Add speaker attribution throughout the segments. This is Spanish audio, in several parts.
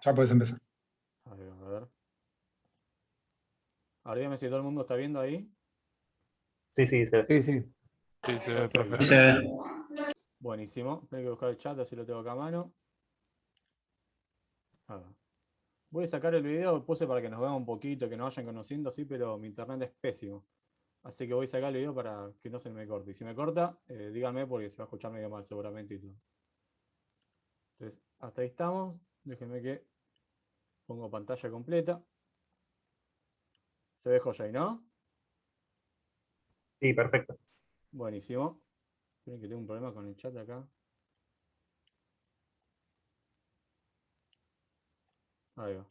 Speaker 1: Ya puedes empezar.
Speaker 2: A ver. Ahora dígame si todo el mundo está viendo ahí.
Speaker 3: Sí, sí, se ve.
Speaker 4: Sí, sí.
Speaker 5: Sí, se ve
Speaker 2: Perfecto.
Speaker 5: perfecto.
Speaker 1: Se ve.
Speaker 2: Buenísimo. Tengo que buscar el chat, así lo tengo acá a mano. A ver. Voy a sacar el video, puse para que nos vean un poquito, que nos vayan conociendo, sí, pero mi internet es pésimo. Así que voy a sacar el video para que no se me corte. Y si me corta, díganme porque se va a escuchar medio mal seguramente y todo. Entonces, hasta ahí estamos. Déjenme que pongo pantalla completa. Se ve joya ahí, ¿no?
Speaker 3: Sí, perfecto.
Speaker 2: Buenísimo. Esperen que tengo un problema con el chat acá. Ahí va.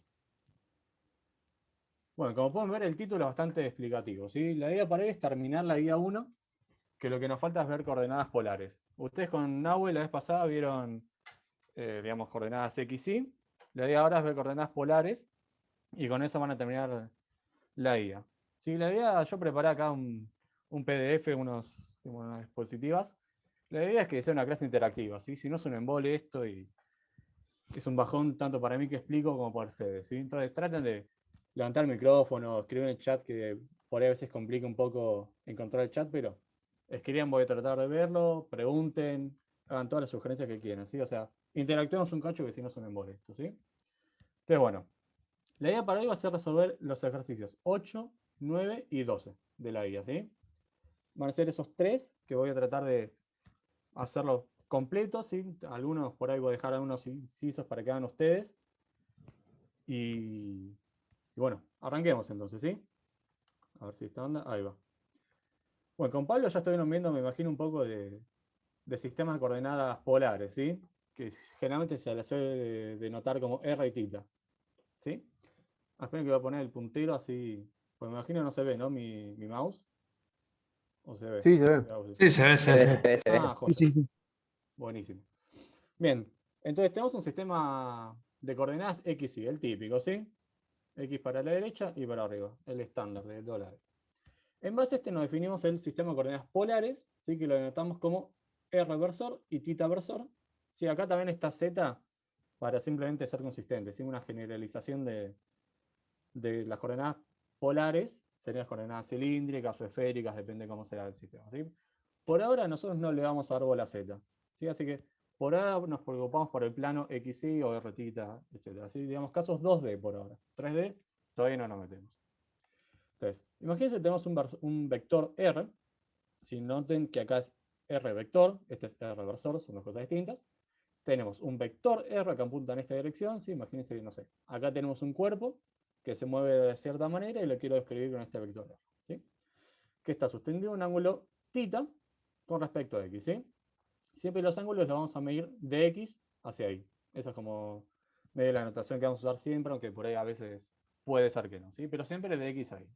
Speaker 2: Bueno, como pueden ver, el título es bastante explicativo, ¿sí? La idea para hoy es terminar la guía 1, que lo que nos falta es ver coordenadas polares. Ustedes con Nahue la vez pasada vieron, digamos, coordenadas X, Y. La idea ahora es ver coordenadas polares y con eso van a terminar la guía. Sí, la idea, yo preparé acá un PDF, unas dispositivas. La idea es que sea una clase interactiva, ¿sí? Si no es un embole esto y es un bajón tanto para mí que explico como para ustedes, ¿sí? Entonces traten de levantar el micrófono, escribir en el chat, que por ahí a veces complica un poco encontrar el chat, pero escriban, voy a tratar de verlo, pregunten, hagan todas las sugerencias que quieran, ¿sí? O sea, interactuemos un cacho que si no es un embole esto, ¿sí? Entonces, bueno, la idea para hoy va a ser resolver los ejercicios 8, 9 y 12 de la guía, ¿sí? Van a ser esos tres que voy a tratar de hacerlos completos, ¿sí? Algunos por ahí voy a dejar algunos incisos para que hagan ustedes. Y bueno, arranquemos entonces, ¿sí? A ver si esta onda, ahí va. Bueno, con Pablo ya estuvieron viendo, me imagino, un poco de sistemas de coordenadas polares, ¿sí? Que generalmente se les suele denotar como R y tita, ¿sí? Esperen que voy a poner el puntero así, pues me imagino no se ve, ¿no? Mi mouse. ¿O se ve?
Speaker 4: Sí, se ve.
Speaker 5: Sí, se ve, se ve.
Speaker 2: Ah, joya.
Speaker 4: Sí, sí.
Speaker 2: Buenísimo. Bien, entonces tenemos un sistema de coordenadas X y, el típico, ¿sí? X para la derecha y para arriba, el estándar de dólares. En base a este nos definimos el sistema de coordenadas polares, ¿sí? Que lo denotamos como R versor y tita versor. Sí, acá también está Z para simplemente ser consistente, ¿sí? Una generalización de las coordenadas polares, serían las coordenadas cilíndricas o esféricas, depende de cómo sea el sistema, ¿sí? Por ahora nosotros no le vamos a dar bola a Z, ¿sí? Así que por ahora nos preocupamos por el plano XY o R tita, etc. ¿Sí? Digamos casos 2D por ahora. 3D todavía no nos metemos. Entonces, imagínense que tenemos un vector R. Si noten que acá es R vector, este es R versor, son dos cosas distintas. Tenemos un vector R que apunta en esta dirección. ¿Sí? Imagínense que, no sé, acá tenemos un cuerpo que se mueve de cierta manera y lo quiero describir con este vector R. ¿Sí? Que está sostenido en un ángulo θ con respecto a X. ¿Sí? Siempre los ángulos los vamos a medir de X hacia ahí. Esa es como medio la anotación que vamos a usar siempre, aunque por ahí a veces puede ser que no. ¿Sí? Pero siempre de X a Y.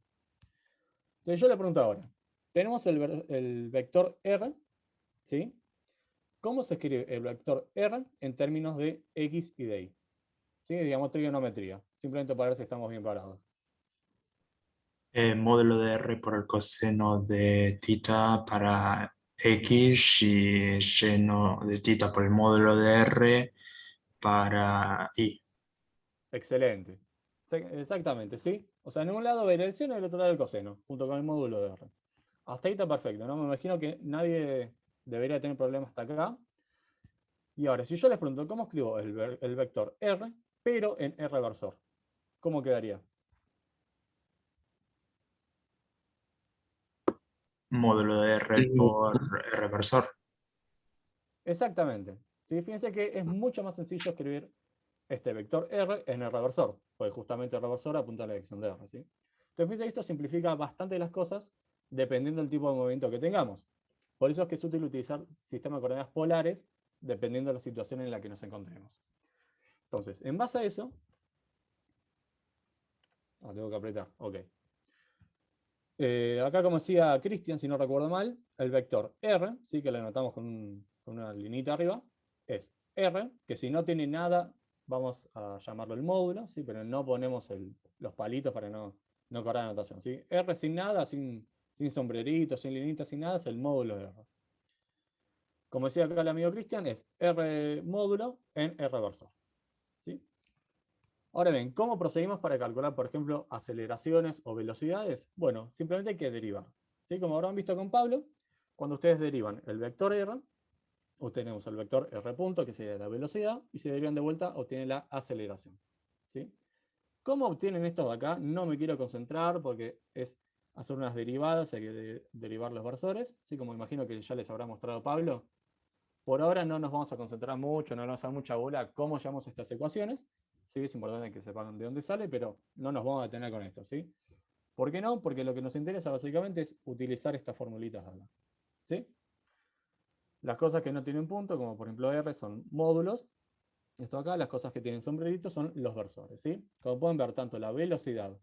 Speaker 2: Entonces yo le pregunto ahora, tenemos el vector R, ¿sí? ¿Cómo se escribe el vector R en términos de X y de Y? ¿Sí? Digamos trigonometría, simplemente para ver si estamos bien parados.
Speaker 5: Módulo de R por el coseno de tita para X y seno de tita por el módulo de R para Y.
Speaker 2: Excelente. Exactamente, ¿sí? O sea, en un lado ver el seno y en el otro lado el coseno, junto con el módulo de R. Hasta ahí está perfecto, ¿no? Me imagino que nadie debería tener problemas hasta acá. Y ahora, si yo les pregunto, ¿cómo escribo el vector R, pero en R versor? ¿Cómo quedaría?
Speaker 5: Módulo de R por R versor.
Speaker 2: Exactamente. ¿Sí? Fíjense que es mucho más sencillo escribir este vector R en el reversor, porque justamente el reversor apunta a la dirección de R. ¿Sí? Entonces, fíjense que esto simplifica bastante las cosas dependiendo del tipo de movimiento que tengamos. Por eso es que es útil utilizar sistemas de coordenadas polares dependiendo de la situación en la que nos encontremos. Entonces, en base a eso, tengo que apretar, ok. Acá, como decía Cristian, si no recuerdo mal, el vector R, ¿sí? Que lo anotamos con una linita arriba, es R, que si no tiene nada, vamos a llamarlo el módulo, ¿sí? Pero no ponemos los palitos para no correr la anotación. ¿Sí? R sin nada, sin sombreritos, sin linitas, sin nada, es el módulo de R. Como decía acá el amigo Cristian, es R módulo en R versor. ¿Sí? Ahora bien, ¿cómo procedimos para calcular, por ejemplo, aceleraciones o velocidades? Bueno, simplemente hay que derivar. ¿Sí? Como habrán visto con Pablo, cuando ustedes derivan el vector r, obtenemos el vector r punto, que sería la velocidad, y si derivan de vuelta, obtienen la aceleración. ¿Sí? ¿Cómo obtienen esto de acá? No me quiero concentrar porque es hacer unas derivadas, hay que derivar los versores, ¿sí? Como imagino que ya les habrá mostrado Pablo. Por ahora no nos vamos a concentrar mucho, no nos vamos a dar mucha bola a cómo llamamos estas ecuaciones. Sí, es importante que sepan de dónde sale, pero no nos vamos a detener con esto, ¿sí? ¿Por qué no? Porque lo que nos interesa básicamente es utilizar estas formulitas de acá, ¿sí? Las cosas que no tienen punto, como por ejemplo R, son módulos. Esto acá, las cosas que tienen sombreritos son los versores, ¿sí? Como pueden ver, tanto la velocidad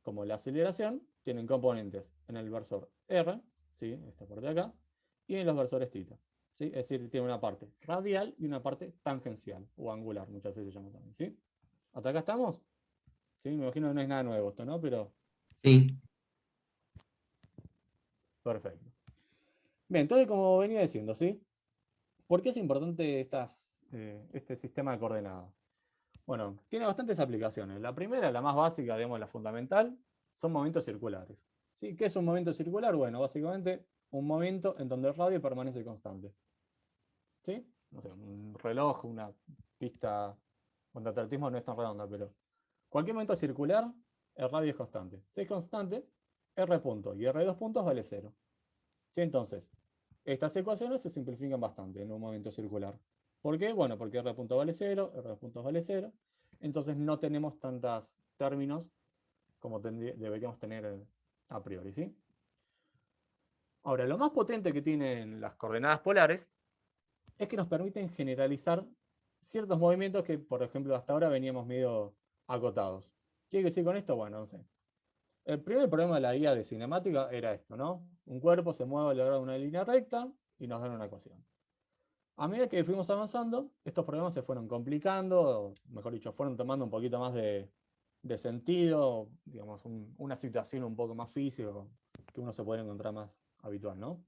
Speaker 2: como la aceleración tienen componentes en el versor R, ¿sí? Esta parte de acá, y en los versores θ. ¿Sí? Es decir, tiene una parte radial y una parte tangencial o angular, muchas veces se llama también. ¿Sí? ¿Hasta acá estamos? ¿Sí? Me imagino que no es nada nuevo esto, ¿no? Pero
Speaker 1: Sí.
Speaker 2: perfecto. Bien, entonces como venía diciendo, ¿sí? ¿Por qué es importante este sistema de coordenadas? Bueno, tiene bastantes aplicaciones. La primera, la más básica, digamos, la fundamental, son momentos circulares. ¿Sí? ¿Qué es un momento circular? Bueno, básicamente un momento en donde el radio permanece constante. ¿Sí? No sé, un reloj, una pista, cuando atletismo no es tan redonda, pero cualquier momento circular, el radio es constante. Si es constante, R punto y R2 puntos vale 0. ¿Sí? Entonces, estas ecuaciones se simplifican bastante en un momento circular. ¿Por qué? Bueno, porque R punto vale 0, R2 puntos vale 0. Entonces no tenemos tantos términos como deberíamos tener a priori, ¿sí? Ahora, lo más potente que tienen las coordenadas polares es que nos permiten generalizar ciertos movimientos que, por ejemplo, hasta ahora veníamos medio acotados. ¿Qué quiero decir con esto? Bueno, no sé. El primer problema de la guía de cinemática era esto, ¿no? Un cuerpo se mueve a lo largo de una línea recta y nos dan una ecuación. A medida que fuimos avanzando, estos problemas se fueron complicando, o mejor dicho, fueron tomando un poquito más de sentido, digamos, una situación un poco más física que uno se puede encontrar más habitual, ¿no?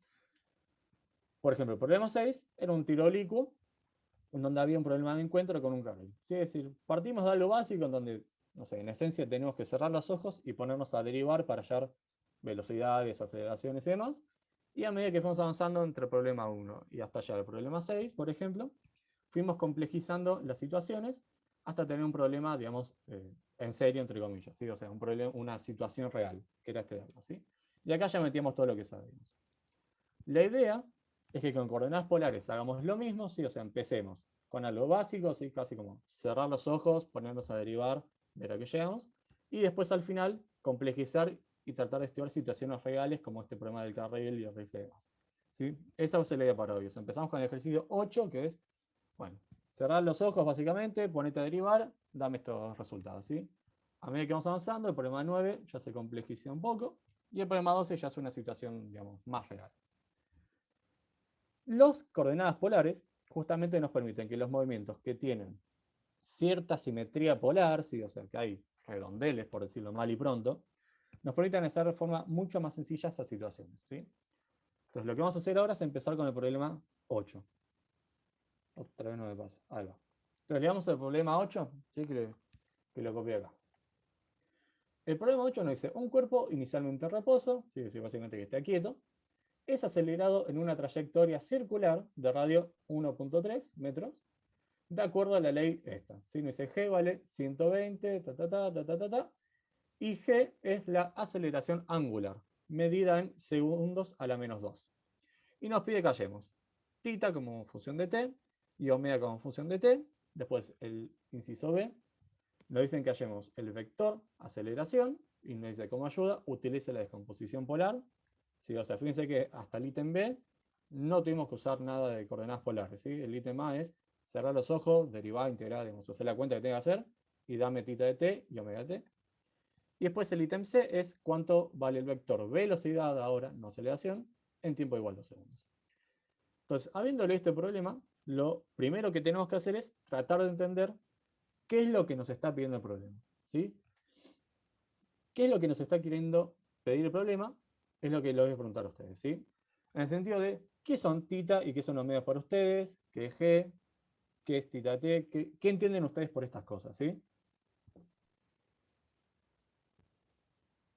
Speaker 2: Por ejemplo, el problema 6 era un tiro oblicuo en donde había un problema de encuentro con un carril. ¿Sí? Es decir, partimos de algo básico en donde, no sé, en esencia tenemos que cerrar los ojos y ponernos a derivar para hallar velocidades, aceleraciones y demás. Y a medida que fuimos avanzando entre el problema 1 y hasta allá el problema 6, por ejemplo, fuimos complejizando las situaciones hasta tener un problema, digamos, en serio, entre comillas, ¿sí? O sea, una situación real, que era este de acá, ¿sí? Y acá ya metíamos todo lo que sabíamos. La idea es que con coordenadas polares hagamos lo mismo, ¿sí? O sea, empecemos con algo básico, ¿sí? Casi como cerrar los ojos, ponernos a derivar de lo que llegamos, y después al final complejizar y tratar de estudiar situaciones reales como este problema del carril y el rifle de gas. ¿Sí? Esa es la idea para hoy. O sea, empezamos con el ejercicio 8, que es, bueno, cerrar los ojos básicamente, ponete a derivar, dame estos resultados, ¿sí? A medida que vamos avanzando, el problema 9 ya se complejiza un poco, y el problema 12 ya es una situación, digamos, más real. Las coordenadas polares justamente nos permiten que los movimientos que tienen cierta simetría polar, ¿sí? O sea, que hay redondeles, por decirlo mal y pronto, nos permiten hacer de forma mucho más sencilla esas situaciones. ¿Sí? Entonces, lo que vamos a hacer ahora es empezar con el problema 8. Otra vez no me pasa. Ahí va. Entonces, le damos al problema 8, ¿sí? que lo copié acá. El problema 8 nos dice, un cuerpo inicialmente en reposo, ¿sí? Básicamente que esté quieto, es acelerado en una trayectoria circular de radio 1.3 metros, de acuerdo a la ley esta. ¿Sí? Nos dice G vale 120, y G es la aceleración angular, medida en segundos a la menos 2. Y nos pide que hallemos θ como función de t y omega como función de t. Después el inciso B, nos dicen que hallemos el vector aceleración, y nos dice como ayuda, utilice la descomposición polar. ¿Sí? O sea, fíjense que hasta el ítem B no tuvimos que usar nada de coordenadas polares. ¿Sí? El ítem A es cerrar los ojos, derivar, integrar, digamos, hacer la cuenta que tenga que hacer, y dame θ de t y omega de t. Y después el ítem C es cuánto vale el vector velocidad ahora, no aceleración, en tiempo igual 2 segundos. Entonces, habiéndole este problema, lo primero que tenemos que hacer es tratar de entender qué es lo que nos está pidiendo el problema. ¿Sí? ¿Qué es lo que nos está queriendo pedir el problema? Es lo que les voy a preguntar a ustedes. ¿Sí? En el sentido de, ¿qué son θ y qué son omega para ustedes? ¿Qué es G? ¿Qué es θ t? ¿Qué entienden ustedes por estas cosas? ¿Sí?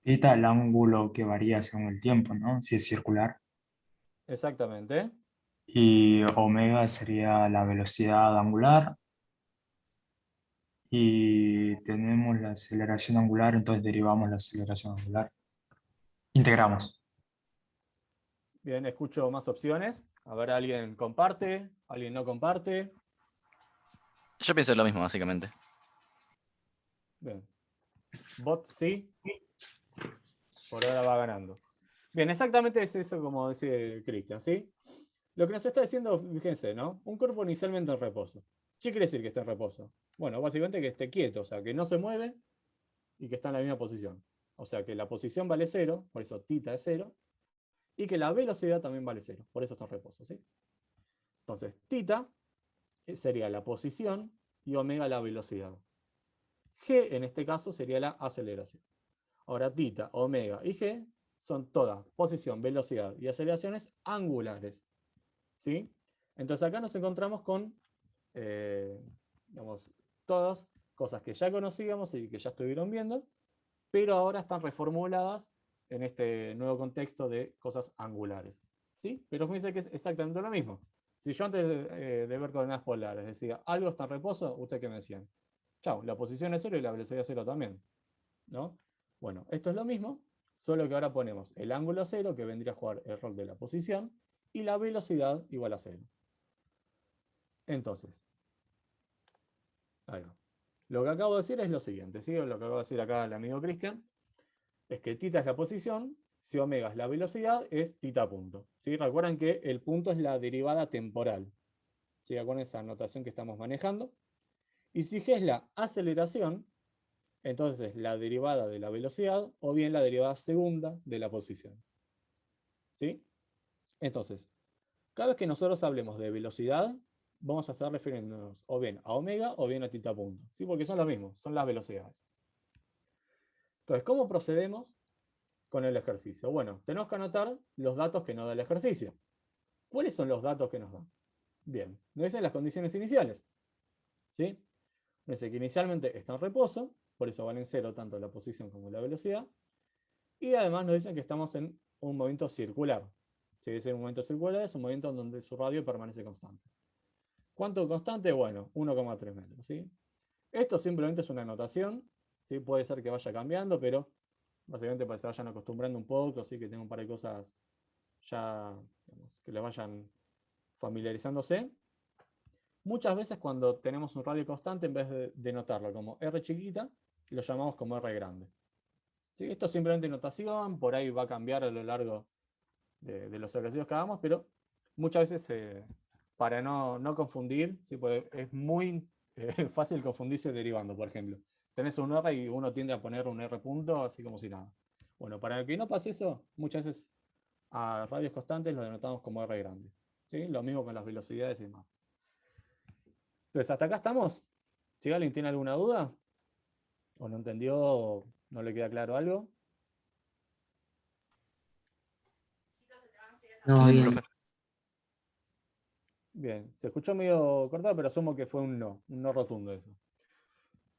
Speaker 5: Theta, el ángulo que varía según el tiempo, ¿no? Si es circular.
Speaker 2: Exactamente.
Speaker 5: Y omega sería la velocidad angular. Y tenemos la aceleración angular, entonces derivamos la aceleración angular. Integramos.
Speaker 2: Bien, escucho más opciones. A ver, ¿alguien comparte? ¿Alguien no comparte?
Speaker 1: Yo pienso lo mismo, básicamente.
Speaker 2: Bien. Bot sí, por ahora va ganando. Bien, exactamente es eso como dice Cristian, ¿sí? Lo que nos está diciendo, fíjense, ¿no? Un cuerpo inicialmente en reposo. ¿Qué quiere decir que esté en reposo? Bueno, básicamente que esté quieto, o sea, que no se mueve y que está en la misma posición. O sea, que la posición vale 0, por eso tita es 0, y que la velocidad también vale 0, por eso está en reposo, ¿sí? Entonces, tita sería la posición y omega la velocidad. G en este caso sería la aceleración. Ahora, tita, omega y G son todas posición, velocidad y aceleraciones angulares. ¿Sí? Entonces acá nos encontramos con, digamos, todas cosas que ya conocíamos y que ya estuvieron viendo, pero ahora están reformuladas en este nuevo contexto de cosas angulares. ¿Sí? Pero fíjense que es exactamente lo mismo. Si yo antes de ver coordenadas polares decía algo está en reposo, ¿usted qué me decían? Chao, la posición es 0 y la velocidad es 0 también. ¿No? Bueno, esto es lo mismo, solo que ahora ponemos el ángulo 0, que vendría a jugar el rol de la posición, y la velocidad igual a 0. Entonces, ahí va. Lo que acabo de decir es lo siguiente, ¿sí? Lo que acabo de decir acá el amigo Cristian, es que tita es la posición, si omega es la velocidad, es tita punto. ¿Sí? Recuerden que el punto es la derivada temporal. ¿Sí? Con esa notación que estamos manejando. Y si g es la aceleración, entonces la derivada de la velocidad o bien la derivada segunda de la posición. ¿Sí? Entonces, cada vez que nosotros hablemos de velocidad, vamos a estar refiriéndonos o bien a omega o bien a tita punto. ¿Sí? Porque son los mismos, son las velocidades. Entonces, ¿cómo procedemos con el ejercicio? Bueno, tenemos que anotar los datos que nos da el ejercicio. ¿Cuáles son los datos que nos dan? Bien, nos dicen las condiciones iniciales. ¿Sí? Nos dice que inicialmente está en reposo, por eso valen 0 tanto la posición como la velocidad. Y además nos dicen que estamos en un movimiento circular. Si dice un movimiento circular, es un movimiento en donde su radio permanece constante. ¿Cuánto constante? Bueno, 1,3 metros. ¿Sí? Esto simplemente es una anotación. ¿Sí? Puede ser que vaya cambiando, pero básicamente para que se vayan acostumbrando un poco, así que tengo un par de cosas ya digamos, que les vayan familiarizándose. Muchas veces cuando tenemos un radio constante, en vez de notarlo como R chiquita, lo llamamos como R grande. ¿Sí? Esto es simplemente notación, por ahí va a cambiar a lo largo de los ejercicios que hagamos, pero muchas veces para no confundir, ¿sí? Porque es muy fácil confundirse derivando, por ejemplo. Tenés un R y uno tiende a poner un R punto, así como si nada. Bueno, para que no pase eso, muchas veces a radios constantes lo denotamos como R grande. ¿Sí? Lo mismo con las velocidades y demás. Entonces, ¿hasta acá estamos? Si alguien tiene alguna duda, o no entendió, o no le queda claro algo.
Speaker 1: Sí,
Speaker 4: No,
Speaker 1: sí,
Speaker 4: bien.
Speaker 1: profe.
Speaker 2: Bien, se escuchó medio cortado, pero asumo que fue un no rotundo eso.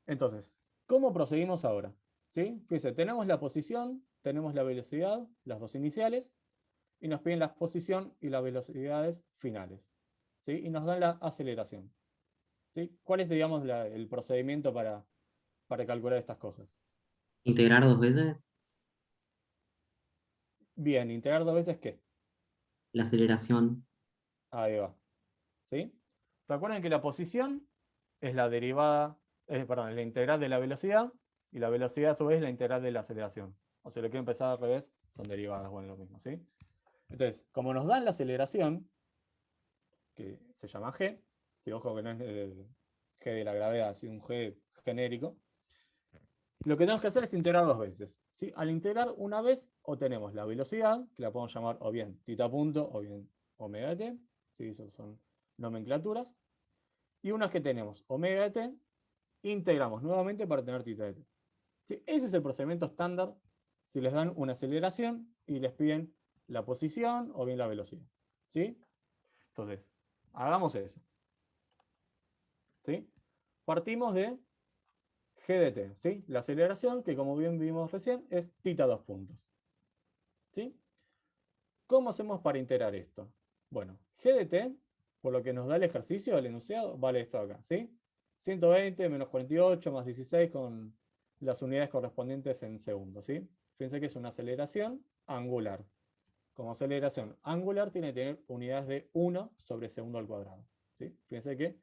Speaker 2: Entonces, ¿cómo proseguimos ahora? ¿Sí? Fíjense, tenemos la posición, tenemos la velocidad, las dos iniciales, y nos piden la posición y las velocidades finales. ¿Sí? Y nos dan la aceleración. ¿Sí? ¿Cuál es, digamos, el procedimiento para calcular estas cosas?
Speaker 4: Integrar dos veces
Speaker 2: Bien, integrar dos veces ¿qué?
Speaker 4: la aceleración.
Speaker 2: Ahí va. ¿Sí? Recuerden que la posición es la derivada, perdón, es la integral de la velocidad, y la velocidad a su vez es la integral de la aceleración. O si lo quiero empezar al revés, son derivadas, bueno, lo mismo, ¿sí? Entonces, como nos dan la aceleración, que se llama g, si ojo que no es el g de la gravedad, sino un g genérico, lo que tenemos que hacer es integrar dos veces. ¿Sí? Al integrar una vez, obtenemos la velocidad, que la podemos llamar o bien tita punto o bien omega de t, ¿sí? Esas son nomenclaturas. Y una vez que tenemos omega de t, integramos nuevamente para tener tita de t. ¿Sí? Ese es el procedimiento estándar si les dan una aceleración y les piden la posición o bien la velocidad. ¿Sí? Entonces, hagamos eso. ¿Sí? Partimos de G de t, ¿sí? La aceleración, que como bien vimos recién, es θ 2 puntos. ¿Sí? ¿Cómo hacemos para integrar esto? Bueno, G de t, por lo que nos da el ejercicio, el enunciado, vale esto acá, ¿sí? 120 menos 48 más 16 con las unidades correspondientes en segundos, ¿sí? Fíjense que es una aceleración angular. Como aceleración angular tiene que tener unidades de 1 sobre segundo al cuadrado, ¿sí? Fíjense que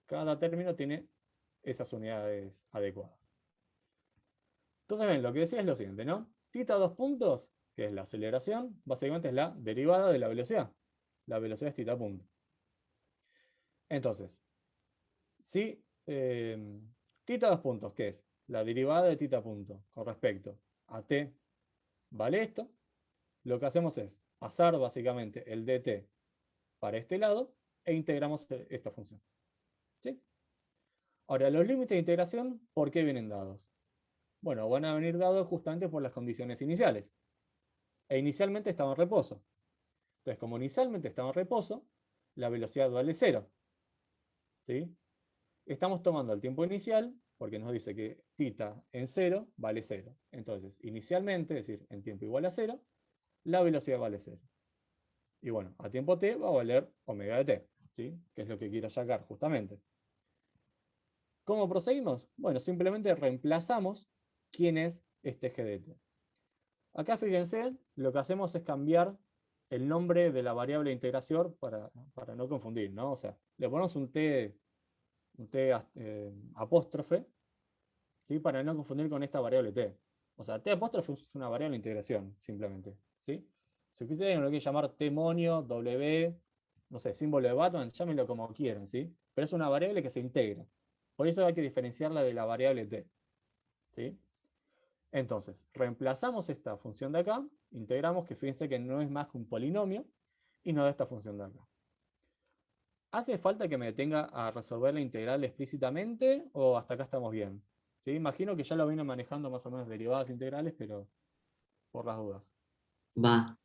Speaker 2: cada término tiene esas unidades adecuadas. Entonces, ven, lo que decía es lo siguiente, ¿no? θ 2 puntos, que es la aceleración, básicamente es la derivada de la velocidad. La velocidad es θ punto. Entonces, si θ 2 puntos, ¿qué es? La derivada de θ punto con respecto a t vale esto. Lo que hacemos es pasar básicamente el dt para este lado e integramos esta función. ¿Sí? Ahora, los límites de integración, ¿por qué vienen dados? Bueno, van a venir dados justamente por las condiciones iniciales. E inicialmente estaba en reposo. Entonces, como inicialmente estaba en reposo, la velocidad vale 0. ¿Sí? Estamos tomando el tiempo inicial, porque nos dice que θ en 0 vale 0. Entonces, inicialmente, es decir, en tiempo igual a 0, la velocidad vale 0. Y bueno, a tiempo t va a valer omega de t, ¿sí? Que es lo que quiero sacar justamente. ¿Cómo proseguimos? Bueno, simplemente reemplazamos quién es este g de t. Acá fíjense, lo que hacemos es cambiar el nombre de la variable de integración para no confundir, ¿no? O sea, le ponemos un t apóstrofe, ¿sí? Para no confundir con esta variable t. O sea, t apóstrofe es una variable de integración, simplemente, ¿sí? Si ustedes lo quieren llamar t-monio, w, no sé, símbolo de Batman, llámenlo como quieran, ¿sí? Pero es una variable que se integra. Por eso hay que diferenciarla de la variable t, ¿sí? Entonces, reemplazamos esta función de acá, integramos, que fíjense que no es más que un polinomio, y nos da esta función de acá. ¿Hace falta que me detenga a resolver la integral explícitamente o hasta acá estamos bien? ¿Sí? Imagino que ya lo vino manejando más o menos derivadas integrales, pero por las dudas.
Speaker 4: Va.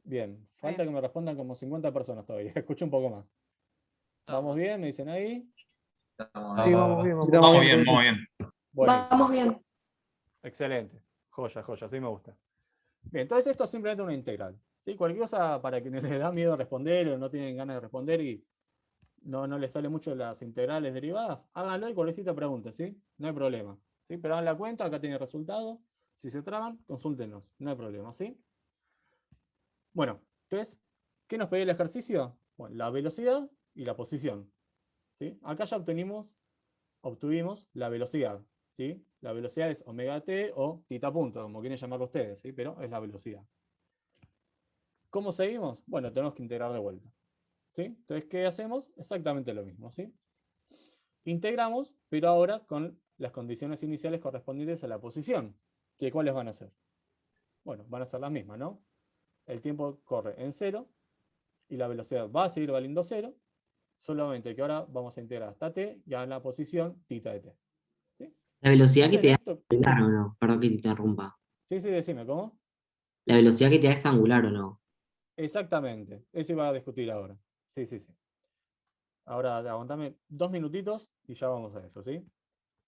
Speaker 2: Bien, falta que me respondan como 50 personas todavía. Escucho un poco más. ¿Vamos bien? ¿Me dicen ahí?
Speaker 3: Sí, vamos bien, vamos
Speaker 5: Vamos
Speaker 3: bien.
Speaker 5: bien, vamos bien.
Speaker 2: Buenísimo.
Speaker 6: Vamos bien.
Speaker 2: Excelente. Joya, joya, sí me gusta. Bien, entonces esto es simplemente una integral. ¿Sí? Cualquier cosa para quienes les da miedo responder o no tienen ganas de responder y no les sale mucho las integrales derivadas, háganlo y cualquier pregunta, ¿sí? No hay problema. ¿Sí? Pero hagan la cuenta, acá tiene el resultado. Si se traban, consúltenos, no hay problema, ¿sí? Bueno, entonces, ¿qué nos pedía el ejercicio? Bueno, la velocidad y la posición. ¿Sí? Acá ya obtuvimos la velocidad. ¿Sí? La velocidad es omega t o θ punto, como quieren llamarlo ustedes, ¿sí? Pero es la velocidad. ¿Cómo seguimos? Bueno, tenemos que integrar de vuelta. ¿Sí? Entonces, ¿qué hacemos? Exactamente lo mismo, ¿sí? Integramos, pero ahora con las condiciones iniciales correspondientes a la posición. ¿Cuáles van a ser? Bueno, van a ser las mismas, ¿no? El tiempo corre en 0 y la velocidad va a seguir valiendo 0, solamente que ahora vamos a integrar hasta t y a la posición θ de t. ¿Sí?
Speaker 4: La velocidad que
Speaker 2: Hacen
Speaker 4: te da
Speaker 2: esto.
Speaker 4: es angular o no. Perdón que te interrumpa.
Speaker 2: Sí, decime, ¿cómo?
Speaker 4: La velocidad que te da es angular o no.
Speaker 2: Exactamente, eso iba a discutir ahora. Sí. Ahora aguantame 2 minutitos y ya vamos a eso, ¿sí?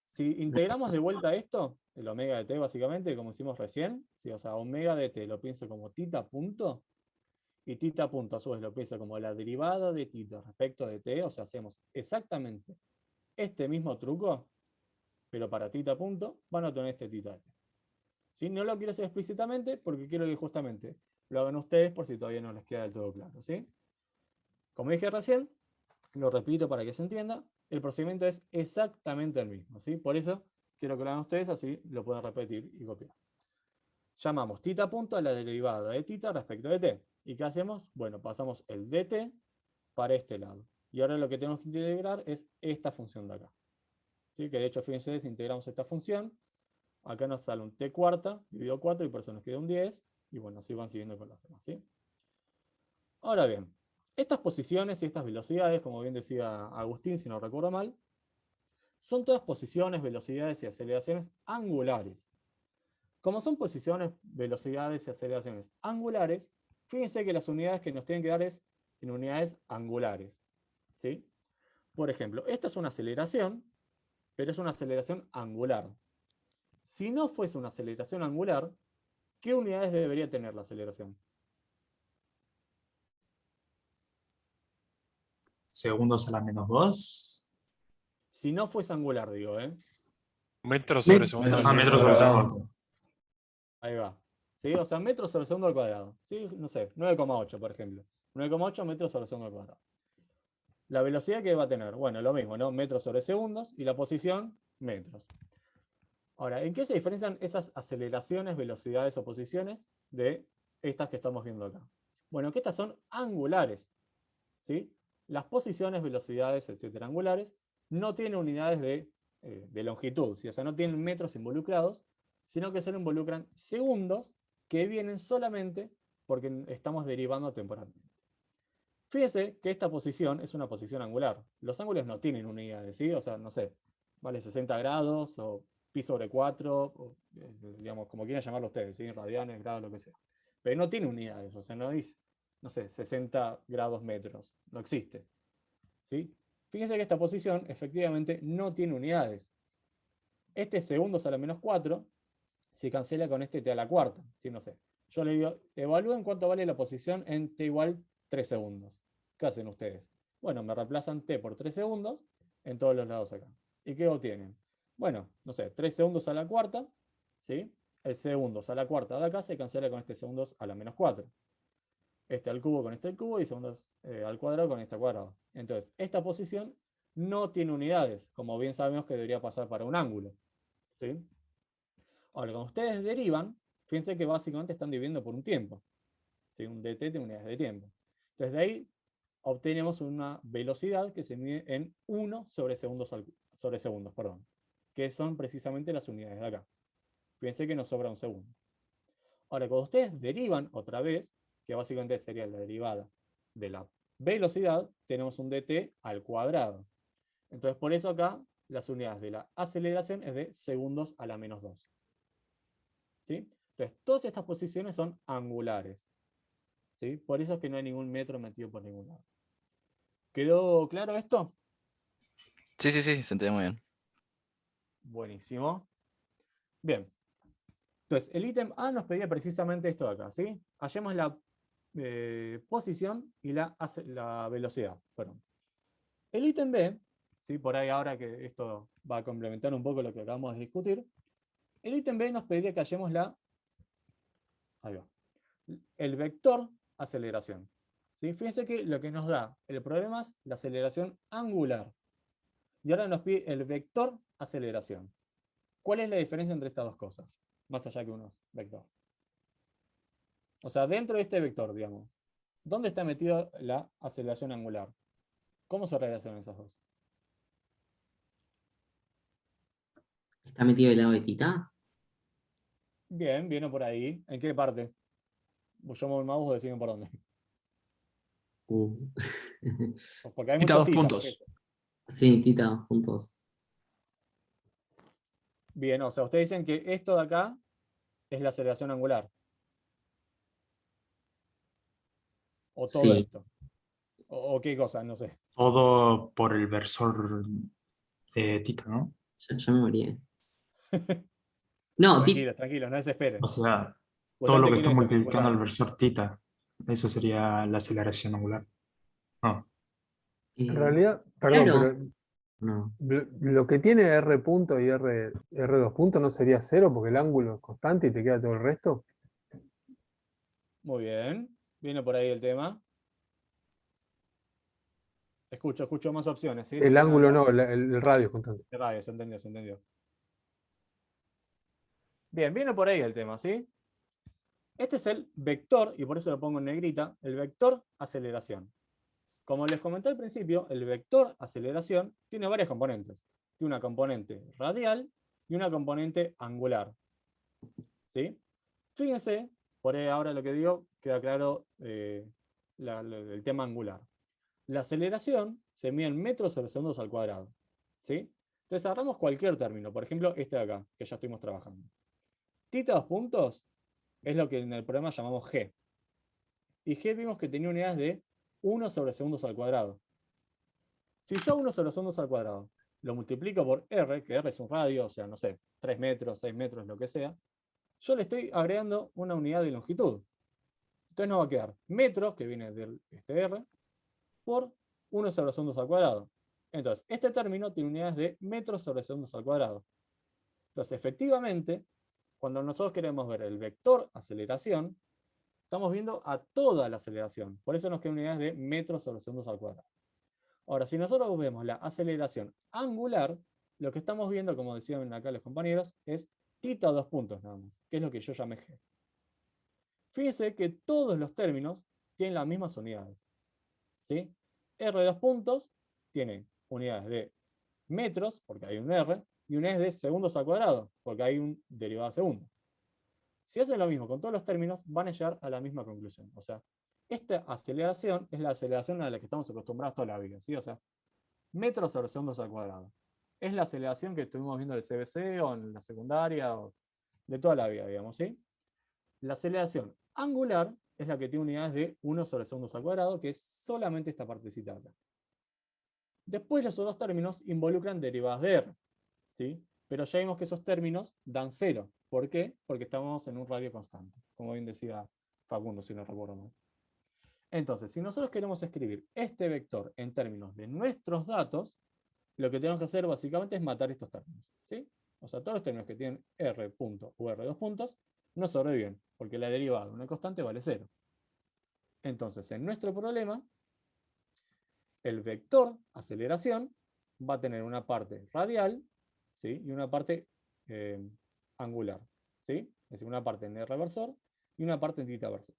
Speaker 2: Si integramos de vuelta esto, el omega de t básicamente, como hicimos recién, ¿sí? O sea, omega de t lo pienso como θ punto, y θ punto a su vez lo pienso como la derivada de θ respecto de t, o sea, hacemos exactamente este mismo truco, pero para θ punto van a tener este θ de t. ¿Sí? No lo quiero hacer explícitamente porque quiero que justamente lo hagan ustedes por si todavía no les queda del todo claro, ¿sí? Como dije recién, lo repito para que se entienda, el procedimiento es exactamente el mismo, ¿sí? Por eso quiero que lo hagan ustedes, así lo pueden repetir y copiar. Llamamos θ punto a la derivada de θ respecto de t. ¿Y qué hacemos? Bueno, pasamos el dt para este lado. Y ahora lo que tenemos que integrar es esta función de acá. ¿Sí? Que de hecho, fíjense, si integramos esta función, acá nos sale un t cuarta, dividido 4, y por eso nos queda un 10. Y bueno, así van siguiendo con las demás, ¿sí? Ahora bien, estas posiciones y estas velocidades, como bien decía Agustín, si no recuerdo mal, son todas posiciones, velocidades y aceleraciones angulares. Como son posiciones, velocidades y aceleraciones angulares, fíjense que las unidades que nos tienen que dar es en unidades angulares, ¿sí? Por ejemplo, esta es una aceleración, pero es una aceleración angular. Si no fuese una aceleración angular, ¿qué unidades debería tener la aceleración?
Speaker 5: Segundos a la -2.
Speaker 2: Si no fuese angular, digo, ¿eh?
Speaker 6: Metros sobre segundos.
Speaker 5: Ah, metros sobre segundo.
Speaker 2: Ahí va. ¿Sí? O sea, metros sobre segundo al cuadrado. ¿Sí? No sé, 9,8 por ejemplo. 9,8 metros sobre segundo al cuadrado. La velocidad que va a tener, bueno, lo mismo, ¿no? Metros sobre segundos y la posición, metros. Ahora, ¿en qué se diferencian esas aceleraciones, velocidades o posiciones de estas que estamos viendo acá? Bueno, que estas son angulares, ¿sí? Las posiciones, velocidades, etcétera, angulares, no tienen unidades de longitud, ¿sí? O sea, no tienen metros involucrados, sino que solo involucran segundos que vienen solamente porque estamos derivando temporalmente. Fíjese que esta posición es una posición angular. Los ángulos no tienen unidades, ¿sí? O sea, no sé, vale 60 grados o pi sobre 4, o, digamos, como quieran llamarlo ustedes, ¿sí? Radianes, grados, lo que sea. Pero no tiene unidades, o sea, no dice, no sé, 60 grados metros. No existe, ¿sí? Fíjense que esta posición efectivamente no tiene unidades. Este segundos a la -4 se cancela con este t a la cuarta, ¿sí? No sé. Yo le digo, evalúen cuánto vale la posición en t igual 3 segundos. ¿Qué hacen ustedes? Bueno, me reemplazan t por 3 segundos en todos los lados acá. ¿Y qué obtienen? Bueno, no sé, 3 segundos a la cuarta, ¿sí? El segundos a la cuarta de acá se cancela con este segundos a la -4. Este al cubo con este al cubo y segundos al cuadrado con este al cuadrado. Entonces, esta posición no tiene unidades, como bien sabemos que debería pasar para un ángulo, ¿sí? Ahora, cuando ustedes derivan, fíjense que básicamente están dividiendo por un tiempo, ¿sí? Un dt tiene unidades de tiempo. Entonces, de ahí obtenemos una velocidad que se mide en 1 sobre segundos, perdón, que son precisamente las unidades de acá. Fíjense que nos sobra un segundo. Ahora, cuando ustedes derivan otra vez, que básicamente sería la derivada de la velocidad, tenemos un dt al cuadrado. Entonces, por eso acá las unidades de la aceleración es de segundos a la -2. ¿Sí? Entonces, todas estas posiciones son angulares, ¿sí? Por eso es que no hay ningún metro metido por ningún lado. ¿Quedó claro esto?
Speaker 1: Sí, sí, sí, se entiende muy bien.
Speaker 2: Buenísimo. Bien. Entonces, el ítem A nos pedía precisamente esto de acá, ¿sí? Hallemos la posición y la velocidad. Perdón. El ítem B, ¿sí? Por ahí ahora que esto va a complementar un poco lo que acabamos de discutir, el ítem B nos pediría que hallemos ahí va, el vector aceleración. ¿Sí? Fíjense que lo que nos da el problema es la aceleración angular. Y ahora nos pide el vector aceleración. ¿Cuál es la diferencia entre estas dos cosas? Más allá que uno vector. O sea, dentro de este vector, digamos, ¿dónde está metida la aceleración angular? ¿Cómo se relacionan esas dos?
Speaker 4: ¿Está metido del lado de tita?
Speaker 2: Bien, viene por ahí. ¿En qué parte? Yo muevo el mouse, decime por dónde.
Speaker 4: Uh.
Speaker 2: Porque hay
Speaker 1: Tita,
Speaker 2: muchos
Speaker 1: 2 puntos.
Speaker 4: Sí, tita, juntos.
Speaker 2: Bien, o sea, ustedes dicen que esto de acá es la aceleración angular. O todo
Speaker 4: Sí.
Speaker 2: esto. O qué cosa, no sé.
Speaker 5: Todo por el versor tita, ¿no?
Speaker 4: Ya me morí. No,
Speaker 2: Tranquilos, tranquilos, no desesperen.
Speaker 5: O sea, todo
Speaker 2: Justamente
Speaker 5: lo que
Speaker 2: quiero
Speaker 5: está
Speaker 2: esto,
Speaker 5: multiplicando el
Speaker 2: circular.
Speaker 5: versor tita, eso sería la aceleración angular. No.
Speaker 3: En realidad, perdón,
Speaker 4: claro.
Speaker 3: pero
Speaker 4: No.
Speaker 3: lo que tiene R punto y R2 punto no sería cero porque el ángulo es constante y te queda todo el resto.
Speaker 2: Muy bien. Viene por ahí el tema. Escucho más opciones, ¿sí? Si
Speaker 3: El
Speaker 2: quieren
Speaker 3: ángulo
Speaker 2: hablar.
Speaker 3: no, el radio es constante.
Speaker 2: De radio, se entendió, se entendió. Bien, viene por ahí el tema, ¿sí? Este es el vector, y por eso lo pongo en negrita, el vector aceleración. Como les comenté al principio, el vector aceleración tiene varias componentes. Tiene una componente radial y una componente angular. ¿Sí? Fíjense, por ahí ahora lo que digo, queda claro el tema angular. La aceleración se mide en metros sobre segundos al cuadrado. ¿Sí? Entonces agarramos cualquier término, por ejemplo este de acá, que ya estuvimos trabajando. Tita 2 puntos es lo que en el programa llamamos G. Y G vimos que tenía unidades de 1 sobre segundos al cuadrado. Si yo 1 sobre 2 al cuadrado lo multiplico por r, que r es un radio, o sea, no sé, 3 metros, 6 metros, lo que sea, yo le estoy agregando una unidad de longitud. Entonces nos va a quedar metros, que viene del r, por 1 sobre segundos al cuadrado. Entonces, este término tiene unidades de metros sobre segundos al cuadrado. Entonces, efectivamente, cuando nosotros queremos ver el vector aceleración, estamos viendo a toda la aceleración. Por eso nos quedan unidades de metros sobre segundos al cuadrado. Ahora, si nosotros vemos la aceleración angular, lo que estamos viendo, como decían acá los compañeros, es θ 2 puntos nada más, que es lo que yo llamé g. Fíjense que todos los términos tienen las mismas unidades. ¿Sí? R 2 puntos tiene unidades de metros, porque hay un R, y unidades de segundos al cuadrado, porque hay un derivado de segundo. Si hacen lo mismo con todos los términos, van a llegar a la misma conclusión. O sea, esta aceleración es la aceleración a la que estamos acostumbrados toda la vida, ¿sí? O sea, metros sobre segundos al cuadrado. Es la aceleración que estuvimos viendo en el CBC o en la secundaria, o de toda la vida, digamos, ¿sí? La aceleración angular es la que tiene unidades de 1 sobre segundos al cuadrado, que es solamente esta partecita acá. Después los otros términos involucran derivadas de r, ¿sí? Pero ya vimos que esos términos dan 0. ¿Por qué? Porque estamos en un radio constante, como bien decía Facundo, si no recuerdo mal. Entonces, si nosotros queremos escribir este vector en términos de nuestros datos, lo que tenemos que hacer básicamente es matar estos términos, ¿sí? O sea, todos los términos que tienen r punto o r 2 puntos no sobreviven, porque la derivada de una constante vale 0. Entonces, en nuestro problema, el vector aceleración va a tener una parte radial, ¿sí? Y una parte angular, ¿sí? Es decir, una parte en r versor y una parte en θ versor.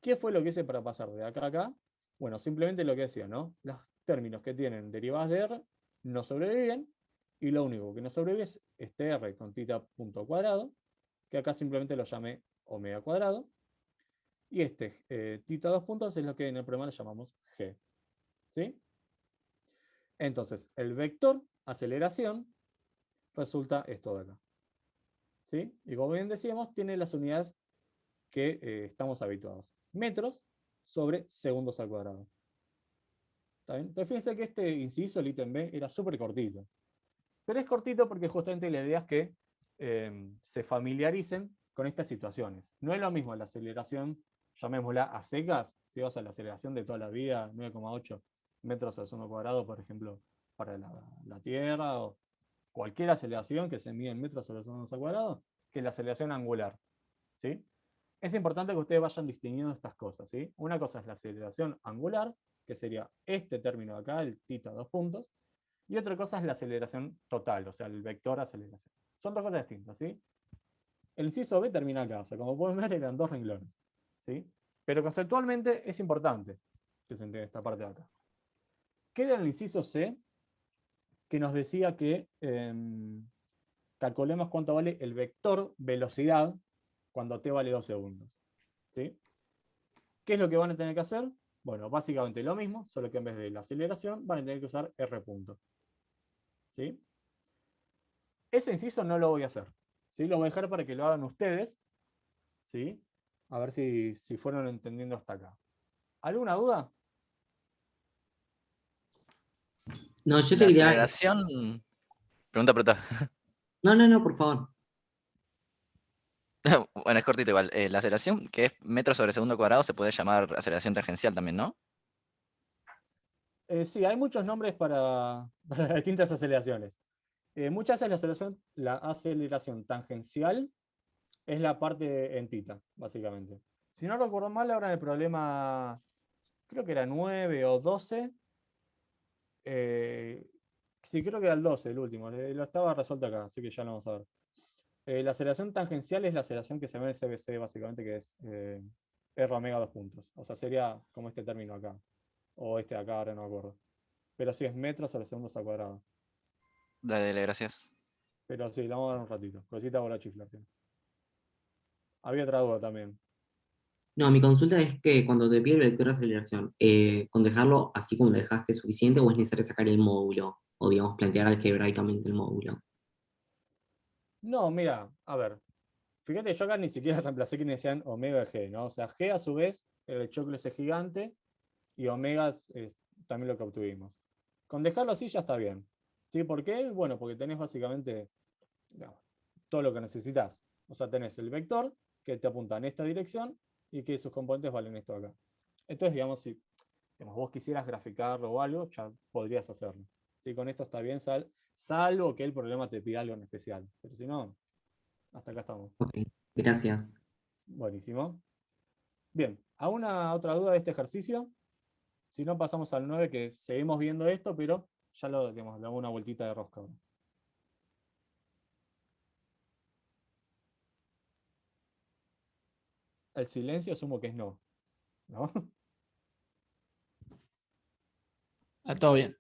Speaker 2: ¿Qué fue lo que hice para pasar de acá a acá? Bueno, simplemente lo que decía, ¿no? Los términos que tienen derivadas de r no sobreviven, y lo único que no sobrevive es este r con θ punto cuadrado, que acá simplemente lo llamé omega cuadrado, y este θ 2 puntos es lo que en el problema le llamamos g. ¿Sí? Entonces, el vector aceleración resulta esto de acá. ¿Sí? Y como bien decíamos, tiene las unidades que estamos habituados. Metros sobre segundos al cuadrado. ¿Está bien? Entonces fíjense que este inciso, el ítem B, era súper cortito. Pero es cortito porque justamente la idea es que se familiaricen con estas situaciones. No es lo mismo la aceleración, llamémosla a secas, ¿sí? O sea, la aceleración de toda la vida, 9,8 metros al segundo cuadrado, por ejemplo, para la Tierra, o cualquier aceleración que se mide en metros sobre segundos al cuadrado, que la aceleración angular. ¿Sí? Es importante que ustedes vayan distinguiendo estas cosas. ¿Sí? Una cosa es la aceleración angular, que sería este término de acá, el θ 2 puntos, y otra cosa es la aceleración total, o sea, el vector aceleración. Son dos cosas distintas, ¿sí? El inciso B termina acá, o sea, como pueden ver eran dos renglones, ¿sí? Pero conceptualmente es importante que se entienda esta parte de acá. Queda el inciso C, que nos decía que calculemos cuánto vale el vector velocidad cuando t vale 2 segundos, ¿sí? ¿Qué es lo que van a tener que hacer? Bueno, básicamente lo mismo, solo que en vez de la aceleración van a tener que usar r punto. ¿Sí? Ese inciso no lo voy a hacer, ¿sí? Lo voy a dejar para que lo hagan ustedes, ¿sí? A ver si fueron entendiendo hasta acá. ¿Alguna duda?
Speaker 4: No, yo
Speaker 1: La
Speaker 4: te quería.
Speaker 1: aceleración. Pregunta.
Speaker 4: No, por favor.
Speaker 1: Bueno, es cortito igual. La aceleración, que es metros sobre segundo cuadrado, se puede llamar aceleración tangencial también, ¿no?
Speaker 2: Sí, hay muchos nombres para distintas aceleraciones. Muchas veces la aceleración tangencial es la parte en θ, básicamente. Si no recuerdo mal, ahora en el problema, creo que era 9 o 12. Sí, creo que era el 12, el último. Lo estaba resuelto acá, así que ya lo vamos a ver. La aceleración tangencial es la aceleración que se ve en el CBC, básicamente, que es R omega 2 puntos. O sea, sería como este término acá. O este de acá, ahora no me acuerdo. Pero sí es metros sobre segundos al cuadrado.
Speaker 1: Dale, gracias.
Speaker 2: Pero sí, le vamos a dar un ratito. Cosita por la chiflación. Había otra duda también.
Speaker 4: No, mi consulta es que cuando te pide el vector de aceleración, ¿con dejarlo así como lo dejaste es suficiente o es necesario sacar el módulo? O digamos, plantear algebraicamente el módulo.
Speaker 2: No, mira, a ver. Fíjate, yo acá ni siquiera reemplacé que decían omega g, ¿no? O sea, g a su vez, el choclo ese gigante, y omega es también lo que obtuvimos. Con dejarlo así ya está bien. ¿Sí? ¿Por qué? Bueno, porque tenés básicamente, digamos, todo lo que necesitas. O sea, tenés el vector que te apunta en esta dirección y que sus componentes valen esto acá. Entonces, digamos, si vos quisieras graficarlo o algo, ya podrías hacerlo. ¿Sí? Con esto está bien, salvo que el problema te pida algo en especial. Pero si no, hasta acá estamos.
Speaker 4: Ok, gracias.
Speaker 2: Buenísimo. Bien, ¿alguna otra duda de este ejercicio? Si no, pasamos al 9, que seguimos viendo esto, pero ya digamos, le damos una vueltita de rosca. El silencio asumo que es no. ¿No?
Speaker 7: Todo bien.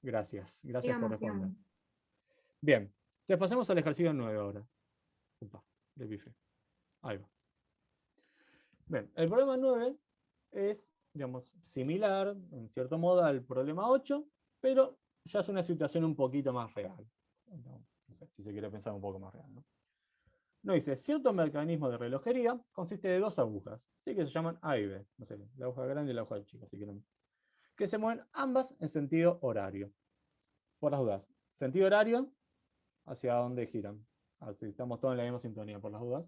Speaker 2: Gracias por
Speaker 8: Sigamos,
Speaker 2: responder.
Speaker 8: sigamos.
Speaker 2: Bien, entonces pasemos al ejercicio 9 ahora. Upa, le pifé. Ahí va. Bien, el problema 9 es, digamos, similar, en cierto modo, al problema 8, pero ya es una situación un poquito más real. No sé si se quiere pensar un poco más real, ¿no? Nos dice, cierto mecanismo de relojería consiste de dos agujas, ¿sí? Que se llaman A y B. No sé, la aguja grande y la aguja chica, si quieren. Que se mueven ambas en sentido horario. Por las dudas, sentido horario, ¿hacia dónde giran? A ver si estamos todos en la misma sintonía, por las dudas.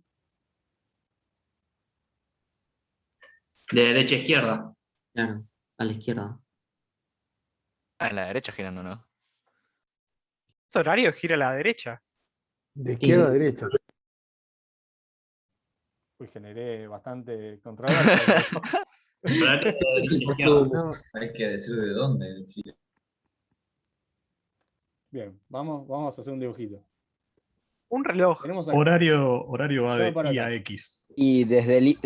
Speaker 9: De derecha a izquierda.
Speaker 4: Claro, a la izquierda.
Speaker 1: Ah, en la derecha girando, ¿no?
Speaker 6: Este horario gira a la derecha.
Speaker 3: De izquierda a derecha.
Speaker 2: Uy, generé bastante controversia.
Speaker 9: Horario de derecha a izquierda.
Speaker 3: No,
Speaker 10: Hay que decir de dónde.
Speaker 2: Bien, vamos a hacer un dibujito.
Speaker 6: Un reloj.
Speaker 2: Tenemos acá,
Speaker 11: Horario va
Speaker 2: Todo
Speaker 11: de
Speaker 2: para
Speaker 11: I
Speaker 2: acá.
Speaker 11: a X.
Speaker 12: Y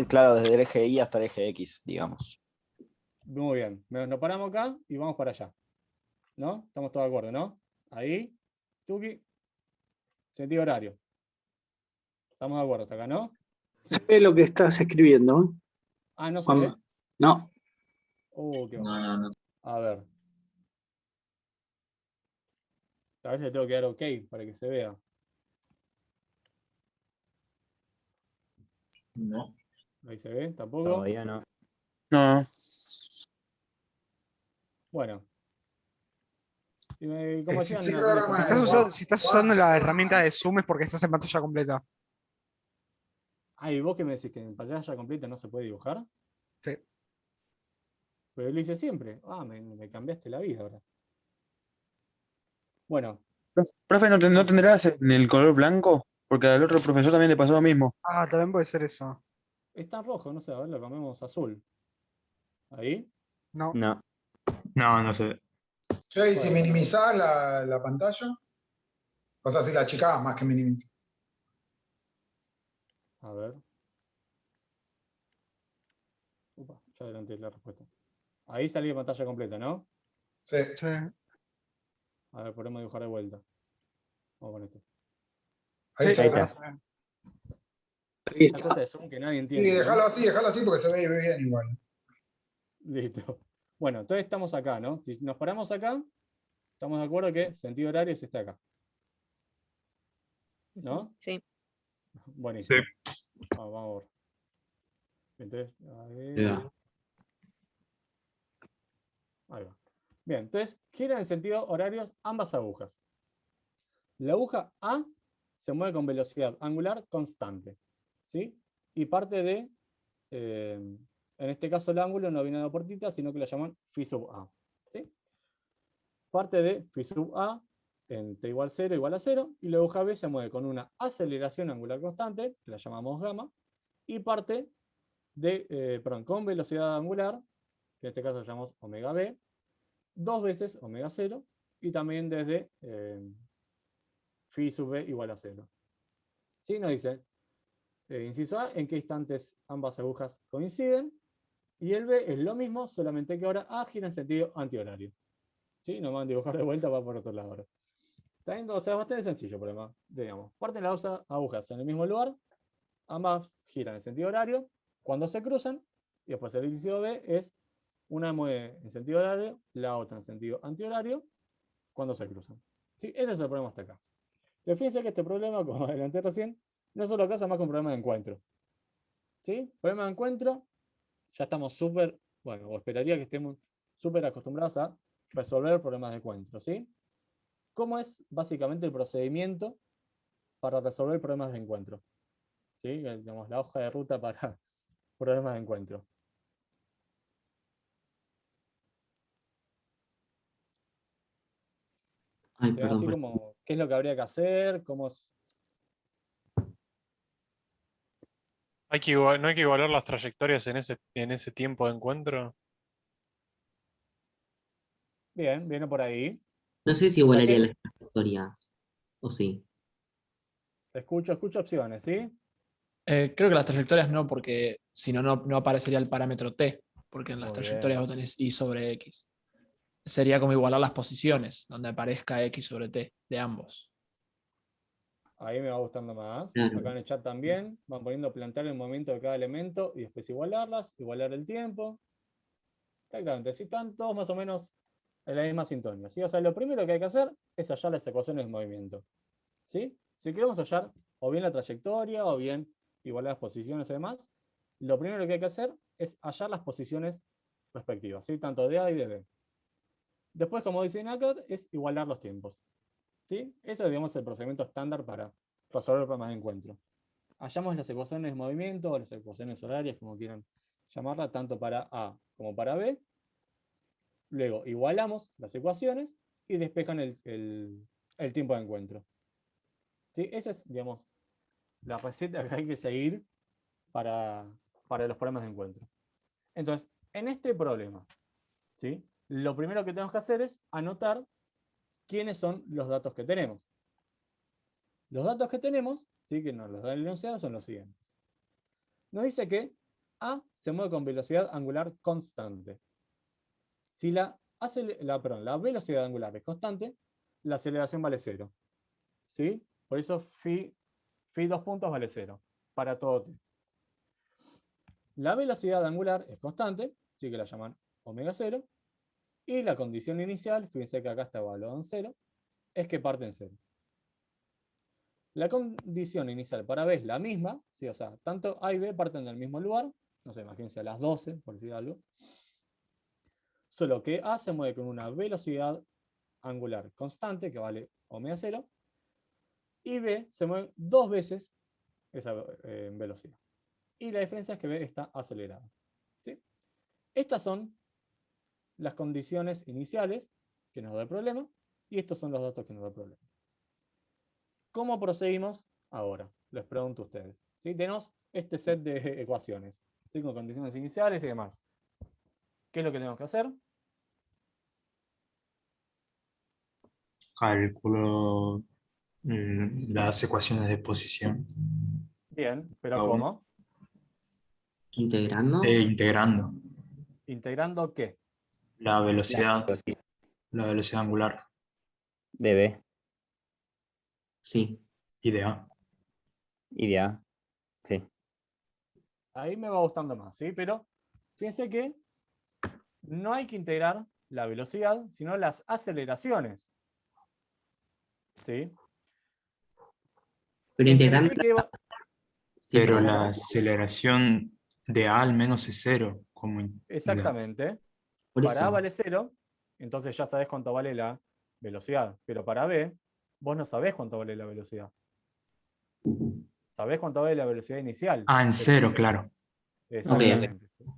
Speaker 12: claro, desde el eje Y hasta el eje X, digamos.
Speaker 2: muy bien, nos paramos acá y vamos para allá. ¿No? Estamos todos de acuerdo, ¿no? Ahí, Tuki, sentido horario. Estamos de acuerdo hasta acá, ¿no?
Speaker 13: Se ve lo que estás escribiendo.
Speaker 2: Ah, ¿no se ve?
Speaker 13: No.
Speaker 2: Qué bueno.
Speaker 10: No.
Speaker 2: A ver. Tal vez le tengo que dar OK para que se vea.
Speaker 10: No.
Speaker 2: Ahí se ve, tampoco.
Speaker 14: Todavía no.
Speaker 9: No.
Speaker 2: Bueno. ¿Cómo
Speaker 6: Si,
Speaker 2: decían?
Speaker 6: si estás usando la herramienta de Zoom es porque estás en pantalla completa.
Speaker 2: Ah, ¿y vos qué me decís? ¿Que en pantalla completa no se puede dibujar?
Speaker 6: Sí.
Speaker 2: Pero lo hice siempre. Ah, me cambiaste la vida ahora. Bueno.
Speaker 9: Profe, ¿no tendrás en el color blanco? Porque al otro profesor también le pasó lo mismo.
Speaker 6: Ah, también puede ser eso.
Speaker 2: Está en rojo, no sé, a ver, lo cambiamos a azul. ¿Ahí?
Speaker 6: No.
Speaker 11: No sé.
Speaker 15: Che, ¿y si minimizás la pantalla? O sea, si la achicás más que minimizar.
Speaker 2: A ver. Upa, ya adelanté la respuesta. Ahí salí de pantalla completa, ¿no?
Speaker 15: Sí.
Speaker 2: A ver, podemos dibujar de vuelta. Vamos con esto.
Speaker 15: Ahí
Speaker 13: Sí,
Speaker 15: está.
Speaker 2: Esta cosa de Zoom que nadie entiende.
Speaker 15: Sí,
Speaker 2: ¿no?
Speaker 15: déjalo así porque se ve bien igual.
Speaker 2: Listo. Bueno, entonces estamos acá, ¿no? Si nos paramos acá, estamos de acuerdo que sentido horario es este acá. ¿No?
Speaker 8: Sí.
Speaker 2: Buenísimo. Vamos a ver. Entonces, ahí va. Bien, entonces giran en sentido horarios ambas agujas. La aguja A se mueve con velocidad angular constante, ¿sí? Y parte de, en este caso el ángulo no viene dado por θ, sino que lo llaman φ sub A, ¿sí? Parte de φ sub A en t igual 0 igual a 0, y la aguja B se mueve con una aceleración angular constante, que la llamamos gamma, y parte de, con velocidad angular, que en este caso lo llamamos omega B, 2 veces omega 0, y también desde phi sub B igual a 0. ¿Sí? Nos dice, inciso A, en qué instantes ambas agujas coinciden, y el B es lo mismo, solamente que ahora A gira en sentido antihorario. ¿Sí? No van a dibujar de vuelta, va por otro lado ahora. ¿Está bien? O sea, bastante sencillo el problema. Digamos, parten las agujas en el mismo lugar, ambas giran en sentido horario, cuando se cruzan, y después el inciso B es una mueve en sentido horario, la otra en sentido antihorario, cuando se cruzan. ¿Sí? Ese es el problema hasta acá. Pero fíjense que este problema, como adelanté recién, no solo acá, es más que un problema de encuentro. ¿Sí? Problema de encuentro, ya estamos súper, bueno, o esperaría que estemos súper acostumbrados a resolver problemas de encuentro, ¿sí? ¿Cómo es básicamente el procedimiento para resolver problemas de encuentro? ¿Sí? Digamos, la hoja de ruta para problemas de encuentro.
Speaker 4: Ay,
Speaker 2: O sea,
Speaker 4: perdón,
Speaker 2: así
Speaker 4: perdón.
Speaker 2: como, ¿qué es lo que habría que hacer? ¿Cómo es?
Speaker 8: ¿No hay que igualar las trayectorias en ese tiempo de encuentro?
Speaker 2: Bien, viene por ahí.
Speaker 4: No sé si
Speaker 2: O sea
Speaker 4: igualaría
Speaker 2: que
Speaker 4: las trayectorias. O sí.
Speaker 2: escucho opciones, ¿sí?
Speaker 7: Creo que las trayectorias no, porque si no, no aparecería el parámetro t, porque en las
Speaker 2: Muy
Speaker 7: trayectorias
Speaker 2: bien.
Speaker 7: vos tenés y sobre x. Sería como igualar las posiciones, donde aparezca x sobre t de ambos.
Speaker 2: Ahí me va gustando más.
Speaker 4: Claro.
Speaker 2: Acá en el chat también. Van poniendo plantear el movimiento de cada elemento y después igualarlas, igualar el tiempo. Exactamente. Si están todos más o menos en la misma sintonía. ¿Sí? O sea, lo primero que hay que hacer es hallar las ecuaciones de movimiento. ¿Sí? Si queremos hallar o bien la trayectoria o bien igualar las posiciones y demás, lo primero que hay que hacer es hallar las posiciones respectivas, ¿sí? Tanto de A y de B. Después, como dice acá, es igualar los tiempos. ¿Sí? Ese es, digamos, el procedimiento estándar para resolver problemas de encuentro. Hallamos las ecuaciones de movimiento o las ecuaciones horarias, como quieran llamarla, tanto para A como para B. Luego igualamos las ecuaciones y despejan el tiempo de encuentro. ¿Sí? Esa es, digamos, la receta que hay que seguir para los problemas de encuentro. Entonces, en este problema, ¿sí? Lo primero que tenemos que hacer es anotar quiénes son los datos que tenemos. Los datos que tenemos, ¿sí? Que nos los da el enunciado, son los siguientes. Nos dice que A se mueve con velocidad angular constante. Si la velocidad angular es constante, la aceleración vale 0. ¿Sí? Por eso phi 2 puntos vale 0 para todo t. La velocidad angular es constante, ¿sí? Que la llaman omega 0. Y la condición inicial, fíjense que acá está evaluado en 0, es que parte en 0. La condición inicial para B es la misma, ¿sí? O sea, tanto A y B parten del mismo lugar, no sé, imagínense a las 12, por decir algo. Solo que A se mueve con una velocidad angular constante, que vale omega 0, y B se mueve 2 veces esa velocidad. Y la diferencia es que B está acelerada. ¿Sí? Estas son las condiciones iniciales que nos da el problema, y estos son los datos que nos da el problema. ¿Cómo procedimos ahora? Les pregunto a ustedes. ¿Sí? Tenemos este set de ecuaciones, ¿sí? Con condiciones iniciales y demás. ¿Qué es lo que tenemos que hacer?
Speaker 5: Cálculo las ecuaciones de posición.
Speaker 2: Bien, pero
Speaker 5: Cada uno.
Speaker 2: ¿cómo?
Speaker 4: ¿Integrando?
Speaker 5: Integrando
Speaker 2: ¿Integrando qué?
Speaker 5: la velocidad angular
Speaker 14: De B
Speaker 4: Sí.
Speaker 5: y de A.
Speaker 14: y de A. Sí.
Speaker 2: Ahí me va gustando más, ¿sí? Pero fíjense que no hay que integrar la velocidad, sino las aceleraciones. ¿Sí?
Speaker 4: Pero
Speaker 2: Entre
Speaker 4: integrando.
Speaker 2: t que va...
Speaker 4: Sí,
Speaker 5: Pero
Speaker 4: perdón.
Speaker 5: la aceleración de A al menos es 0.
Speaker 2: Exactamente.
Speaker 4: Por
Speaker 2: Para A
Speaker 4: eso.
Speaker 2: vale 0, entonces ya sabes cuánto vale la velocidad. Pero para B, vos no sabés cuánto vale la velocidad. Sabés cuánto vale la velocidad inicial.
Speaker 5: Ah, en
Speaker 2: pero
Speaker 5: 0, claro.
Speaker 2: Exactamente.
Speaker 4: Ok.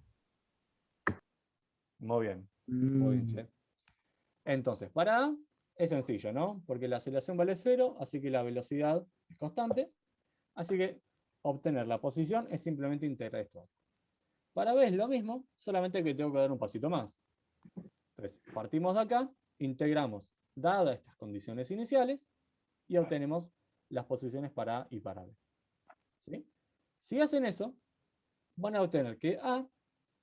Speaker 2: Muy bien. Muy bien, che. Entonces, para A es sencillo, ¿no? Porque la aceleración vale 0, así que la velocidad es constante. Así que obtener la posición es simplemente integrar esto. Para B es lo mismo, solamente que tengo que dar un pasito más. Entonces, partimos de acá, integramos dadas estas condiciones iniciales y obtenemos las posiciones para A y para B. ¿Sí? Si hacen eso, van a obtener que A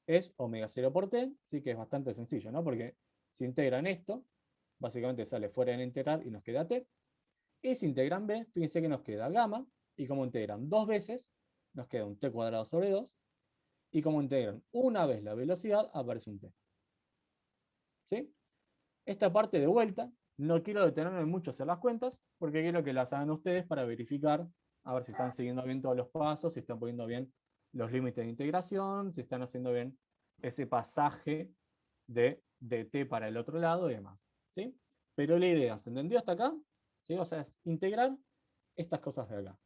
Speaker 2: es omega 0 por t, ¿sí? Que es bastante sencillo, ¿no? Porque si integran esto, básicamente sale fuera del integral y nos queda t. Y si integran b, fíjense que nos queda gamma, y como integran 2 veces, nos queda un t cuadrado sobre 2, y como integran una vez la velocidad, aparece un t. ¿Sí? Esta parte de vuelta, no quiero detenerme mucho a hacer las cuentas, porque quiero que las hagan ustedes para verificar, a ver si están siguiendo bien todos los pasos, si están poniendo bien los límites de integración, si están haciendo bien ese pasaje de dt para el otro lado y demás. ¿Sí? Pero la idea, ¿se entendió hasta acá? ¿Sí? O sea, es integrar estas cosas de acá.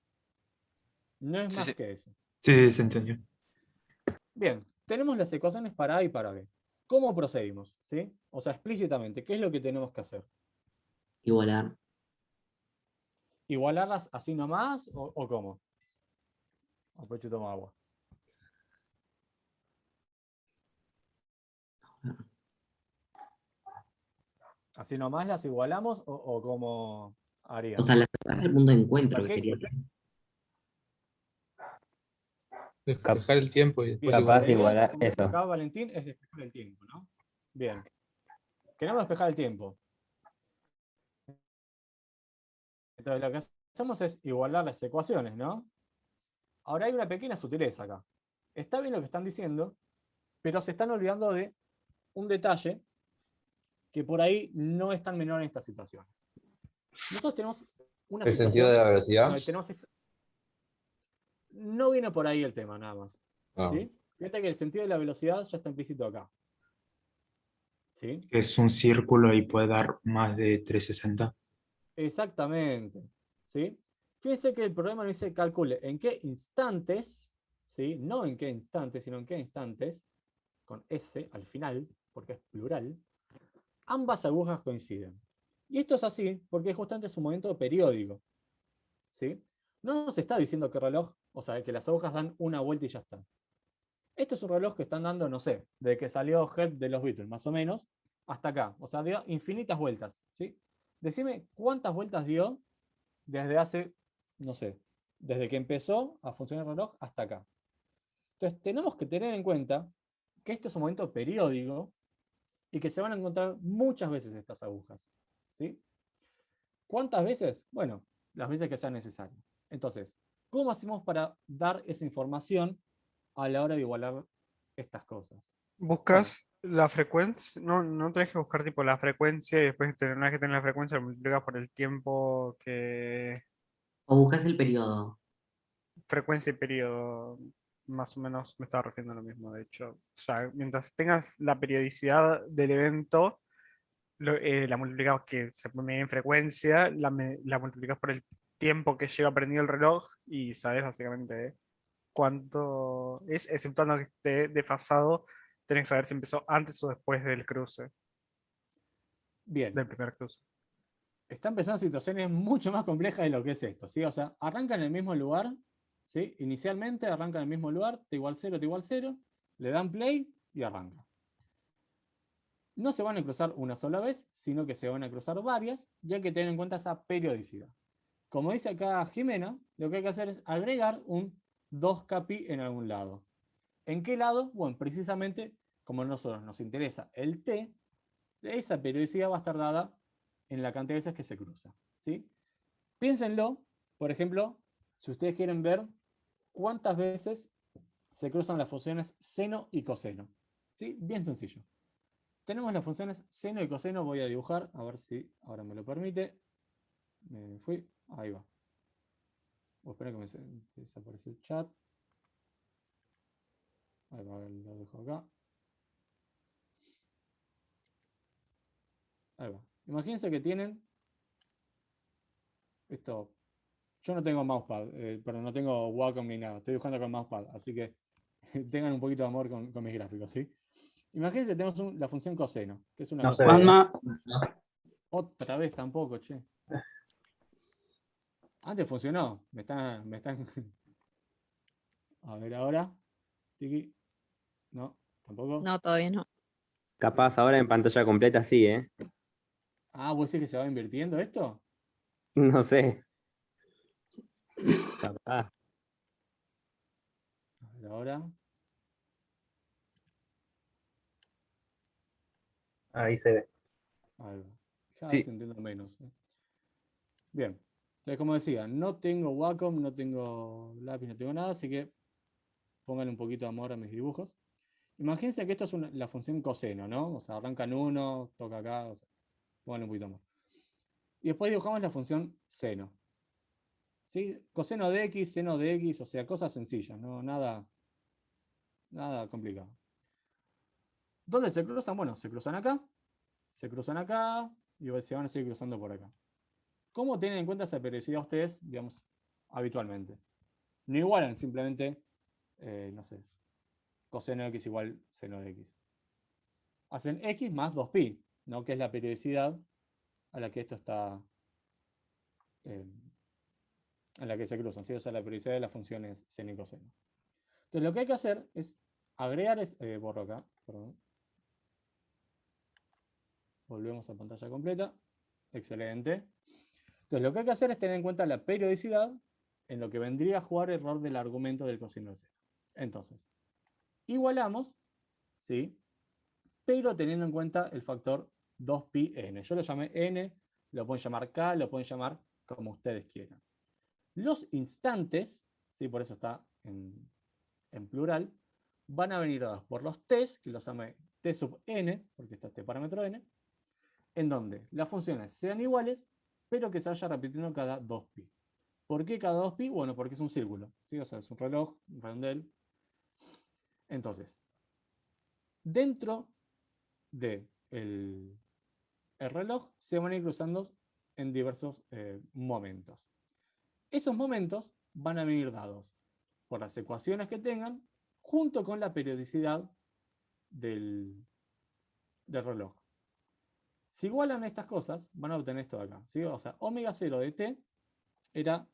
Speaker 2: No es
Speaker 1: Sí,
Speaker 2: más
Speaker 1: sí.
Speaker 2: que eso.
Speaker 5: Sí, se entendió.
Speaker 2: Bien, tenemos las ecuaciones para A y para B. ¿Cómo procedimos? ¿Sí? O sea, explícitamente, ¿qué es lo que tenemos que hacer?
Speaker 4: Igualar.
Speaker 2: ¿Igualarlas así nomás o cómo? Aprovecho y tomo agua. ¿Así nomás las igualamos o cómo
Speaker 4: O
Speaker 2: haríamos?
Speaker 4: sea, las sacás al punto de encuentro,
Speaker 2: O sea,
Speaker 4: que sería.
Speaker 3: Despejar el tiempo y después
Speaker 2: Bien,
Speaker 14: Capaz
Speaker 2: la idea es,
Speaker 14: igualar
Speaker 2: como dice
Speaker 14: eso.
Speaker 2: acá Valentín, es despejar el tiempo, ¿no? Bien. Queremos despejar el tiempo. Entonces lo que hacemos es igualar las ecuaciones, ¿no? Ahora hay una pequeña sutileza acá. Está bien lo que están diciendo, pero se están olvidando de un detalle que por ahí no es tan menor en estas situaciones. Nosotros tenemos una
Speaker 3: ¿El sentido de la velocidad?
Speaker 2: donde tenemos no viene por ahí el tema, nada más.
Speaker 3: Ah.
Speaker 2: ¿Sí? Fíjate que el sentido de la velocidad ya está implícito acá. ¿Sí?
Speaker 5: Es un círculo y puede dar más de 360.
Speaker 2: Exactamente. ¿Sí? Fíjense que el programa nos dice calcule en qué instantes, ¿sí? No en qué instantes, sino en qué instantes, con S al final, porque es plural, ambas agujas coinciden. Y esto es así porque justamente es un movimiento periódico. ¿Sí? No nos está diciendo que el reloj, o sea, que las agujas dan una vuelta y ya está. Este es un reloj que están dando, no sé, desde que salió Help de los Beatles, más o menos, hasta acá. O sea, dio infinitas vueltas. ¿Sí? Decime cuántas vueltas dio desde hace, no sé, desde que empezó a funcionar el reloj hasta acá. Entonces, tenemos que tener en cuenta que este es un movimiento periódico y que se van a encontrar muchas veces estas agujas. ¿Sí? ¿Cuántas veces? Bueno, las veces que sea necesario. Entonces, ¿cómo hacemos para dar esa información a la hora de igualar estas cosas?
Speaker 6: Buscas la frecuencia, no tenés que buscar tipo la frecuencia y después una vez que tenés la frecuencia lo multiplicas por el tiempo que...
Speaker 4: O buscas el periodo.
Speaker 6: Frecuencia y periodo, más o menos me estaba refiriendo a lo mismo, de hecho. O sea, mientras tengas la periodicidad del evento, la multiplicas que se pone en frecuencia, la multiplicas por el tiempo que lleva prendido el reloj y sabes básicamente cuánto es, exceptuando que esté desfasado, tenés que saber si empezó antes o después del cruce,
Speaker 2: Bien.
Speaker 6: del primer cruce.
Speaker 2: Está empezando situaciones mucho más complejas de lo que es esto, ¿sí? O sea, arrancan en el mismo lugar, ¿sí? Inicialmente arrancan en el mismo lugar, t igual 0, t igual 0, le dan play y arranca. No se van a cruzar una sola vez, sino que se van a cruzar varias, y hay que tener en cuenta esa periodicidad. Como dice acá Jimena, lo que hay que hacer es agregar un 2Kpi en algún lado. ¿En qué lado? Bueno, precisamente como a nosotros nos interesa el t, esa periodicidad va a estar dada en la cantidad de veces que se cruza. ¿Sí? Piénsenlo, por ejemplo, si ustedes quieren ver cuántas veces se cruzan las funciones seno y coseno. ¿Sí? Bien sencillo. Tenemos las funciones seno y coseno, voy a dibujar, a ver si ahora me lo permite. Me fui, ahí va. Espera que me desapareció el chat. Ahí va, lo dejo acá. Ahí va. Imagínense que tienen esto. Yo no tengo mousepad, pero no tengo Wacom ni nada. Estoy dibujando con mousepad, así que tengan un poquito de amor con mis gráficos, ¿sí? Imagínense que tenemos la función coseno, que es una
Speaker 13: No
Speaker 2: cosa.
Speaker 13: sé. Juanma.
Speaker 2: Otra vez tampoco, che. Antes funcionó. Me están. A ver ahora. Tiki. No, tampoco.
Speaker 16: No, todavía no.
Speaker 14: Capaz ahora en pantalla completa sí, ¿eh?
Speaker 2: Ah, ¿vos decís que se va invirtiendo esto?
Speaker 14: No sé. Capaz.
Speaker 2: A ver ahora.
Speaker 3: Ahí se ve.
Speaker 2: Ahí va. Cada
Speaker 3: Sí.
Speaker 2: vez entiendo menos. Bien. Entonces, como decía, no tengo Wacom, no tengo lápiz, no tengo nada, así que pónganle un poquito de amor a mis dibujos. Imagínense que esto es la función coseno, ¿no? O sea, arrancan uno, toca acá, o sea, pónganle un poquito más. Y después dibujamos la función seno. ¿Sí? Coseno de x, seno de x, o sea, cosas sencillas, ¿no? Nada complicado. ¿Dónde se cruzan? Bueno, se cruzan acá y se van a seguir cruzando por acá. ¿Cómo tienen en cuenta esa periodicidad ustedes, digamos, habitualmente? No igualan, simplemente, no sé, coseno de x igual seno de x. Hacen x más 2pi, ¿no? Que es la periodicidad a la que esto está, a la que se cruzan, ¿sí? O sea, la periodicidad de las funciones seno y coseno. Entonces, lo que hay que hacer es agregar, borro acá, perdón. Volvemos a pantalla completa. Excelente. Entonces, lo que hay que hacer es tener en cuenta la periodicidad en lo que vendría a jugar el rol del argumento del coseno de seno. Entonces, igualamos, ¿sí? Pero teniendo en cuenta el factor 2πn. Yo lo llamé n, lo pueden llamar k, lo pueden llamar como ustedes quieran. Los instantes, ¿sí? Por eso está en plural, van a venir dados por los t's, que los llamé t sub n, porque está este parámetro n, en donde las funciones sean iguales, pero que se vaya repitiendo cada 2pi. ¿Por qué cada 2pi? Bueno, porque es un círculo, ¿sí? O sea, es un reloj, un redondel. Entonces, dentro del el reloj se van a ir cruzando en diversos momentos. Esos momentos van a venir dados por las ecuaciones que tengan, junto con la periodicidad del reloj. Si igualan estas cosas, van a obtener esto de acá, ¿sí? O sea, omega 0 de t era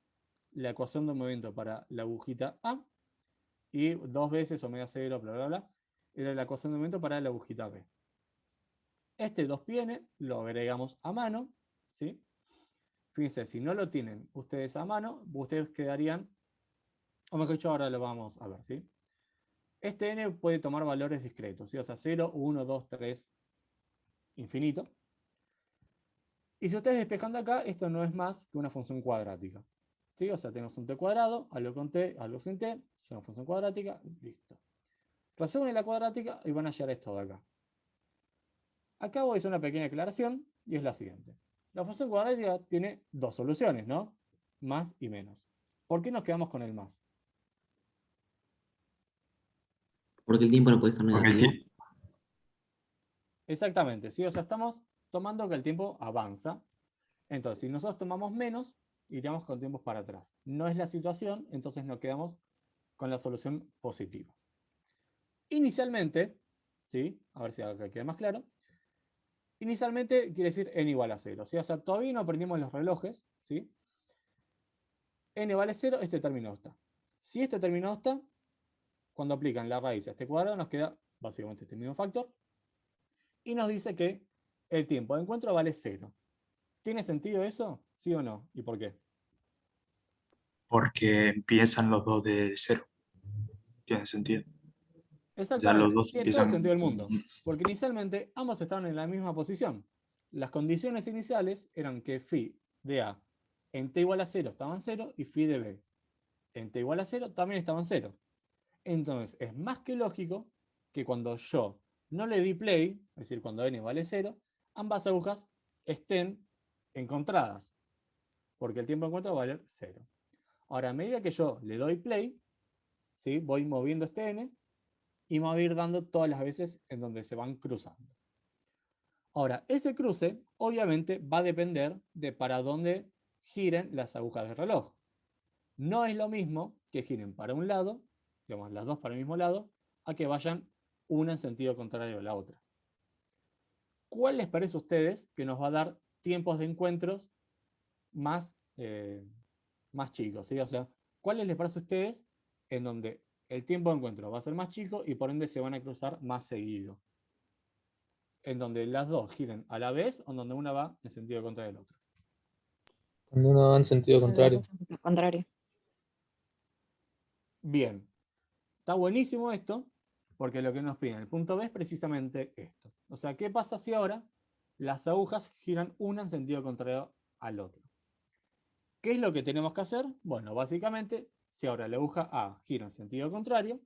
Speaker 2: la ecuación de movimiento para la agujita A, y 2 veces omega 0, bla, bla, bla, era la ecuación de movimiento para la agujita B. Este 2πn lo agregamos a mano, ¿sí? Fíjense, si no lo tienen ustedes a mano, ustedes quedarían, o mejor dicho, ahora lo vamos a ver, ¿sí? Este n puede tomar valores discretos, ¿sí? O sea, 0, 1, 2, 3, infinito. Y si ustedes despejan de acá, esto no es más que una función cuadrática, ¿sí? O sea, tenemos un t cuadrado, algo con t, algo sin t, es una función cuadrática, listo. Resuelven la cuadrática y van a hallar esto de acá. Acá voy a hacer una pequeña aclaración y es la siguiente. La función cuadrática tiene dos soluciones, ¿no? Más y menos. ¿Por qué nos quedamos con el más?
Speaker 4: Porque el tiempo no puede ser negativo.
Speaker 2: Exactamente, ¿sí? O sea, estamos tomando que el tiempo avanza. Entonces, si nosotros tomamos menos, iríamos con tiempos para atrás. No es la situación, entonces nos quedamos con la solución positiva. Inicialmente, ¿sí? A ver si acá queda más claro. Inicialmente quiere decir n igual a 0, ¿sí? O sea, todavía no aprendimos los relojes, ¿sí? N vale 0, este término está. Si este término está, cuando aplican la raíz a este cuadrado, nos queda básicamente este mismo factor. Y nos dice que el tiempo de encuentro vale 0. ¿Tiene sentido eso? ¿Sí o no? ¿Y por qué?
Speaker 5: Porque empiezan los dos de cero. Tiene sentido. Ya
Speaker 2: Exactamente,
Speaker 5: los dos
Speaker 2: tiene todo el
Speaker 5: empiezan.
Speaker 2: sentido del mundo. Porque inicialmente ambos estaban en la misma posición. Las condiciones iniciales eran que phi de A en t igual a 0 estaban 0 y phi de B en t igual a 0 también estaban 0. Entonces es más que lógico que cuando yo no le di play, es decir, cuando n vale 0, ambas agujas estén encontradas, porque el tiempo de encuentro va a valer 0. Ahora, a medida que yo le doy play, ¿sí? Voy moviendo este n y me va a ir dando todas las veces en donde se van cruzando. Ahora, ese cruce obviamente va a depender de para dónde giren las agujas del reloj. No es lo mismo que giren para un lado, digamos las dos para el mismo lado, a que vayan una en sentido contrario a la otra. ¿Cuál les parece a ustedes que nos va a dar tiempos de encuentros más chicos? ¿Sí? O sea, ¿cuáles les parece a ustedes en donde el tiempo de encuentro va a ser más chico y por ende se van a cruzar más seguido? En donde las dos giren a la vez o en donde una va en sentido contrario al otro.
Speaker 16: Cuando uno va en sentido contrario.
Speaker 17: Contrario.
Speaker 2: Bien. Está buenísimo esto, porque lo que nos piden en el punto B es precisamente esto. O sea, ¿qué pasa si ahora las agujas giran una en sentido contrario al otro? ¿Qué es lo que tenemos que hacer? Bueno, básicamente, si ahora la aguja A gira en sentido contrario,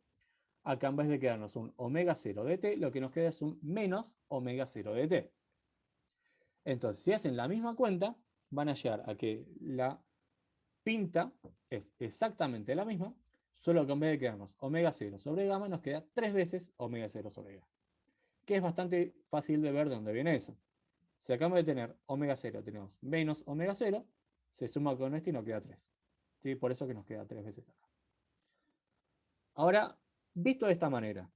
Speaker 2: acá en vez de quedarnos un omega 0 de t, lo que nos queda es un menos omega 0 de t. Entonces, si hacen la misma cuenta, van a llegar a que la pinta es exactamente la misma, solo que en vez de quedarnos omega 0 sobre gamma, nos queda 3 veces omega 0 sobre gamma. que es bastante fácil de ver de dónde viene eso. Si acabamos de tener omega 0, tenemos menos omega 0, se suma con esto y nos queda 3. ¿Sí? Por eso que nos queda 3 veces acá. Ahora, visto de esta manera,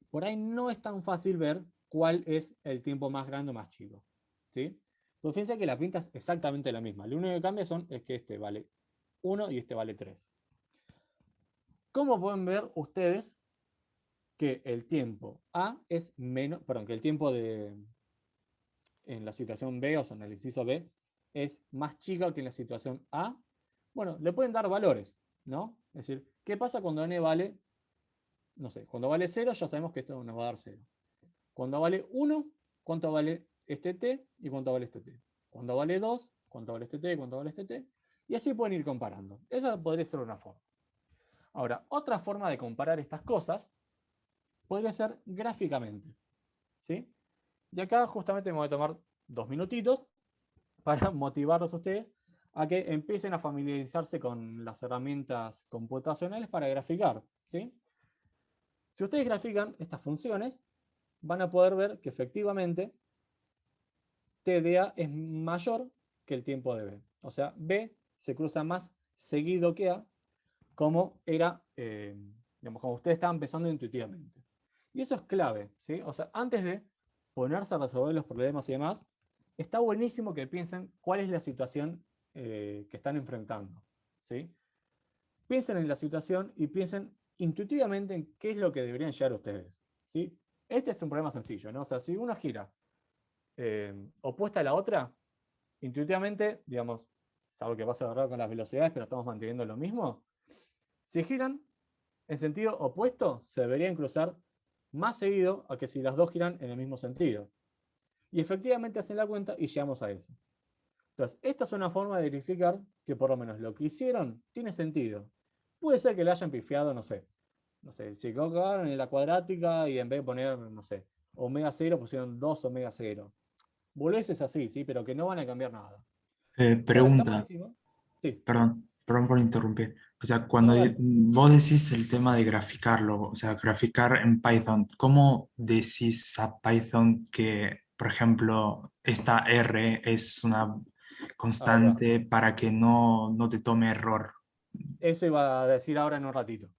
Speaker 2: por ahí no es tan fácil ver cuál es el tiempo más grande o más chico. ¿Sí? Pues fíjense que la pinta es exactamente la misma. Lo único que cambia es que este vale 1 y este vale 3. ¿Cómo pueden ver ustedes que el tiempo A es menos, perdón, que el tiempo en la situación B, o sea, en el inciso B, es más chica que en la situación A? Bueno, le pueden dar valores, ¿no? Es decir, ¿qué pasa cuando n vale, no sé, cuando vale 0, ya sabemos que esto nos va a dar 0. Cuando vale 1, ¿cuánto vale este t y cuánto vale este t? Cuando vale 2, ¿cuánto vale este t y cuánto vale este t? Y así pueden ir comparando. Esa podría ser una forma. Ahora, otra forma de comparar estas cosas podría ser gráficamente, ¿sí? Y acá justamente me voy a tomar 2 minutitos para motivarlos a ustedes a que empiecen a familiarizarse con las herramientas computacionales para graficar, ¿sí? Si ustedes grafican estas funciones, van a poder ver que efectivamente t de A es mayor que el tiempo de B. O sea, B se cruza más seguido que A, como era, digamos, como ustedes estaban pensando intuitivamente. Y eso es clave, ¿sí? O sea, antes de ponerse a resolver los problemas y demás, está buenísimo que piensen cuál es la situación que están enfrentando, ¿sí? Piensen en la situación y piensen intuitivamente en qué es lo que deberían llegar ustedes, ¿sí? Este es un problema sencillo, ¿no? O sea, si una gira opuesta a la otra, intuitivamente, digamos, salvo que pasa raro con las velocidades, pero estamos manteniendo lo mismo, si giran en sentido opuesto, se deberían cruzar más seguido a que si las dos giran en el mismo sentido. Y efectivamente hacen la cuenta y llegamos a eso. Entonces, esta es una forma de verificar que por lo menos lo que hicieron tiene sentido. Puede ser que le hayan pifiado, no sé, se equivocaron en la cuadrática y en vez de poner, no sé, omega 0 pusieron 2 omega 0. Boludeces así, ¿sí? Pero que no van a cambiar nada. Ahora, está
Speaker 5: Pregunta,
Speaker 2: buenísimo. Sí.
Speaker 5: perdón por interrumpir. O sea,
Speaker 2: No,
Speaker 5: cuando
Speaker 2: dale.
Speaker 5: vos decís el tema de graficarlo, o sea, graficar en Python, ¿cómo decís a Python que, por ejemplo, esta R es una constante para que no te tome error?
Speaker 2: Eso iba a decir ahora en un ratito.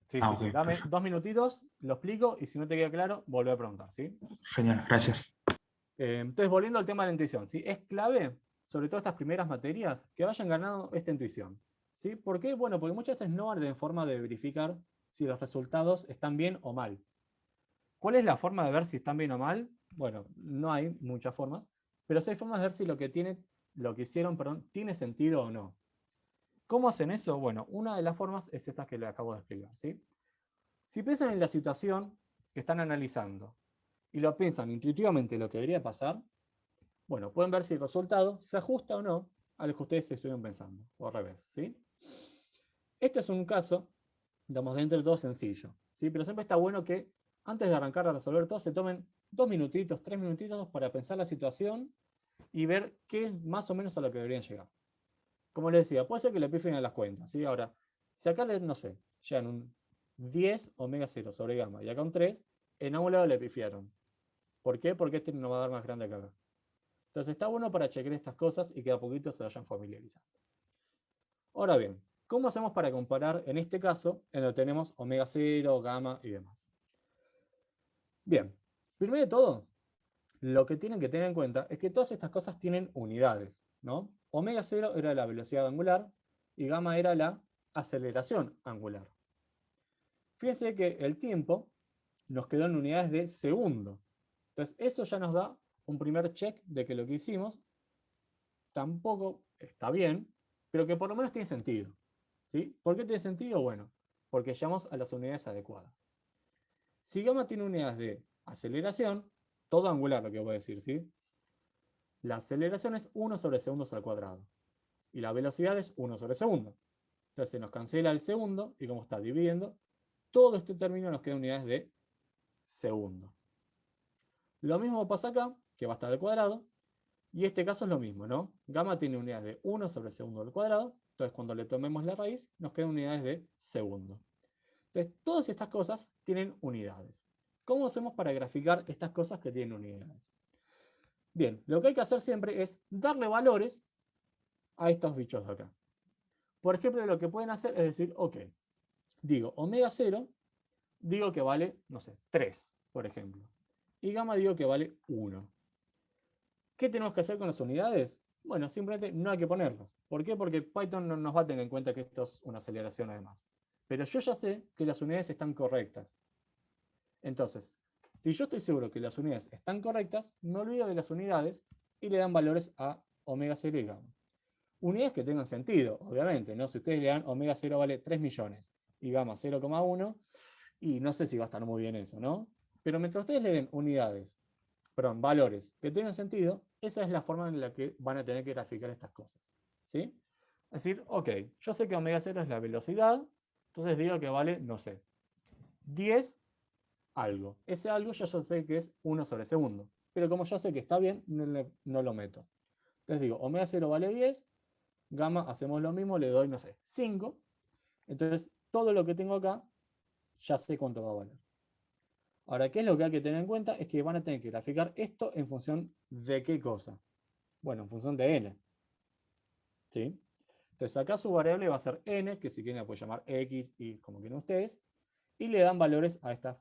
Speaker 2: Sí, sí,
Speaker 5: Ok,
Speaker 2: sí. Dame
Speaker 5: perfecto.
Speaker 2: 2 minutitos, lo explico y si no te queda claro, volvé a preguntar, ¿sí?
Speaker 5: Genial, gracias.
Speaker 2: Entonces, volviendo al tema de la intuición, ¿sí? Es clave, sobre todo estas primeras materias, que vayan ganando esta intuición, ¿sí? ¿Por qué? Bueno, porque muchas veces no hay forma de verificar si los resultados están bien o mal. ¿Cuál es la forma de ver si están bien o mal? Bueno, no hay muchas formas, pero sí hay formas de ver si lo que hicieron, perdón, tiene sentido o no. ¿Cómo hacen eso? Bueno, una de las formas es esta que les acabo de explicar, ¿sí? Si piensan en la situación que están analizando y lo piensan intuitivamente lo que debería pasar, bueno, pueden ver si el resultado se ajusta o no a lo que ustedes estuvieron pensando, o al revés, ¿sí? Este es un caso, digamos, dentro de todo sencillo, ¿sí? Pero siempre está bueno que antes de arrancar a resolver todo, se tomen 2 minutitos, 3 minutitos para pensar la situación y ver qué es más o menos a lo que deberían llegar. Como les decía, puede ser que le pifen a las cuentas, ¿sí? Ahora, si acá, no sé, llegan un 10 omega 0 sobre gamma y acá un 3, en un lado le pifiaron. ¿Por qué? Porque este no va a dar más grande que acá. Entonces está bueno para chequear estas cosas y que a poquito se vayan familiarizando. Ahora bien, ¿cómo hacemos para comparar en este caso en donde tenemos omega 0, gamma y demás? Bien, primero de todo, lo que tienen que tener en cuenta es que todas estas cosas tienen unidades, ¿no? Omega 0 era la velocidad angular y gamma era la aceleración angular. Fíjense que el tiempo nos quedó en unidades de segundo. Entonces, eso ya nos da un primer check de que lo que hicimos tampoco está bien, pero que por lo menos tiene sentido, ¿sí? ¿Por qué tiene sentido? Bueno, porque llegamos a las unidades adecuadas. Si gamma tiene unidades de aceleración, todo angular lo que voy a decir, ¿sí? La aceleración es 1 sobre segundos al cuadrado. Y la velocidad es 1 sobre segundo. Entonces se nos cancela el segundo, y como está dividiendo, todo este término nos queda en unidades de segundo. Lo mismo pasa acá, que va a estar al cuadrado, y este caso es lo mismo, ¿no? Gamma tiene unidades de 1 sobre segundo al cuadrado, entonces cuando le tomemos la raíz, nos quedan unidades de segundo. Entonces, todas estas cosas tienen unidades. ¿cómo hacemos para graficar estas cosas que tienen unidades? Bien, lo que hay que hacer siempre es darle valores a estos bichos de acá. Por ejemplo, lo que pueden hacer es decir, ok, digo omega 0, digo que vale, no sé, 3, por ejemplo. Y gamma digo que vale 1. ¿Qué tenemos que hacer con las unidades? Bueno, simplemente no hay que ponerlas. ¿Por qué? Porque Python no nos va a tener en cuenta que esto es una aceleración además. Pero yo ya sé que las unidades están correctas. Entonces, si yo estoy seguro que las unidades están correctas, me olvido de las unidades y le dan valores a omega 0 y gamma. Unidades que tengan sentido, obviamente, ¿no? Si ustedes le dan omega 0 vale 3 millones y gamma 0,1, y no sé si va a estar muy bien eso, ¿no? Pero mientras ustedes le den valores que tengan sentido, esa es la forma en la que van a tener que graficar estas cosas, ¿sí? Es decir, ok, yo sé que omega 0 es la velocidad, entonces digo que vale, no sé, 10 algo. Ese algo ya yo sé que es 1 sobre segundo, pero como yo sé que está bien, no lo meto. Entonces digo, omega 0 vale 10, gamma hacemos lo mismo, le doy, no sé, 5. Entonces, todo lo que tengo acá, ya sé cuánto va a valer. Ahora, ¿qué es lo que hay que tener en cuenta? Es que van a tener que graficar esto en función de qué cosa. Bueno, en función de n. ¿Sí? Entonces, acá su variable va a ser n, que si quieren la pueden llamar x y como quieran ustedes, y le dan valores a estos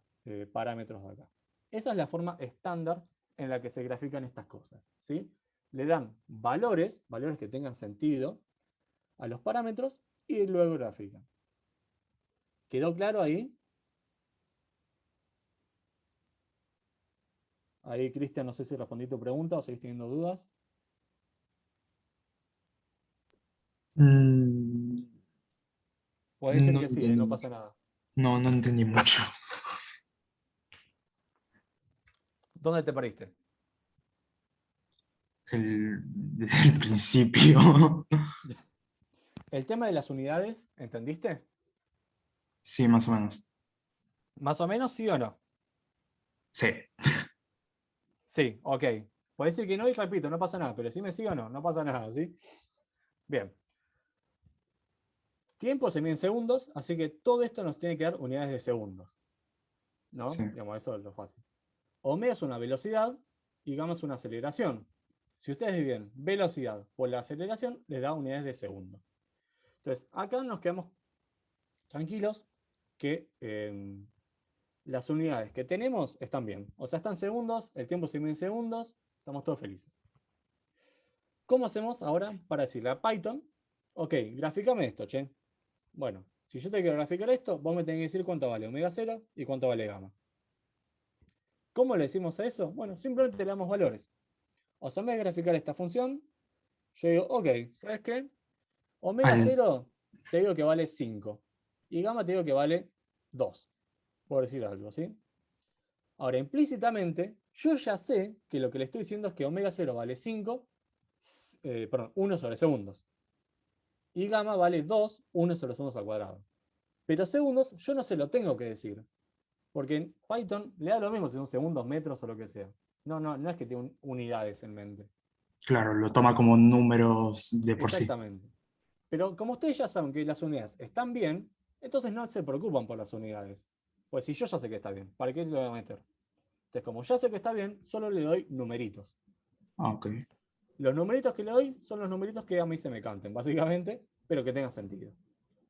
Speaker 2: parámetros de acá. Esa es la forma estándar en la que se grafican estas cosas, ¿sí? Le dan valores que tengan sentido a los parámetros y luego grafican. ¿Quedó claro ahí? Ahí, Cristian, no sé si respondí tu pregunta o seguís teniendo dudas. Puede decir
Speaker 5: No
Speaker 2: que sí, no
Speaker 5: entendí.
Speaker 2: pasa nada.
Speaker 5: No entendí mucho.
Speaker 2: ¿Dónde te pariste?
Speaker 5: Desde el principio.
Speaker 2: El tema de las unidades, ¿entendiste?
Speaker 5: Sí, más o menos.
Speaker 2: ¿Más o menos sí o no?
Speaker 5: Sí.
Speaker 2: Sí, ok. Puede decir que no y repito, no pasa nada, pero si me sigo o no, no pasa nada, ¿sí? Bien. Tiempo se mide en segundos, así que todo esto nos tiene que dar unidades de segundos. ¿No?
Speaker 5: Sí.
Speaker 2: Digamos, eso es lo fácil. Omega es una velocidad y gamma es una aceleración. Si ustedes dividen velocidad por la aceleración, les da unidades de segundo. Entonces, acá nos quedamos tranquilos que las unidades que tenemos están bien. O sea, están segundos, el tiempo se mide en segundos, estamos todos felices. ¿Cómo hacemos ahora para decirle a Python, ok, graficame esto, che? Bueno, si yo te quiero graficar esto, vos me tenés que decir cuánto vale omega 0 y cuánto vale gamma. ¿Cómo le decimos a eso? Bueno, simplemente le damos valores. O sea, en vez de graficar esta función, yo digo, ok, ¿sabes qué? Omega 0 te digo que vale 5 y gamma te digo que vale 2, por decir algo, ¿sí? Ahora, implícitamente, yo ya sé que lo que le estoy diciendo es que omega 0 vale 1 sobre segundos. Y gamma vale 2, 1 sobre segundos al cuadrado. Pero segundos yo no se lo tengo que decir. Porque en Python le da lo mismo si son segundos, metros o lo que sea. No es que tiene unidades en mente.
Speaker 5: Claro, lo toma como números de por sí.
Speaker 2: Exactamente. Pero como ustedes ya saben que las unidades están bien, entonces no se preocupan por las unidades. Pues si yo ya sé que está bien, ¿para qué lo voy a meter? Entonces, como ya sé que está bien, solo le doy numeritos.
Speaker 5: Ah, ok.
Speaker 2: Los numeritos que le doy son los numeritos que a mí se me canten, básicamente, pero que tengan sentido.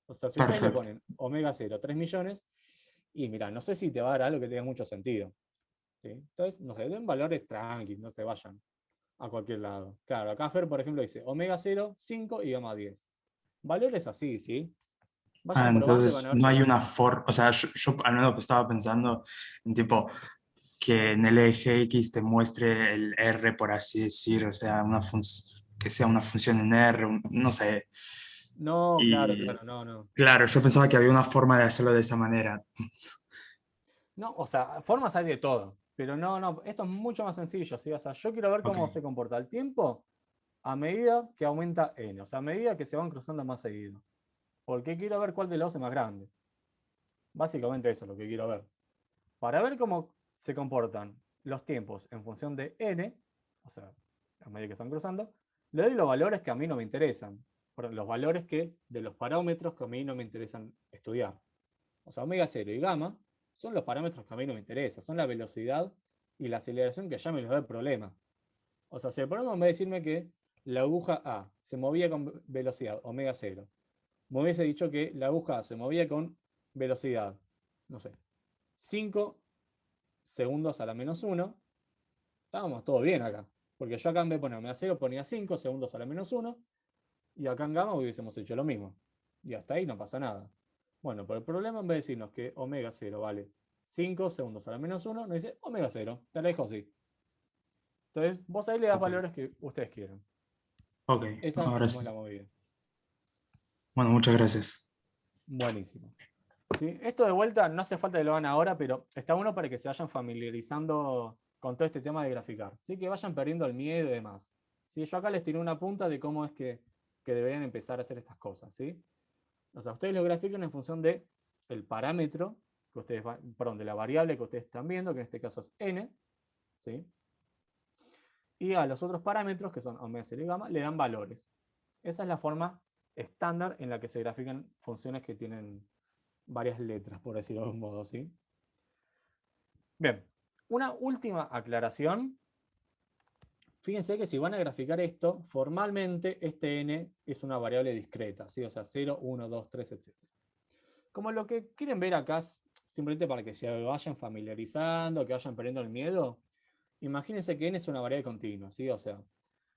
Speaker 2: O sea, si ustedes le ponen omega 0, 3 millones, y mira, no sé si te va a dar algo que tenga mucho sentido. ¿Sí? Entonces, no sé, den valores tranquilos, no se vayan a cualquier lado. Claro, acá Fer, por ejemplo, dice omega 0, 5 y gamma 10. Valores así, ¿sí? Vayan probando y van
Speaker 5: Entonces
Speaker 2: a ver
Speaker 5: no
Speaker 2: que
Speaker 5: hay
Speaker 2: no.
Speaker 5: una forma, o sea, yo al menos estaba pensando en tipo que en el eje X te muestre el R, por así decir, o sea, que sea una función en R, no sé.
Speaker 2: No,
Speaker 5: Y,
Speaker 2: claro, no.
Speaker 5: Claro, yo pensaba que había una forma de hacerlo de esa manera.
Speaker 2: No, o sea, formas hay de todo. Pero no, esto es mucho más sencillo, ¿sí? O sea, yo quiero ver cómo se comporta el tiempo a medida que aumenta n, o sea, a medida que se van cruzando más seguido. Porque quiero ver cuál de los es más grande. Básicamente eso es lo que quiero ver. Para ver cómo se comportan los tiempos en función de n, o sea, a medida que están cruzando, le doy los valores que a mí no me interesan. Los valores de los parámetros que a mí no me interesan estudiar. O sea, omega 0 y gamma son los parámetros que a mí no me interesan, son la velocidad y la aceleración que ya me los da el problema. O sea, si el problema me va a decirme que la aguja A se movía con velocidad omega 0, me hubiese dicho que la aguja A se movía con velocidad, no sé, 5 segundos a la menos 1, estábamos todo bien acá. Porque yo acá en vez de poner omega 0 ponía 5 segundos a la menos 1, y acá en gamma hubiésemos hecho lo mismo. Y hasta ahí no pasa nada. Bueno, pero el problema en vez de decirnos que omega 0 vale 5 segundos a la menos 1, nos dice omega 0, te la dejo así. Entonces, vos ahí le das valores que ustedes quieran.
Speaker 5: Ok,
Speaker 2: Esa
Speaker 5: ahora
Speaker 2: es
Speaker 5: sí.
Speaker 2: la movida.
Speaker 5: Bueno, muchas gracias.
Speaker 2: Buenísimo. ¿Sí? Esto de vuelta no hace falta que lo hagan ahora, pero está bueno para que se vayan familiarizando con todo este tema de graficar. ¿Sí? Que vayan perdiendo el miedo y demás. ¿Sí? Yo acá les tiré una punta de cómo es que deberían empezar a hacer estas cosas. ¿Sí? O sea, ustedes lo grafican en función de el parámetro que ustedes de la variable que ustedes están viendo, que en este caso es n. ¿Sí? Y a los otros parámetros, que son omega 0 y gamma, le dan valores. Esa es la forma estándar en la que se grafican funciones que tienen varias letras, por decirlo de un modo, ¿sí? Bien, una última aclaración. Fíjense que si van a graficar esto, formalmente este n es una variable discreta, ¿sí? O sea, 0, 1, 2, 3, etc. Como lo que quieren ver acá, simplemente para que se vayan familiarizando, que vayan perdiendo el miedo, imagínense que n es una variable continua, ¿sí? O sea,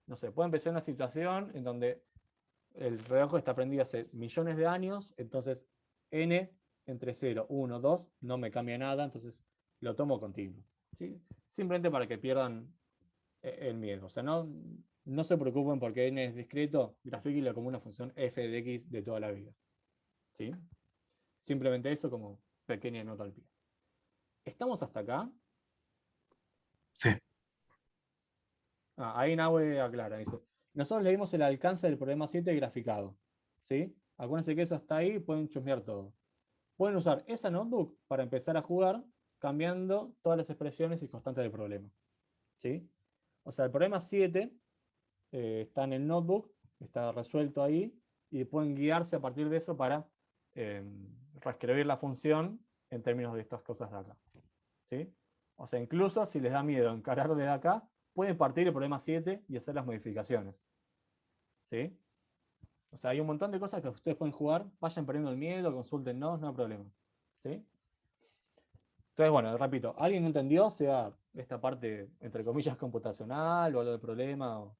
Speaker 2: no sé, puede empezar una situación en donde el reloj está prendido hace millones de años, entonces n entre 0, 1, 2 no me cambia nada, entonces lo tomo continuo, ¿sí? Simplemente para que pierdan el miedo. O sea, no se preocupen porque n es discreto, grafíquenlo como una función f de x de toda la vida. ¿Sí? Simplemente eso como pequeña nota al pie. ¿Estamos hasta acá?
Speaker 5: Sí.
Speaker 2: Ahí Nahue aclara, dice, nosotros le dimos el alcance del problema 7 graficado. ¿Sí? Acuérdense que eso está ahí y pueden chusmear todo. Pueden usar esa notebook para empezar a jugar cambiando todas las expresiones y constantes del problema. ¿Sí? O sea, el problema 7 está en el notebook, está resuelto ahí, y pueden guiarse a partir de eso para reescribir la función en términos de estas cosas de acá. ¿Sí? O sea, incluso si les da miedo encarar desde acá, pueden partir el problema 7 y hacer las modificaciones. ¿Sí? O sea, hay un montón de cosas que ustedes pueden jugar, vayan perdiendo el miedo, consúltennos, no hay problema. ¿Sí? Entonces, bueno, repito, ¿alguien entendió? Sea esta parte, entre comillas, computacional o algo del problema o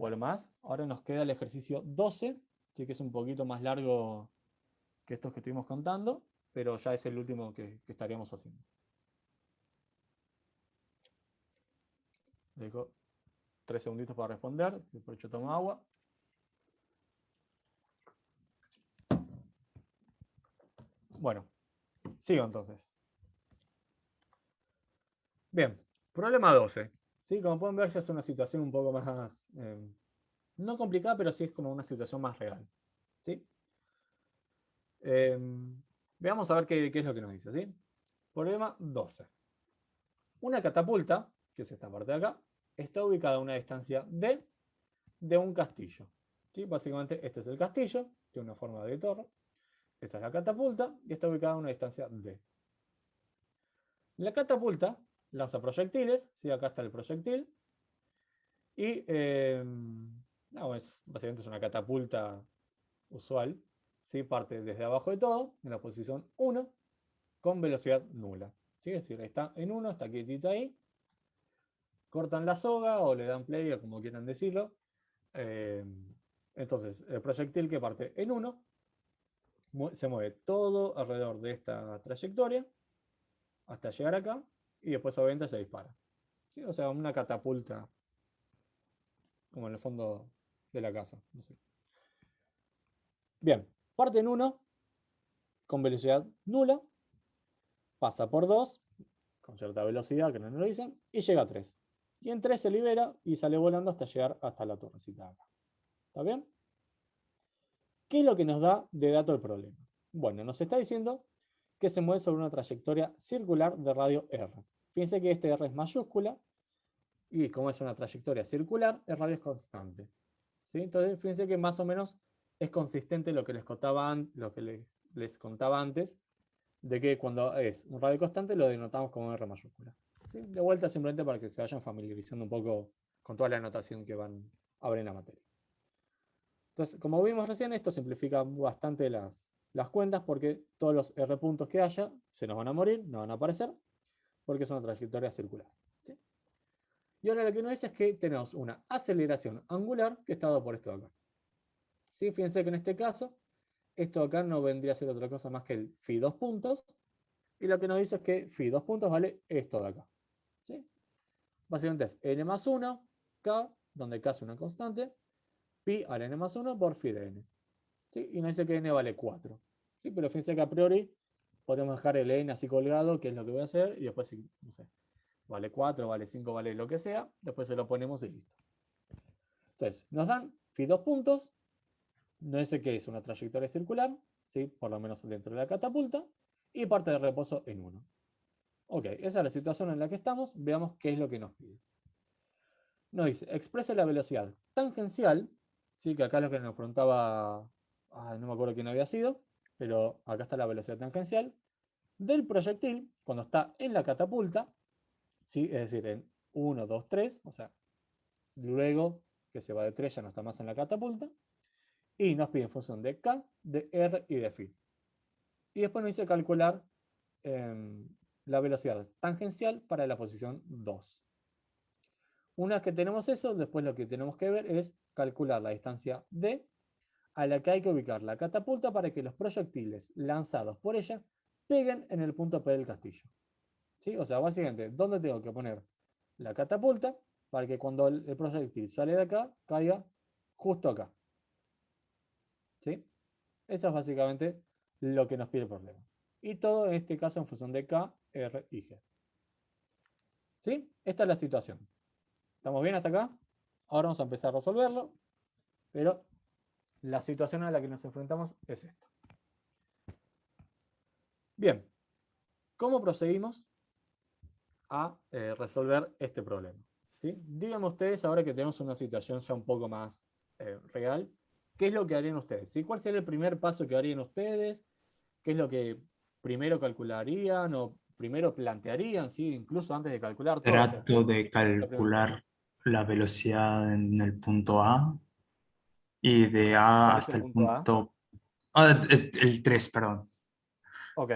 Speaker 2: algo más. Ahora nos queda el ejercicio 12, sí que es un poquito más largo que estos que estuvimos contando, pero ya es el último que estaríamos haciendo. Dejo 3 segunditos para responder, después yo tomo agua. Bueno, sigo entonces. Bien, problema 12. ¿Sí? Como pueden ver, ya es una situación un poco más, no complicada, pero sí es como una situación más real. ¿Sí? Veamos a ver qué es lo que nos dice. ¿Sí? Problema 12. Una catapulta, que es esta parte de acá, está ubicada a una distancia D de un castillo. ¿Sí? Básicamente este es el castillo, tiene una forma de torre. Esta es la catapulta y está ubicada a una distancia D. La catapulta lanza proyectiles, ¿sí? Acá está el proyectil. Y básicamente es una catapulta usual, ¿sí? Parte desde abajo de todo, en la posición 1, con velocidad nula. ¿Sí? Es decir, está en 1, está quietita ahí. Cortan la soga o le dan play, o como quieran decirlo. Entonces, el proyectil que parte en 1 se mueve todo alrededor de esta trayectoria hasta llegar acá y después obviamente se dispara. ¿Sí? O sea, una catapulta como en el fondo de la casa. No sé. Bien, parte en 1 con velocidad nula, pasa por 2 con cierta velocidad que no nos lo dicen y llega a 3. Y en 3 se libera y sale volando hasta llegar hasta la torrecita de acá. ¿Está bien? ¿Qué es lo que nos da de dato el problema? Bueno, nos está diciendo que se mueve sobre una trayectoria circular de radio R. Fíjense que este R es mayúscula y como es una trayectoria circular, el radio es constante. ¿Sí? Entonces, fíjense que más o menos es consistente lo que les contaba antes de que cuando es un radio constante lo denotamos como R mayúscula. ¿Sí? De vuelta simplemente para que se vayan familiarizando un poco con toda la notación que van a ver en la materia. Entonces, como vimos recién, esto simplifica bastante las cuentas porque todos los R puntos que haya se nos van a morir, no van a aparecer, porque es una trayectoria circular. ¿Sí? Y ahora lo que nos dice es que tenemos una aceleración angular que está dada por esto de acá. ¿Sí? Fíjense que en este caso, esto de acá no vendría a ser otra cosa más que el phi 2 puntos, y lo que nos dice es que phi 2 puntos vale esto de acá. ¿Sí? Básicamente es n más 1, k, donde k es una constante, pi al n más 1 por phi de n. ¿Sí? Y nos dice que n vale 4. ¿Sí? Pero fíjense que a priori podemos dejar el n así colgado, que es lo que voy a hacer, y después, no sé, vale 4, vale 5, vale lo que sea, después se lo ponemos y listo. Entonces, nos dan phi 2 puntos, no dice que es una trayectoria circular, ¿sí? Por lo menos dentro de la catapulta, y parte de reposo en 1. Ok, esa es la situación en la que estamos, veamos qué es lo que nos pide. Nos dice, expresa la velocidad tangencial, ¿sí? Que acá es lo que nos preguntaba, no me acuerdo quién había sido, pero acá está la velocidad tangencial, del proyectil cuando está en la catapulta, ¿sí? Es decir, en 1, 2, 3, o sea, luego que se va de 3 ya no está más en la catapulta, y nos pide en función de K, de R y de phi. Y después nos dice calcular la velocidad tangencial para la posición 2. Una vez que tenemos eso, después lo que tenemos que ver es calcular la distancia D a la que hay que ubicar la catapulta para que los proyectiles lanzados por ella peguen en el punto P del castillo. ¿Sí? O sea, básicamente, ¿dónde tengo que poner la catapulta para que cuando el proyectil sale de acá, caiga justo acá? ¿Sí? Eso es básicamente lo que nos pide el problema. Y todo en este caso en función de K, R y G. ¿Sí? Esta es la situación. ¿Estamos bien hasta acá? Ahora vamos a empezar a resolverlo, pero la situación a la que nos enfrentamos es esta. Bien, ¿cómo procedimos a resolver este problema? ¿Sí? Díganme ustedes, ahora que tenemos una situación ya un poco más real, ¿qué es lo que harían ustedes? ¿Sí? ¿Cuál sería el primer paso que harían ustedes? ¿Qué es lo que primero calcularían o primero plantearían? ¿Sí? Incluso antes de calcular todo.
Speaker 5: Trato de calcular la velocidad en el punto A y de A
Speaker 2: ¿Cuál es
Speaker 5: hasta
Speaker 2: el
Speaker 5: el
Speaker 2: punto A?
Speaker 5: punto... el 3, perdón.
Speaker 2: Ok.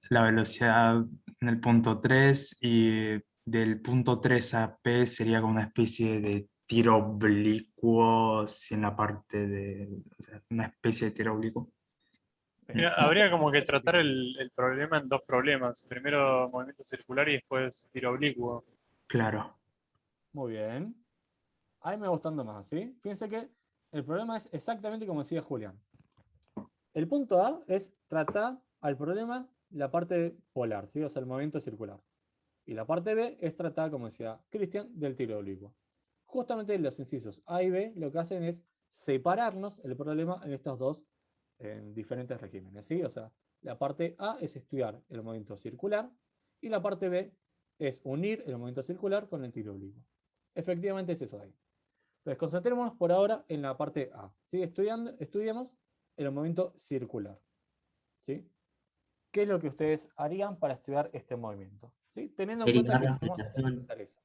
Speaker 5: La velocidad en el punto 3 y del punto 3 a P sería como una especie de tiro oblicuo, si en la parte de... o sea, una especie de tiro oblicuo.
Speaker 8: Habría como que tratar el problema en dos problemas. Primero movimiento circular y después tiro oblicuo.
Speaker 5: Claro.
Speaker 2: Muy bien. Ahí me va gustando más, ¿sí? Fíjense que el problema es exactamente como decía Julián. El punto A es tratar al problema la parte polar, ¿sí? O sea, el movimiento circular. Y la parte B es tratar, como decía Cristian, del tiro oblicuo. Justamente los incisos A y B lo que hacen es separarnos el problema en estos dos diferentes regímenes, ¿sí? O sea, la parte A es estudiar el movimiento circular y la parte B es unir el movimiento circular con el tiro oblicuo. Efectivamente es eso de ahí. Entonces, concentrémonos por ahora en la parte A, ¿sí? Estudiemos el movimiento circular, ¿sí? ¿Qué es lo que ustedes harían para estudiar este movimiento? ¿Sí? Teniendo en cuenta
Speaker 4: Derivar
Speaker 2: que
Speaker 4: la
Speaker 2: vamos a
Speaker 4: aceleración.
Speaker 2: utilizar eso.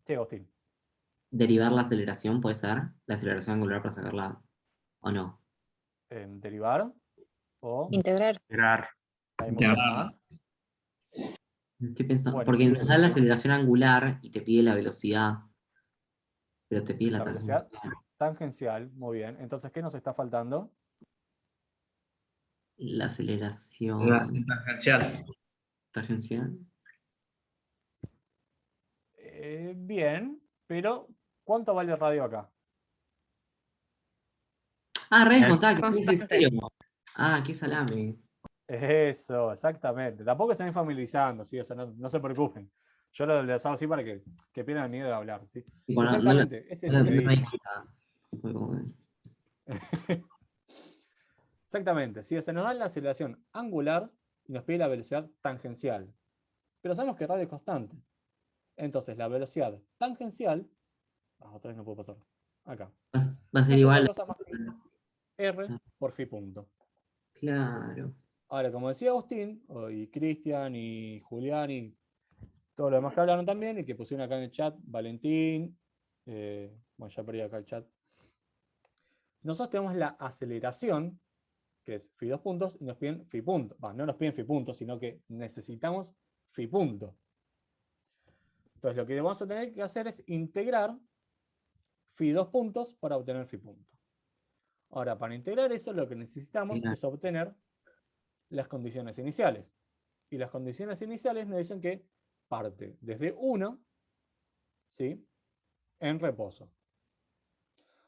Speaker 2: Sí, Agustín.
Speaker 4: Derivar la aceleración, puede ser. La aceleración angular para sacarla, ¿o no?
Speaker 2: Derivar o
Speaker 17: Integrar.
Speaker 2: hay mucho más.
Speaker 4: Estoy pensando, porque
Speaker 2: Buenísimo.
Speaker 4: nos da la aceleración angular y te pide la velocidad, pero te pide la
Speaker 2: La velocidad
Speaker 4: tangencial.
Speaker 2: tangencial, muy bien. Entonces, ¿qué nos está faltando?
Speaker 4: La aceleración
Speaker 10: Tangencial.
Speaker 4: tangencial.
Speaker 2: Bien, pero ¿cuánto vale el radio acá?
Speaker 4: Ah, re descontaba que
Speaker 17: Constante.
Speaker 4: es cero. Ah, qué salame.
Speaker 2: Eso, exactamente. Tampoco se están familiarizando, ¿sí? O sea, no se preocupen. Yo les hago así para que pierdan el miedo de hablar, ¿sí?
Speaker 4: Y bueno,
Speaker 2: Exactamente, es eso que dice.
Speaker 4: Bueno,
Speaker 2: Exactamente, ¿sí? Se nos da la aceleración angular y nos pide la velocidad tangencial. Pero sabemos que el radio es constante. Entonces, la velocidad tangencial... otra vez no puedo pasar. Acá.
Speaker 4: va a ser
Speaker 2: No es otra
Speaker 4: igual.
Speaker 2: cosa más que R por phi punto.
Speaker 4: Claro.
Speaker 2: Ahora, como decía Agustín, y Cristian, y Julián, y todos los demás que hablaron también, y que pusieron acá en el chat, Valentín, bueno, ya perdí acá el chat. Nosotros tenemos la aceleración, que es phi 2 puntos, y nos piden phi punto. No nos piden phi punto, sino que necesitamos phi punto. Entonces lo que vamos a tener que hacer es integrar phi 2 puntos para obtener phi punto. Ahora, para integrar eso, lo que necesitamos es obtener las condiciones iniciales. Y las condiciones iniciales nos dicen que parte desde 1, ¿sí?, en reposo.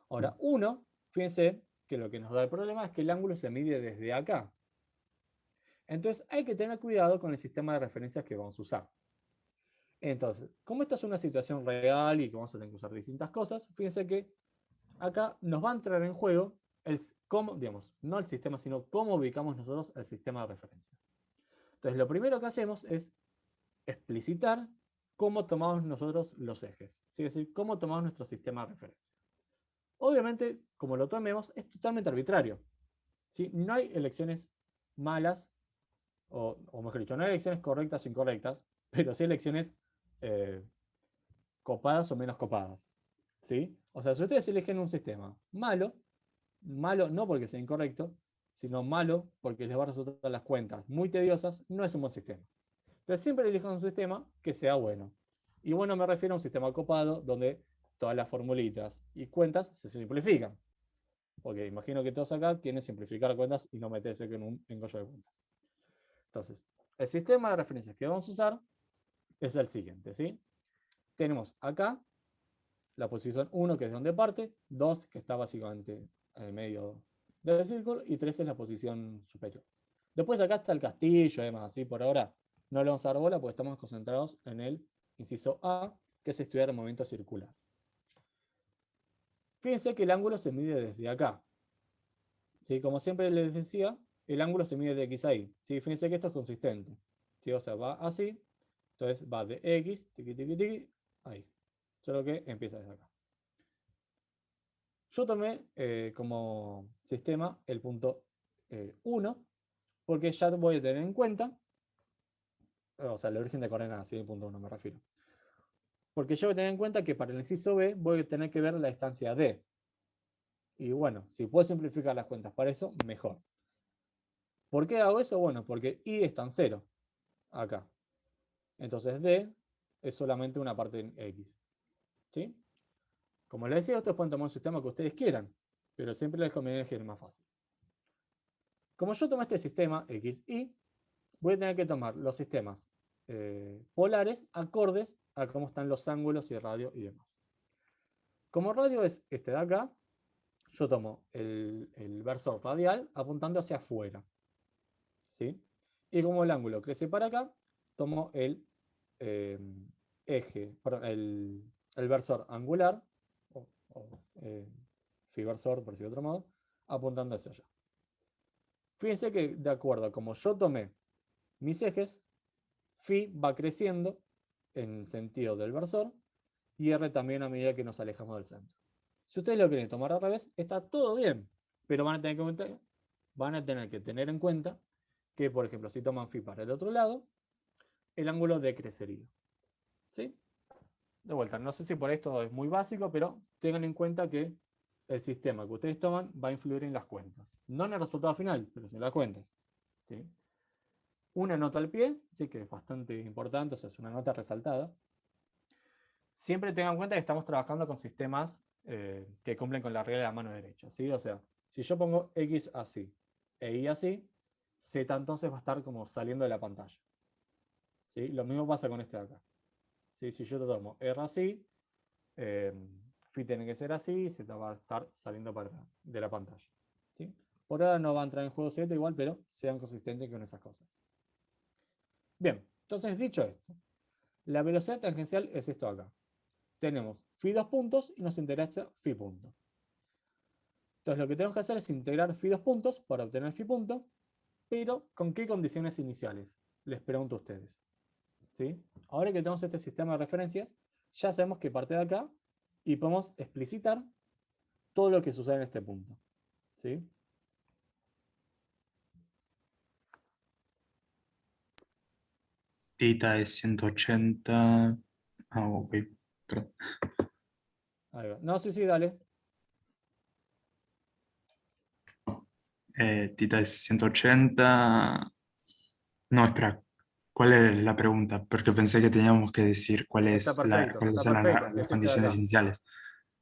Speaker 2: Ahora, 1, fíjense que lo que nos da el problema es que el ángulo se mide desde acá. Entonces hay que tener cuidado con el sistema de referencias que vamos a usar. Entonces, como esta es una situación real y que vamos a tener que usar distintas cosas, fíjense que acá nos va a entrar en juego cómo, digamos, no el sistema, sino cómo ubicamos nosotros el sistema de referencias. Entonces, lo primero que hacemos es explicitar cómo tomamos nosotros los ejes, ¿sí? Es decir, cómo tomamos nuestro sistema de referencia. Obviamente, como lo tomemos, es totalmente arbitrario, ¿sí? No hay elecciones malas, o mejor dicho, no hay elecciones correctas o incorrectas, pero sí elecciones copadas o menos copadas, ¿sí? O sea, si ustedes eligen un sistema malo no porque sea incorrecto, sino malo porque les va a resultar las cuentas muy tediosas, no es un buen sistema. Entonces siempre elijan un sistema que sea bueno. Y bueno, me refiero a un sistema copado donde todas las formulitas y cuentas se simplifican. Porque imagino que todos acá quieren simplificar cuentas y no meterse en un engollo de cuentas. Entonces, el sistema de referencias que vamos a usar es el siguiente, ¿sí? Tenemos acá la posición 1, que es de donde parte, 2, que está básicamente en el medio del círculo, y 3 es la posición superior. Después acá está el castillo y demás, ¿sí? Por ahora no le vamos a dar bola porque estamos concentrados en el inciso A, que es estudiar el movimiento circular. Fíjense que el ángulo se mide desde acá. ¿Sí? Como siempre les decía, el ángulo se mide de X a Y. ¿Sí? Fíjense que esto es consistente. ¿Sí? O sea, va así, entonces va de X, tiqui, tiqui, tiqui, ahí. Solo que empieza desde acá. Yo tomé como sistema el punto 1, porque ya voy a tener en cuenta, o sea, el origen de coordenadas, ¿sí? El punto 1 me refiero. Porque yo voy a tener en cuenta que para el inciso B voy a tener que ver la distancia D. Y bueno, si puedo simplificar las cuentas para eso, mejor. ¿Por qué hago eso? Bueno, porque I está en 0, acá. Entonces D es solamente una parte en X. ¿Sí? Como les decía, ustedes pueden tomar un sistema que ustedes quieran, pero siempre les conviene elegir el más fácil. Como yo tomé este sistema X, Y, voy a tener que tomar los sistemas polares acordes a cómo están los ángulos y el radio y demás. Como radio es este de acá, yo tomo el versor radial apuntando hacia afuera, ¿sí? Y como el ángulo crece para acá, tomo el el versor angular, fiversor, por decirlo de otro modo, apuntando hacia allá. Fíjense que de acuerdo a como yo tomé mis ejes, phi va creciendo en el sentido del versor y r también a medida que nos alejamos del centro. Si ustedes lo quieren tomar al revés, está todo bien, pero van a tener que tener en cuenta que, por ejemplo, si toman phi para el otro lado, el ángulo decrecería. ¿Sí? De vuelta, no sé si por esto es muy básico, pero tengan en cuenta que el sistema que ustedes toman va a influir en las cuentas. No en el resultado final, pero en las cuentas. ¿Sí? Una nota al pie, ¿sí? Que es bastante importante, o sea, es una nota resaltada. Siempre tengan en cuenta que estamos trabajando con sistemas que cumplen con la regla de la mano derecha. ¿Sí? O sea, si yo pongo X así e Y así, Z entonces va a estar como saliendo de la pantalla. ¿Sí? Lo mismo pasa con este de acá. ¿Sí? Si yo te tomo R así, phi tiene que ser así, Z va a estar saliendo de la pantalla. ¿Sí? Por ahora no va a entrar en juego Z igual, pero sean consistentes con esas cosas. Bien, entonces dicho esto, la velocidad tangencial es esto acá. Tenemos phi 2 puntos y nos interesa phi punto. Entonces lo que tenemos que hacer es integrar phi 2 puntos para obtener phi punto, pero ¿con qué condiciones iniciales? Les pregunto a ustedes. ¿Sí? Ahora que tenemos este sistema de referencias, ya sabemos que parte de acá y podemos explicitar todo lo que sucede en este punto. ¿Sí?
Speaker 5: Tita es 180. Ah, ok. Perdón.
Speaker 2: Ahí va. No, sí, dale.
Speaker 5: Tita es 180. No, espera. ¿Cuál es la pregunta? Porque pensé que teníamos que decir cuáles
Speaker 2: Está perfecto,
Speaker 5: cuáles
Speaker 2: está
Speaker 5: eran
Speaker 2: perfecto.
Speaker 5: las
Speaker 2: Es este de
Speaker 5: condiciones
Speaker 2: acá.
Speaker 5: iniciales.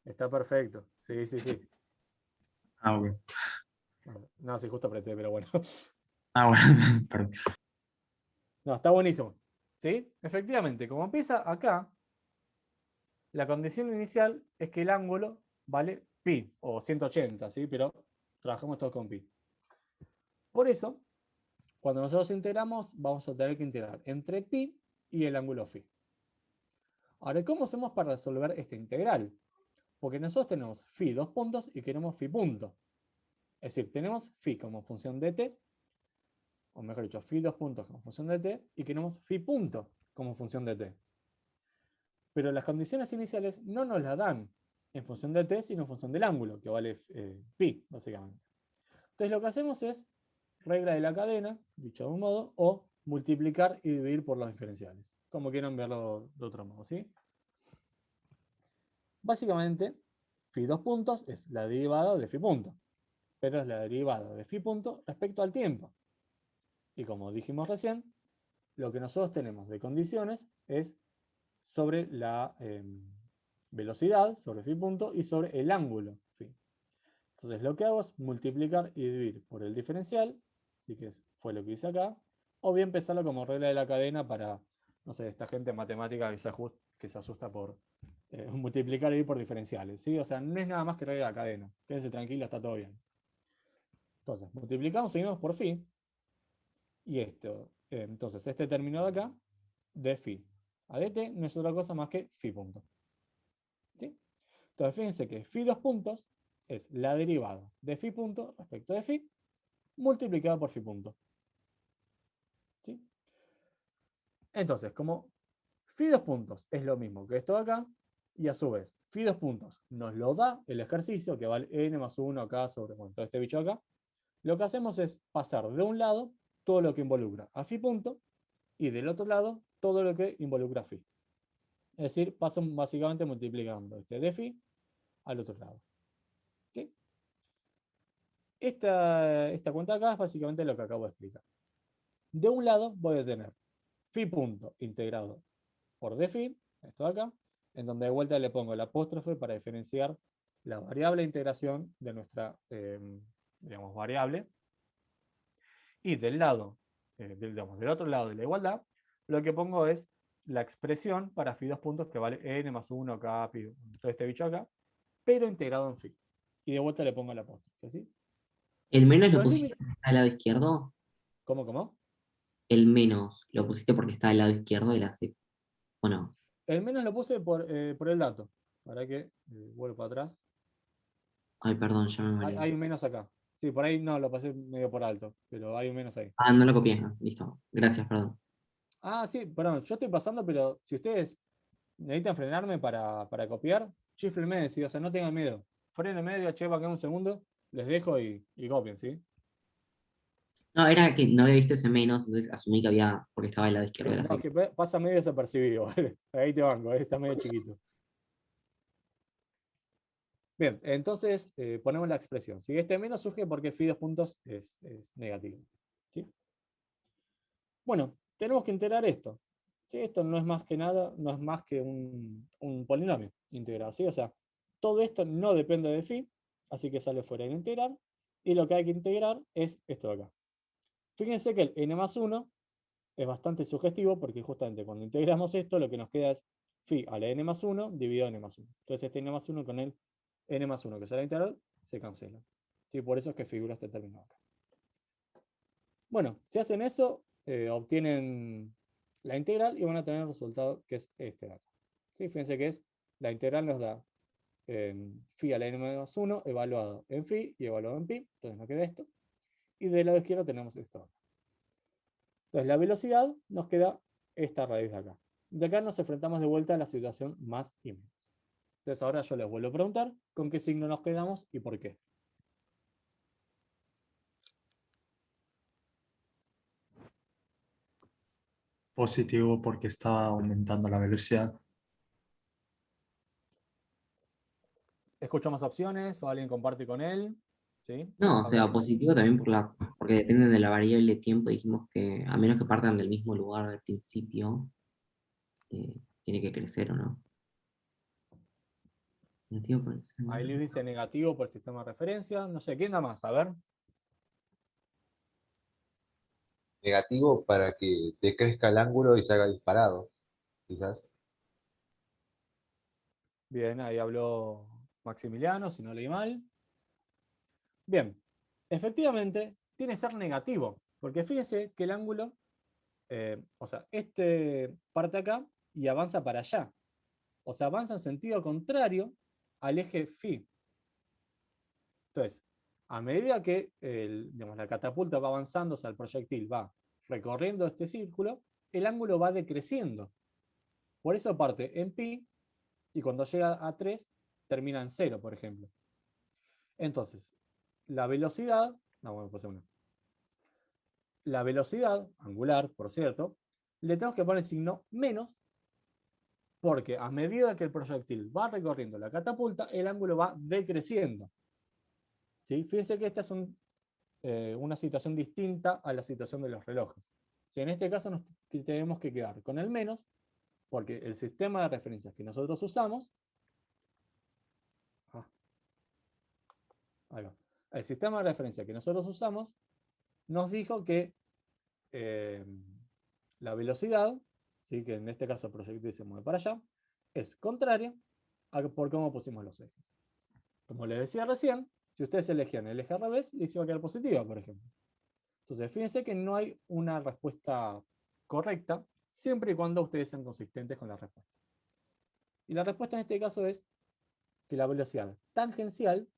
Speaker 2: Está perfecto. Sí.
Speaker 5: Ah, ok.
Speaker 2: No, sí, justo apreté, pero bueno.
Speaker 5: Ah, bueno, perdón.
Speaker 2: No, está buenísimo. ¿Sí? Efectivamente, como empieza acá, la condición inicial es que el ángulo vale pi, o 180, ¿sí? Pero trabajamos todos con pi. Por eso, cuando nosotros integramos, vamos a tener que integrar entre pi y el ángulo phi. Ahora, ¿cómo hacemos para resolver esta integral? Porque nosotros tenemos phi dos puntos y queremos phi punto. Es decir, tenemos phi como función de t, o mejor dicho, phi dos puntos como función de t, y queremos phi punto como función de t. Pero las condiciones iniciales no nos las dan en función de t, sino en función del ángulo, que vale pi, básicamente. Entonces lo que hacemos es regla de la cadena, dicho de un modo, o multiplicar y dividir por los diferenciales, como quieran verlo de otro modo, ¿sí? Básicamente, phi dos puntos es la derivada de phi punto, pero es la derivada de phi punto respecto al tiempo. Y como dijimos recién, lo que nosotros tenemos de condiciones es sobre la velocidad, sobre phi punto, y sobre el ángulo phi. Entonces lo que hago es multiplicar y dividir por el diferencial, así que fue lo que hice acá, o bien pensarlo como regla de la cadena para, no sé, esta gente matemática que se asusta por multiplicar y dividir por diferenciales, ¿sí? O sea, no es nada más que regla de la cadena, quédense tranquilo, está todo bien. Entonces, multiplicamos, seguimos por phi, y esto, entonces este término de acá, de phi a dt, no es otra cosa más que phi punto. ¿Sí? Entonces fíjense que phi dos puntos es la derivada de phi punto respecto de phi multiplicado por phi punto. ¿Sí? Entonces, como phi dos puntos es lo mismo que esto de acá, y a su vez, phi dos puntos nos lo da el ejercicio, que vale n más 1 acá sobre todo este bicho acá, lo que hacemos es pasar de un lado todo lo que involucra a phi punto, y del otro lado todo lo que involucra a phi. Es decir, paso básicamente multiplicando este de phi al otro lado. ¿Sí? Esta cuenta acá es básicamente lo que acabo de explicar. De un lado voy a tener phi punto integrado por d phi, esto de acá, en donde de vuelta le pongo el apóstrofe para diferenciar la variable de integración de nuestra digamos, variable. Y del lado, del otro lado de la igualdad, lo que pongo es la expresión para phi dos puntos que vale n más 1 acá, pi, todo este bicho acá, pero integrado en phi. Y de vuelta le pongo el apóstrofe, ¿sí?
Speaker 4: ¿El menos lo
Speaker 2: Los
Speaker 4: pusiste
Speaker 2: límites.
Speaker 4: porque está al lado izquierdo?
Speaker 2: ¿Cómo?
Speaker 4: El menos lo pusiste porque está al lado izquierdo de la C. ¿O no?
Speaker 2: El menos lo puse por el dato. Para que vuelvo para atrás.
Speaker 4: Ay, perdón, ya me mareé.
Speaker 2: Hay un menos acá. Sí, por ahí no, lo pasé medio por alto, pero hay un menos ahí.
Speaker 4: Ah, no lo copié. Ah, listo. Gracias, perdón.
Speaker 2: Ah, sí, perdón, yo estoy pasando, pero si ustedes necesitan frenarme para copiar, chiflenme, sí, o sea, no tengan miedo. Frenenme, digo, che, para acá un segundo, les dejo y copien, ¿sí?
Speaker 4: No, era que no había visto ese menos, entonces asumí que había, porque estaba al lado izquierdo de la
Speaker 2: No,
Speaker 4: C.
Speaker 2: que pasa medio desapercibido, ¿vale? Ahí te banco, está medio chiquito. Bien, entonces ponemos la expresión. Si este menos surge porque phi dos puntos es negativo. ¿Sí? Bueno, tenemos que integrar esto. ¿Sí? Esto no es más que nada, no es más que un polinomio integrado. ¿Sí? O sea, todo esto no depende de phi, así que sale fuera de integral. Y lo que hay que integrar es esto de acá. Fíjense que el n más 1 es bastante sugestivo porque justamente cuando integramos esto, lo que nos queda es phi a la n más 1 dividido n más 1. Entonces este n más 1 con el n más 1 que será integral se cancela. ¿Sí? Por eso es que figura este término acá. Bueno, si hacen eso, obtienen la integral y van a tener el resultado que es este de acá. ¿Sí? Fíjense que la integral nos da phi a la n más 1 evaluado en phi y evaluado en pi. Entonces nos queda esto. Y del lado izquierdo tenemos esto acá. Entonces la velocidad nos queda esta raíz de acá. De acá nos enfrentamos de vuelta a la situación más y menos. Entonces ahora yo les vuelvo a preguntar con qué signo nos quedamos y por qué.
Speaker 5: positivo porque estaba aumentando la velocidad.
Speaker 2: ¿Escucho más opciones o alguien comparte con él? ¿Sí?
Speaker 4: No, o sea,
Speaker 2: Ok.
Speaker 4: positivo también porque depende de la variable tiempo. Dijimos que a menos que partan del mismo lugar al principio, tiene que crecer o no. Negativo por el
Speaker 2: Ahí Luis dice negativo por el sistema de referencia. No sé, ¿quién da más? A ver.
Speaker 17: Negativo para que te crezca el ángulo y se haga disparado, quizás.
Speaker 2: Bien, ahí habló Maximiliano, si no leí mal. Bien, efectivamente, tiene que ser negativo, porque fíjense que el ángulo, o sea, este parte acá y avanza para allá. O sea, avanza en sentido contrario al eje phi. Entonces, a medida que digamos, la catapulta va avanzando, o sea, el proyectil va recorriendo este círculo, el ángulo va decreciendo. Por eso parte en pi y cuando llega a 3 termina en 0, por ejemplo. Entonces, la velocidad, no, bueno, puse una. La velocidad angular, por cierto, le tenemos que poner el signo menos, porque a medida que el proyectil va recorriendo la catapulta, el ángulo va decreciendo. ¿Sí? Fíjense que esta es una situación distinta a la situación de los relojes. ¿Sí? En este caso nos tenemos que quedar con el menos, porque el sistema de referencias que nosotros usamos, ahí va. El sistema de referencia que nosotros usamos nos dijo que la velocidad, ¿sí? Que en este caso el proyectil se mueve para allá, es contraria a por cómo pusimos los ejes. Como les decía recién, si ustedes elegían el eje al revés, les iba a quedar positiva, por ejemplo. Entonces, fíjense que no hay una respuesta correcta, siempre y cuando ustedes sean consistentes con la respuesta. Y la respuesta en este caso es que la velocidad tangencial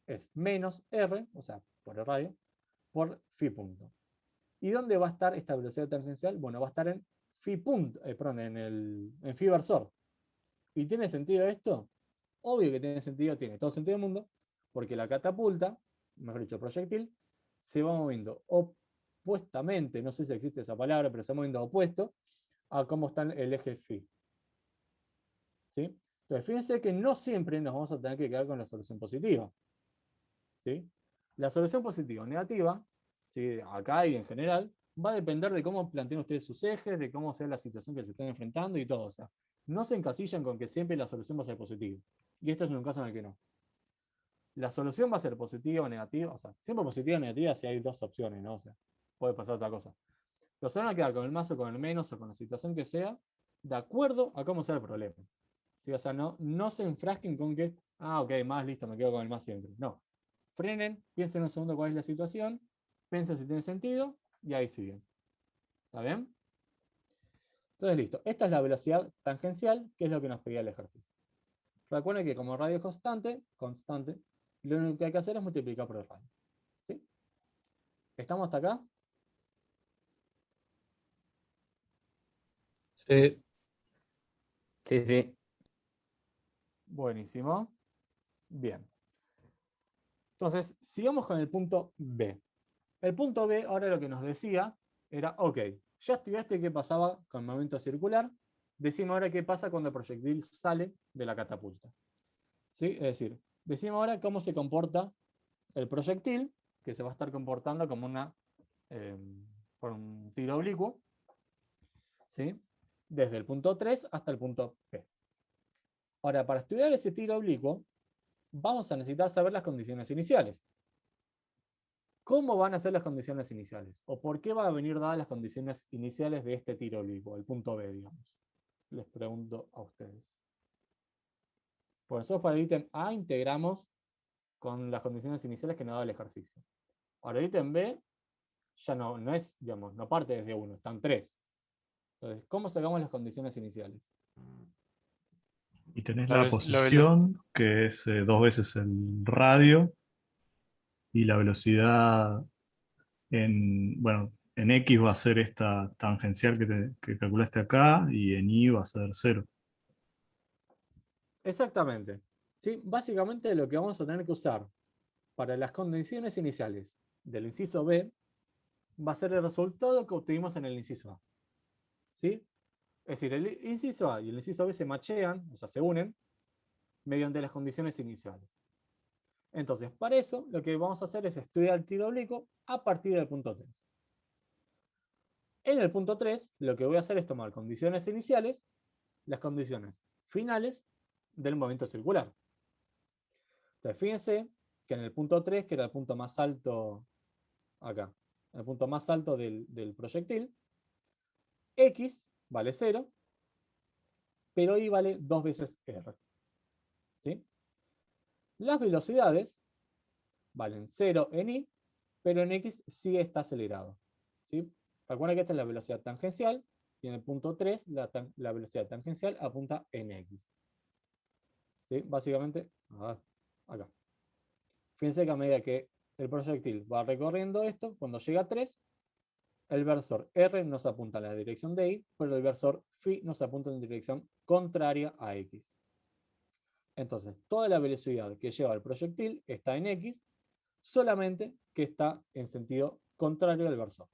Speaker 2: es menos r, o sea, por el radio, por phi punto. ¿Y dónde va a estar esta velocidad tangencial? Bueno, va a estar en phi punto, perdón, en phi versor. ¿Y tiene sentido esto? Obvio que tiene sentido, tiene todo sentido del mundo, porque la catapulta, mejor dicho, proyectil, se va moviendo opuestamente, no sé si existe esa palabra, pero se va moviendo opuesto a cómo está el eje phi. ¿Sí? Entonces, fíjense que no siempre nos vamos a tener que quedar con la solución positiva. ¿Sí? La solución positiva o negativa, ¿sí? Acá y en general, va a depender de cómo planteen ustedes sus ejes, de cómo sea la situación que se están enfrentando y todo. O sea, no se encasillan con que siempre la solución va a ser positiva. Y este es un caso en el que no. La solución va a ser positiva o negativa, o sea, siempre positiva o negativa si hay dos opciones, ¿no? O sea, puede pasar otra cosa. Pero se van a quedar con el más o con el menos o con la situación que sea, de acuerdo a cómo sea el problema. ¿Sí? O sea, no se enfrasquen con que, ok, más, listo, me quedo con el más siempre. No. Frenen, piensen un segundo cuál es la situación, piensen si tiene sentido, y ahí siguen. ¿Está bien? Entonces, listo. Esta es la velocidad tangencial, que es lo que nos pedía el ejercicio. Recuerden que como radio es constante, lo único que hay que hacer es multiplicar por el radio. ¿Sí? ¿Estamos hasta acá?
Speaker 16: Sí.
Speaker 14: Sí, sí.
Speaker 2: Buenísimo. Bien. Entonces, sigamos con el punto B. El punto B, ahora lo que nos decía era, ok, ya estudiaste qué pasaba con el movimiento circular, decime ahora qué pasa cuando el proyectil sale de la catapulta. ¿Sí? Es decir, decime ahora cómo se comporta el proyectil, que se va a estar comportando como por un tiro oblicuo, ¿sí? Desde el punto 3 hasta el punto P. Ahora, para estudiar ese tiro oblicuo, vamos a necesitar saber las condiciones iniciales. ¿Cómo van a ser las condiciones iniciales? ¿O por qué van a venir dadas las condiciones iniciales de este tiro oblicuo, el punto B, digamos? Les pregunto a ustedes. Por nosotros para el ítem A integramos con las condiciones iniciales que nos da el ejercicio. Ahora el ítem B ya no es, digamos, no parte desde 1, están 3. Entonces, ¿cómo sacamos las condiciones iniciales?
Speaker 11: Y tenés
Speaker 8: La
Speaker 11: la
Speaker 8: ve- la
Speaker 11: posición, que es 2 veces el radio, y la velocidad bueno, en X va a ser esta tangencial que calculaste acá, y en Y va a ser 0.
Speaker 2: Exactamente. ¿Sí? Básicamente lo que vamos a tener que usar para las condiciones iniciales del inciso B va a ser el resultado que obtuvimos en el inciso A. ¿sí? Es decir, el inciso A y el inciso B se machean, o sea, se unen, mediante las condiciones iniciales. Entonces, para eso, lo que vamos a hacer es estudiar el tiro oblicuo a partir del punto 3. En el punto 3, lo que voy a hacer es tomar condiciones iniciales, las condiciones finales del movimiento circular. Entonces, fíjense que en el punto 3, que era el punto más alto acá, el punto más alto del proyectil, X vale 0, pero Y vale 2 veces R. ¿Sí? Las velocidades valen 0 en Y, pero en X sí está acelerado. ¿Sí? Recuerden que esta es la velocidad tangencial, y en el punto 3 la velocidad tangencial apunta en X. ¿Sí? Básicamente, acá. Fíjense que a medida que el proyectil va recorriendo esto, cuando llega a 3, el versor R nos apunta en la dirección de Y, pero el versor φ nos apunta en dirección contraria a X. Entonces, toda la velocidad que lleva el proyectil está en X, solamente que está en sentido contrario al versor.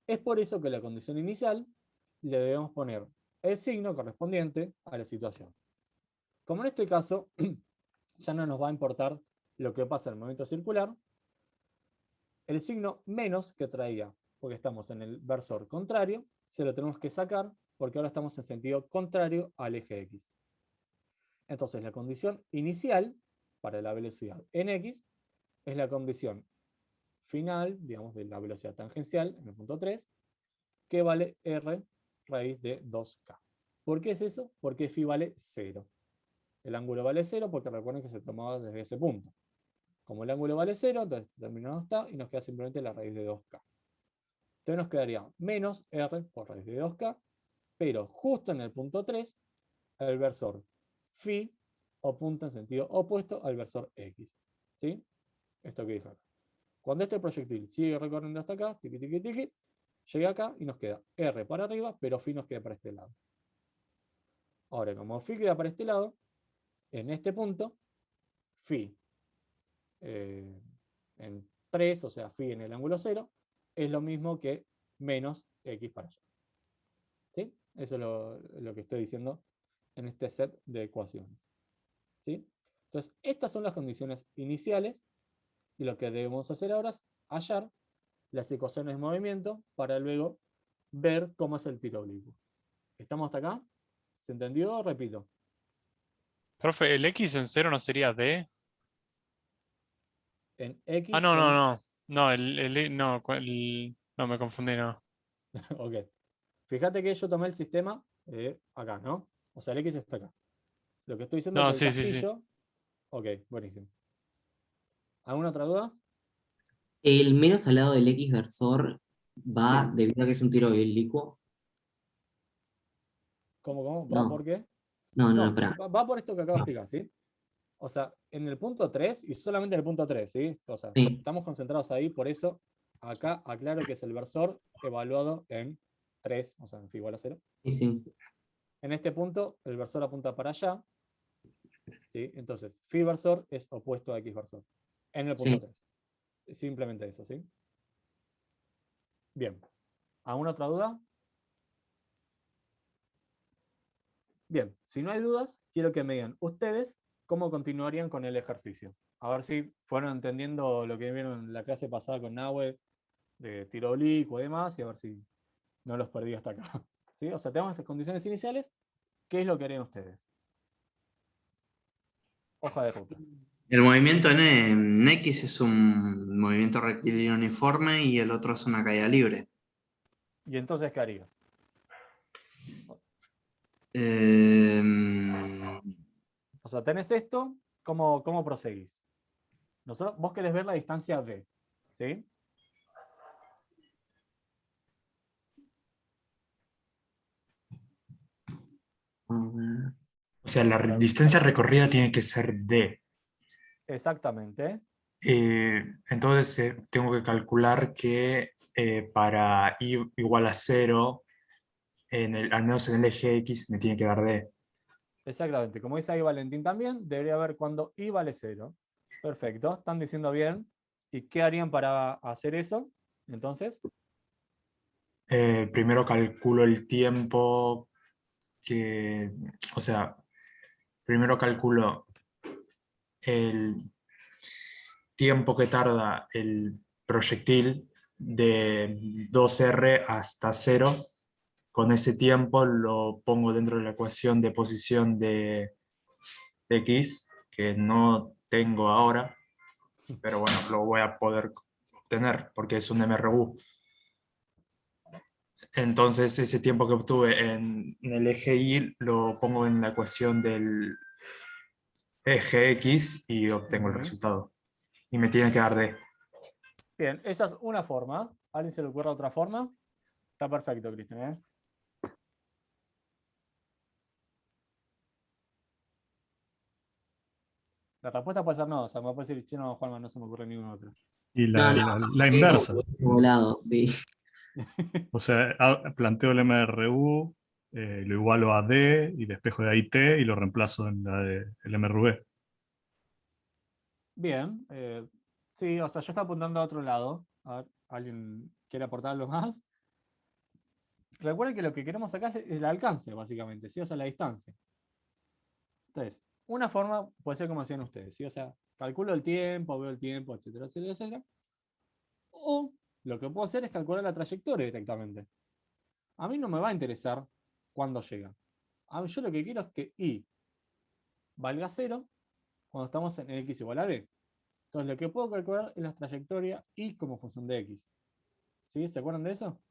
Speaker 2: Es por eso que la condición inicial le debemos poner el signo correspondiente a la situación. Como en este caso, ya no nos va a importar lo que pasa en el movimiento circular, el signo menos que traía, porque estamos en el versor contrario, se lo tenemos que sacar porque ahora estamos en sentido contrario al eje X. Entonces la condición inicial para la velocidad en X es la condición final, digamos, de la velocidad tangencial en el punto 3, que vale R raíz de 2K. ¿Por qué es eso? Porque φ vale 0. El ángulo vale 0 porque recuerden que se tomaba desde ese punto. Como el ángulo vale 0, entonces este término no está y nos queda simplemente la raíz de 2K. Entonces nos quedaría menos R por raíz de 2K, pero justo en el punto 3, el versor φ apunta en sentido opuesto al versor X. ¿Sí? Esto que dije acá. Cuando este proyectil sigue recorriendo hasta acá, tiqui, tiqui, tiqui, llega acá y nos queda R para arriba, pero φ nos queda para este lado. Ahora, como φ queda para este lado, en este punto, φ en 3, o sea, φ en el ángulo 0, es lo mismo que menos X para allá. ¿Sí? Eso es lo que estoy diciendo en este set de ecuaciones. ¿Sí? Entonces, estas son las condiciones iniciales, y lo que debemos hacer ahora es hallar las ecuaciones de movimiento para luego ver cómo es el tiro oblicuo. ¿Estamos hasta acá? ¿Se entendió? Repito.
Speaker 8: Profe, ¿el X en 0 no sería D?
Speaker 2: En X.
Speaker 8: Ah, no, no, no. No, no, me confundí, no.
Speaker 2: Ok. Fíjate que yo tomé el sistema acá, ¿no? O sea, el X está acá. Lo que estoy diciendo
Speaker 8: No,
Speaker 2: es que el
Speaker 8: sí, sí, sí.
Speaker 2: castillo... Ok, buenísimo. ¿Alguna otra duda?
Speaker 4: El menos al lado del X versor va
Speaker 2: Sí.
Speaker 4: debido a que es un tiro oblicuo.
Speaker 2: ¿Cómo? ¿Va
Speaker 4: No.
Speaker 2: por qué?
Speaker 4: No, espera.
Speaker 2: Va por esto que acabo de explicar, ¿sí? O sea, en el punto 3, y solamente en el punto 3, ¿sí? O sea,
Speaker 4: Sí.
Speaker 2: estamos concentrados ahí, por eso acá aclaro que es el versor evaluado en 3, o sea, en φ igual a 0.
Speaker 4: Sí, sí.
Speaker 2: En este punto, el versor apunta para allá, ¿sí? Entonces, φ versor es opuesto a X versor, en el punto
Speaker 4: Sí.
Speaker 2: 3. Simplemente eso, ¿sí? Bien. ¿Alguna otra duda? Bien, si no hay dudas, quiero que me digan ustedes cómo continuarían con el ejercicio. A ver si fueron entendiendo lo que vieron en la clase pasada con Nahue, de tiro oblicuo y demás, y a ver si no los perdí hasta acá. ¿Sí? O sea, tenemos las condiciones iniciales. ¿Qué es lo que harían ustedes? Hoja de ruta.
Speaker 18: El movimiento en X es un movimiento rectilíneo uniforme y el otro es una caída libre.
Speaker 2: ¿Y entonces qué harías? O sea, tenés esto, ¿cómo proseguís? Vos querés ver la distancia D, ¿sí?
Speaker 5: O sea, la distancia recorrida tiene que ser D.
Speaker 2: Exactamente.
Speaker 5: Entonces tengo que calcular que para I igual a 0, al menos en el eje X me tiene que dar D.
Speaker 2: Exactamente. Como dice ahí Valentín también, debería haber cuando I vale 0. Perfecto, están diciendo bien. ¿Y qué harían para hacer eso? Entonces,
Speaker 5: Primero calculo el tiempo o sea, primero calculo el tiempo que tarda el proyectil de 2R hasta 0. Con ese tiempo lo pongo dentro de la ecuación de posición de X, que no tengo ahora, pero bueno, lo voy a poder obtener porque es un MRU. Entonces ese tiempo que obtuve en el eje Y lo pongo en la ecuación del eje X y obtengo el resultado. Y me tiene que dar D.
Speaker 2: Bien, esa es una forma. ¿A alguien se le ocurre otra forma? Está perfecto, Cristian, ¿eh? La respuesta puede ser no, o sea, me puede decir, no, Juanma, no se me ocurre ninguna otra.
Speaker 11: Y
Speaker 4: No, no,
Speaker 11: la inversa.
Speaker 4: Volado, sí.
Speaker 11: O sea, planteo el MRU, lo igualo a D y despejo de ahí T y lo reemplazo en el MRV.
Speaker 2: Bien, sí, o sea, yo estaba apuntando a otro lado. A ver, ¿alguien quiere aportar algo más? Recuerden que lo que queremos acá es el alcance, básicamente, ¿sí? O sea, la distancia. Entonces, una forma puede ser como decían ustedes, ¿sí? O sea, calculo el tiempo, veo el tiempo, etcétera, etcétera, etcétera. O lo que puedo hacer es calcular la trayectoria directamente. A mí no me va a interesar cuándo llega. Yo lo que quiero es que Y valga 0 cuando estamos en X igual a D. Entonces, lo que puedo calcular es la trayectoria Y como función de X. ¿Sí? ¿Se acuerdan de eso?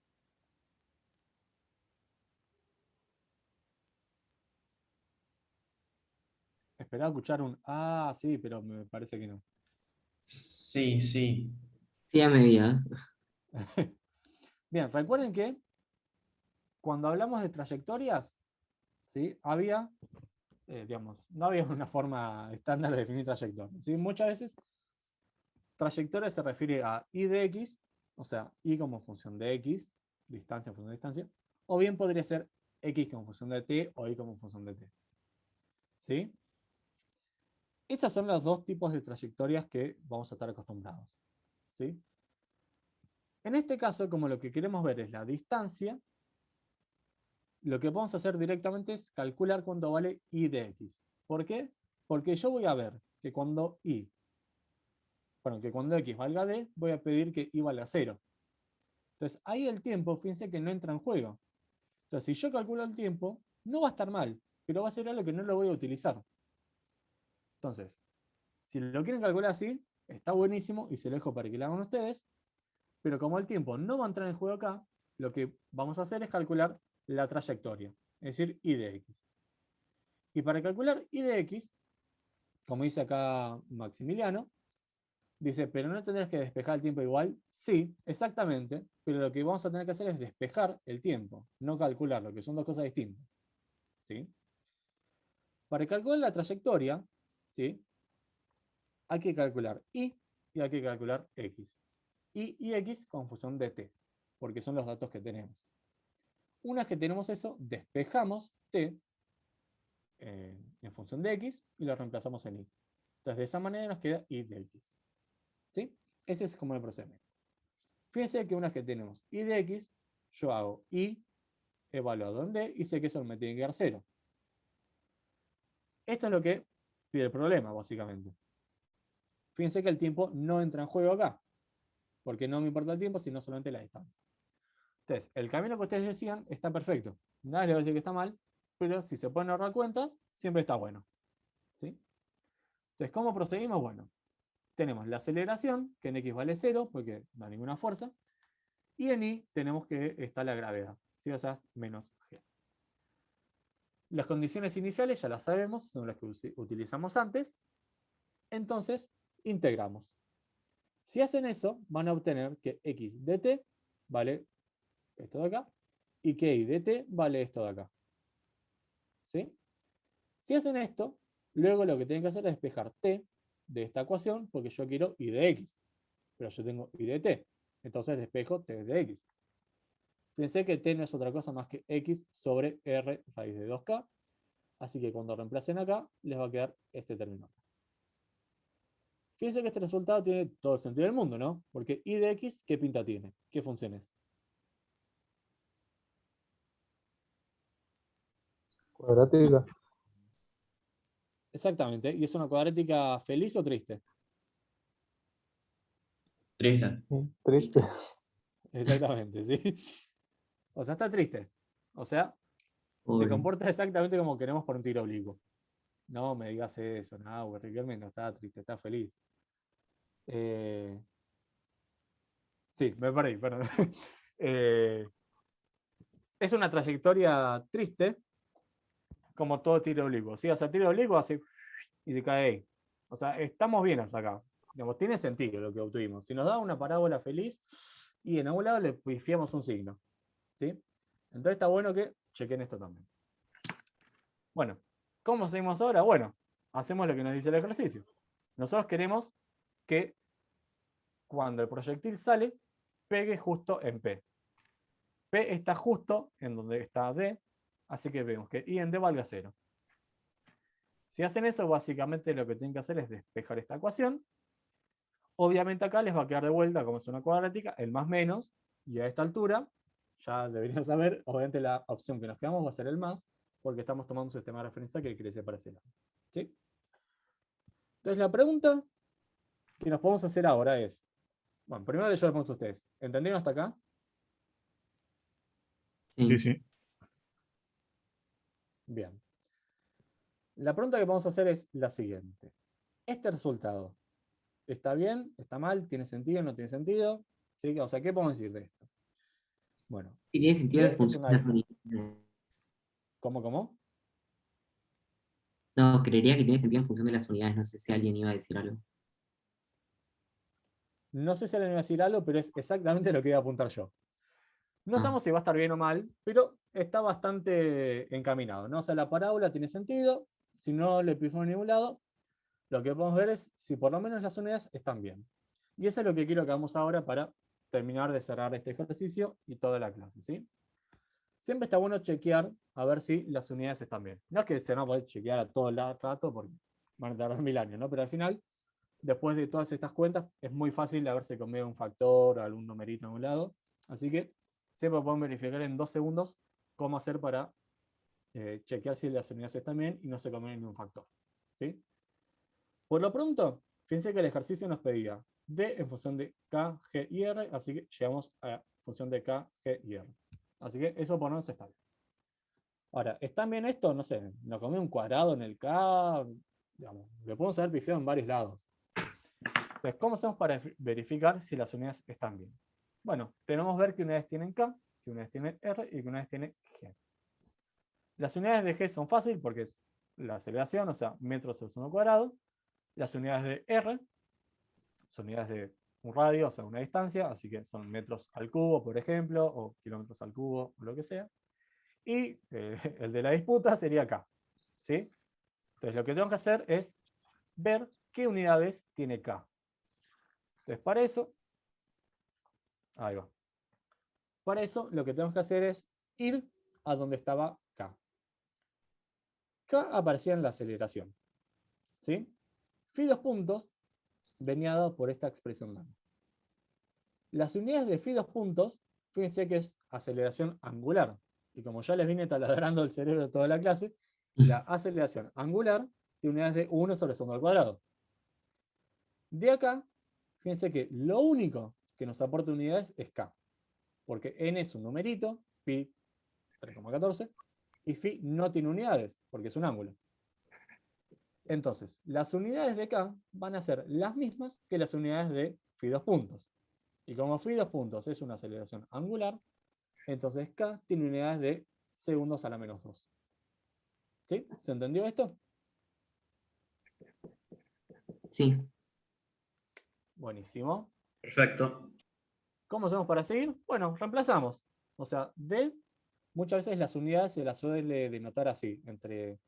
Speaker 2: Esperaba escuchar un sí, pero me parece que no.
Speaker 18: Sí, sí.
Speaker 4: Sí, a medias.
Speaker 2: Bien, recuerden que cuando hablamos de trayectorias, ¿sí? Digamos, no había una forma estándar de definir trayectoria. ¿Sí? Muchas veces trayectoria se refiere a Y de X, o sea, Y como función de X, distancia en función de distancia, o bien podría ser X como función de T o Y como función de T. ¿Sí? Esos son los dos tipos de trayectorias que vamos a estar acostumbrados. ¿Sí? En este caso, como lo que queremos ver es la distancia, lo que vamos a hacer directamente es calcular cuánto vale Y de X. ¿Por qué? Porque yo voy a ver que cuando X valga D, voy a pedir que Y valga 0. Entonces, ahí el tiempo, fíjense que no entra en juego. Entonces, si yo calculo el tiempo, no va a estar mal, pero va a ser algo que no lo voy a utilizar. Entonces, si lo quieren calcular así, está buenísimo y se lo dejo para que lo hagan ustedes, pero como el tiempo no va a entrar en juego acá, lo que vamos a hacer es calcular la trayectoria, es decir, Y de X. Y para calcular Y de X, como dice acá Maximiliano, dice, pero no tendrás que despejar el tiempo igual. Sí, exactamente, pero lo que vamos a tener que hacer es despejar el tiempo, no calcularlo, que son dos cosas distintas. ¿Sí? Para calcular la trayectoria, ¿sí? Hay que calcular Y y hay que calcular X. Y X con función de T, porque son los datos que tenemos. Una vez que tenemos eso, despejamos T en función de X y lo reemplazamos en Y. Entonces, de esa manera nos queda Y de X. ¿Sí? Ese es como el procedimiento. Fíjense que una vez que tenemos Y de X, yo hago Y evaluado en D y sé que eso me tiene que dar 0. Esto es lo que pide el problema, básicamente. Fíjense que el tiempo no entra en juego acá, porque no me importa el tiempo, sino solamente la distancia. Entonces, el camino que ustedes decían está perfecto. Nadie les va a decir que está mal, pero si se pueden ahorrar cuentas, siempre está bueno. ¿Sí? Entonces, ¿cómo procedimos? Bueno, tenemos la aceleración, que en X vale 0, porque no hay ninguna fuerza, y en Y tenemos que está la gravedad, ¿sí? O sea, menos G. Las condiciones iniciales ya las sabemos, son las que utilizamos antes. Entonces, integramos. Si hacen eso, van a obtener que X de T vale esto de acá, y que Y de T vale esto de acá. ¿Sí? Si hacen esto, luego lo que tienen que hacer es despejar T de esta ecuación, porque yo quiero Y de X, pero yo tengo Y de T. Entonces despejo T de X. Pensé que T no es otra cosa más que X sobre R raíz de 2K. Así que cuando reemplacen acá, les va a quedar este término. Fíjense que este resultado tiene todo el sentido del mundo, ¿no? Porque Y de X, ¿qué pinta tiene? ¿Qué función es?
Speaker 3: Cuadrática.
Speaker 2: Exactamente. ¿Y es una cuadrática feliz o triste?
Speaker 14: Triste.
Speaker 3: Triste.
Speaker 2: Exactamente, sí. O sea, está triste. O sea, se
Speaker 4: Pobre.
Speaker 2: comporta exactamente como queremos por un tiro oblicuo. No me digas eso, no, Riquelme no está triste, está feliz. Sí, me perdí, perdón. Es una trayectoria triste, como todo tiro oblicuo. ¿Sí? O sea, tiro oblicuo hace y se cae ahí. O sea, estamos bien hasta acá. Digamos, tiene sentido lo que obtuvimos. Si nos da una parábola feliz y en algún lado le pifiamos un signo. ¿Sí? Entonces está bueno que chequen esto también. Bueno, ¿cómo seguimos ahora? Bueno, hacemos lo que nos dice el ejercicio. Nosotros queremos que cuando el proyectil sale, pegue justo en P. P está justo en donde está D, así que vemos que I en D valga 0. Si hacen eso, básicamente lo que tienen que hacer es despejar esta ecuación. Obviamente acá les va a quedar de vuelta, como es una cuadrática, el más menos, y a esta altura, ya deberían saber, obviamente la opción que nos quedamos va a ser el más, porque estamos tomando un sistema de referencia que crece para ese lado. ¿Sí? Entonces la pregunta que nos podemos hacer ahora es, bueno, primero yo les pregunto a ustedes, ¿entendieron hasta acá?
Speaker 11: Sí, sí.
Speaker 2: Bien. La pregunta que vamos a hacer es la siguiente. ¿Este resultado está bien? ¿Está mal? ¿Tiene sentido? ¿No tiene sentido? ¿Sí? O sea, ¿qué podemos decir de esto? Bueno.
Speaker 4: Y tiene sentido
Speaker 2: D
Speaker 4: en
Speaker 2: es
Speaker 4: función
Speaker 2: una
Speaker 4: de las
Speaker 2: distancia.
Speaker 4: unidades.
Speaker 2: ¿Cómo?
Speaker 4: No, creería que tiene sentido en función de las unidades. No sé si alguien iba a decir algo.
Speaker 2: No sé si le voy a decir algo, pero es exactamente lo que iba a apuntar yo. No sabemos si va a estar bien o mal, pero está bastante encaminado, ¿no? O sea, la parábola tiene sentido. Si no le pifamos en ningún lado, lo que podemos ver es si por lo menos las unidades están bien. Y eso es lo que quiero que hagamos ahora para terminar de cerrar este ejercicio y toda la clase, ¿sí? Siempre está bueno chequear a ver si las unidades están bien. No es que se no puede chequear a todo el rato porque van a tardar 1000 años, ¿no? Pero al final, después de todas estas cuentas, es muy fácil a ver si conviene un factor o algún numerito en un lado. Así que siempre podemos verificar en 2 segundos cómo hacer para chequear si las unidades están bien y no se conviene ningún factor, ¿sí? Por lo pronto, fíjense que el ejercicio nos pedía D en función de K, G y R, así que llegamos a función de K, G y R. Así que eso por nosotros está bien. Ahora, ¿están bien esto? No sé, nos comí un cuadrado en el K, digamos, le podemos haber pifiado en varios lados. Entonces, ¿cómo hacemos para verificar si las unidades están bien? Bueno, tenemos que ver que unidades tienen K, que unidades tienen R y que unidades tienen G. Las unidades de G son fáciles porque es la aceleración, o sea, metros sobre segundo cuadrado. Las unidades de R son unidades de un radio, o sea, una distancia, así que son metros al cubo, por ejemplo, o kilómetros al cubo, o lo que sea. Y el de la disputa sería K, ¿sí? Entonces lo que tengo que hacer es ver qué unidades tiene K. Entonces para eso, ahí va. Para eso lo que tenemos que hacer es ir a donde estaba K. K aparecía en la aceleración, ¿sí? Phi 2 puntos venía dado por esta expresión lambda. Las unidades de phi 2 puntos, fíjense que es aceleración angular. Y como ya les vine taladrando el cerebro toda la clase, la aceleración angular tiene unidades de 1 sobre segundo al cuadrado. De acá, fíjense que lo único que nos aporta unidades es K. Porque N es un numerito, pi 3,14, y phi no tiene unidades, porque es un ángulo. Entonces, las unidades de K van a ser las mismas que las unidades de phi 2 puntos. Y como phi 2 puntos es una aceleración angular, entonces K tiene unidades de segundos a la menos 2. ¿Sí? ¿Se entendió esto?
Speaker 4: Sí.
Speaker 2: Buenísimo.
Speaker 18: Perfecto.
Speaker 2: ¿Cómo hacemos para seguir? Bueno, reemplazamos. O sea, D, muchas veces las unidades se las suele denotar así, entre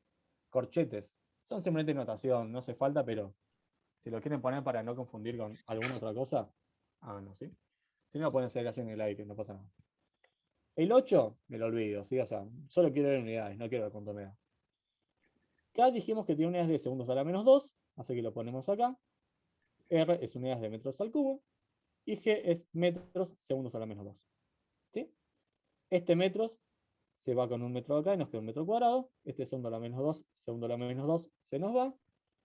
Speaker 2: corchetes. Son simplemente notación, no hace falta, pero si lo quieren poner para no confundir con alguna otra cosa, háganlo, ¿sí? Si no, pueden ser así en el aire, no pasa nada. El 8 me lo olvido, ¿sí? O sea, solo quiero ver unidades, no quiero ver cuánto me da. K dijimos que tiene unidades de segundos a la menos 2, así que lo ponemos acá. R es unidades de metros al cubo. Y G es metros segundos a la menos 2. ¿Sí? Este metros se va con un metro acá y nos queda un metro cuadrado. Este segundo a la menos 2, segundo a la menos 2 se nos va.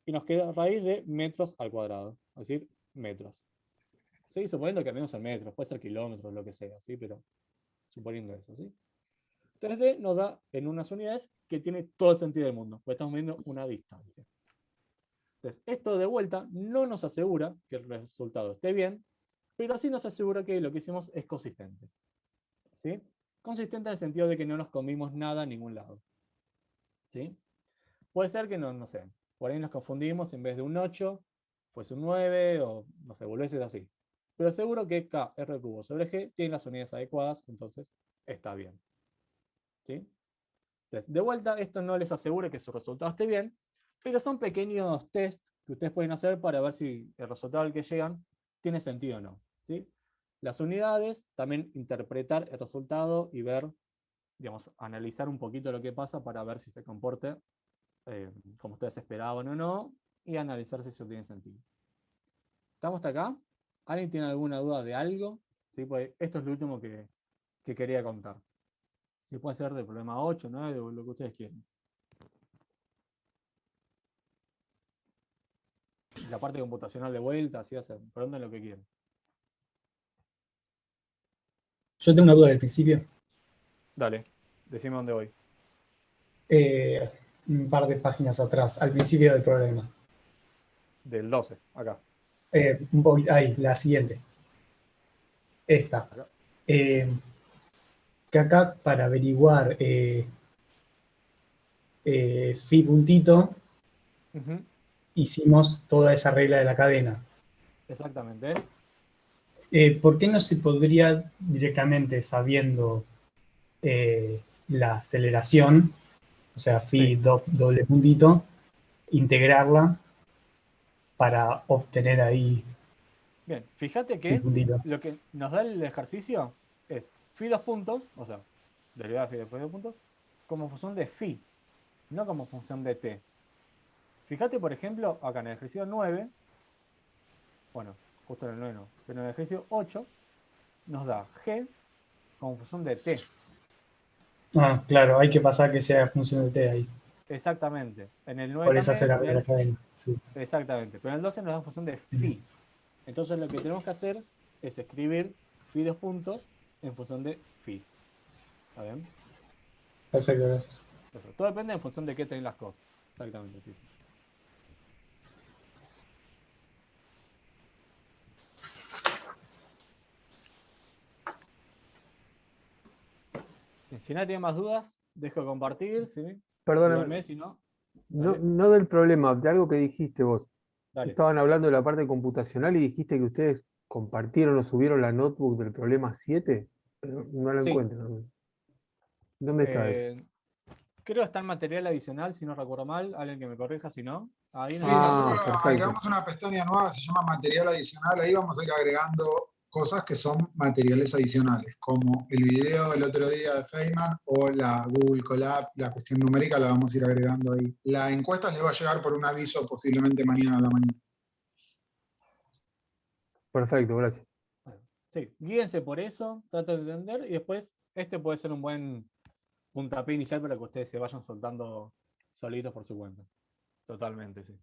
Speaker 2: Y nos queda raíz de metros al cuadrado, es decir, metros. ¿Sí? Suponiendo que al menos en metros, puede ser kilómetros, lo que sea, ¿sí? Pero suponiendo eso, ¿sí? 3D nos da en unas unidades que tiene todo el sentido del mundo, porque estamos viendo una distancia. Entonces, esto de vuelta no nos asegura que el resultado esté bien, pero sí nos asegura que lo que hicimos es consistente. ¿Sí? Consistente en el sentido de que no nos comimos nada a ningún lado. ¿Sí? Puede ser que no sé, por ahí nos confundimos, en vez de un 8, fuese un 9, o no sé, volviese así. Pero seguro que K, R cubo sobre G tiene las unidades adecuadas, entonces está bien. ¿Sí? Entonces, de vuelta, esto no les asegura que su resultado esté bien, pero son pequeños test que ustedes pueden hacer para ver si el resultado al que llegan tiene sentido o no. ¿Sí? Las unidades, también interpretar el resultado y ver, digamos, analizar un poquito lo que pasa para ver si se comporta como ustedes esperaban o no, y analizar si eso tiene sentido. ¿Estamos hasta acá? ¿Alguien tiene alguna duda de algo? ¿Sí? Pues esto es lo último que quería contar. Si puede ser del problema 8, 9, o lo que ustedes quieran. La parte computacional de vuelta, así hacen, pregunten lo que quieran.
Speaker 19: Yo tengo una duda del principio.
Speaker 2: Dale, decime dónde voy.
Speaker 19: Un par de páginas atrás, al principio del problema.
Speaker 2: Del 12, acá.
Speaker 19: Un poquito, ahí, la siguiente. Esta.
Speaker 2: Acá.
Speaker 19: Que acá para averiguar phi puntito, hicimos toda esa regla de la cadena.
Speaker 2: Exactamente.
Speaker 19: ¿Por qué no se podría directamente, sabiendo la aceleración, o sea, phi doble puntito, integrarla para obtener ahí
Speaker 2: Bien, fíjate
Speaker 19: phi
Speaker 2: que
Speaker 19: puntito?
Speaker 2: lo que nos da el ejercicio es phi 2 puntos, o sea, derivada de phi después de 2 puntos, como función de phi, no como función de t. Fíjate, por ejemplo, acá en el ejercicio 9, bueno, justo en el 9 no, pero en el ejercicio 8 nos da g como función de t.
Speaker 19: Ah, claro, hay que pasar que sea función de t ahí.
Speaker 2: Exactamente. En el 9
Speaker 19: Por eso hace
Speaker 2: también.
Speaker 19: la cadena. Sí.
Speaker 2: Exactamente. Pero en el 12 nos da en función de phi. Entonces lo que tenemos que hacer es escribir phi 2 puntos en función de phi. ¿Está bien?
Speaker 19: Perfecto, gracias.
Speaker 2: Perfecto. Todo depende en función de qué tienen las cosas. Exactamente, sí. Si nadie tiene más dudas, dejo de compartir. ¿Sí?
Speaker 3: Perdóname.
Speaker 2: Díganme si no.
Speaker 3: No del problema, de algo que dijiste vos.
Speaker 2: Dale.
Speaker 3: Estaban hablando de la parte computacional y dijiste que ustedes compartieron o subieron la notebook del problema 7, pero no la
Speaker 2: Sí.
Speaker 3: encuentro. ¿Dónde está eso?
Speaker 2: Creo que está en material adicional, si no recuerdo mal. Alguien que me corrija si no. Ahí
Speaker 15: Sí,
Speaker 2: no.
Speaker 15: nosotros
Speaker 3: perfecto.
Speaker 15: agregamos una pestaña nueva, se llama material adicional. Ahí vamos a ir agregando cosas que son materiales adicionales, como el video del otro día de Feynman o la Google Colab, la cuestión numérica la vamos a ir agregando ahí. La encuesta les va a llegar por un aviso posiblemente mañana a la mañana.
Speaker 3: Perfecto, gracias.
Speaker 2: Sí, guíense por eso, traten de entender y después este puede ser un buen puntapié inicial para que ustedes se vayan soltando solitos por su cuenta. Totalmente, sí.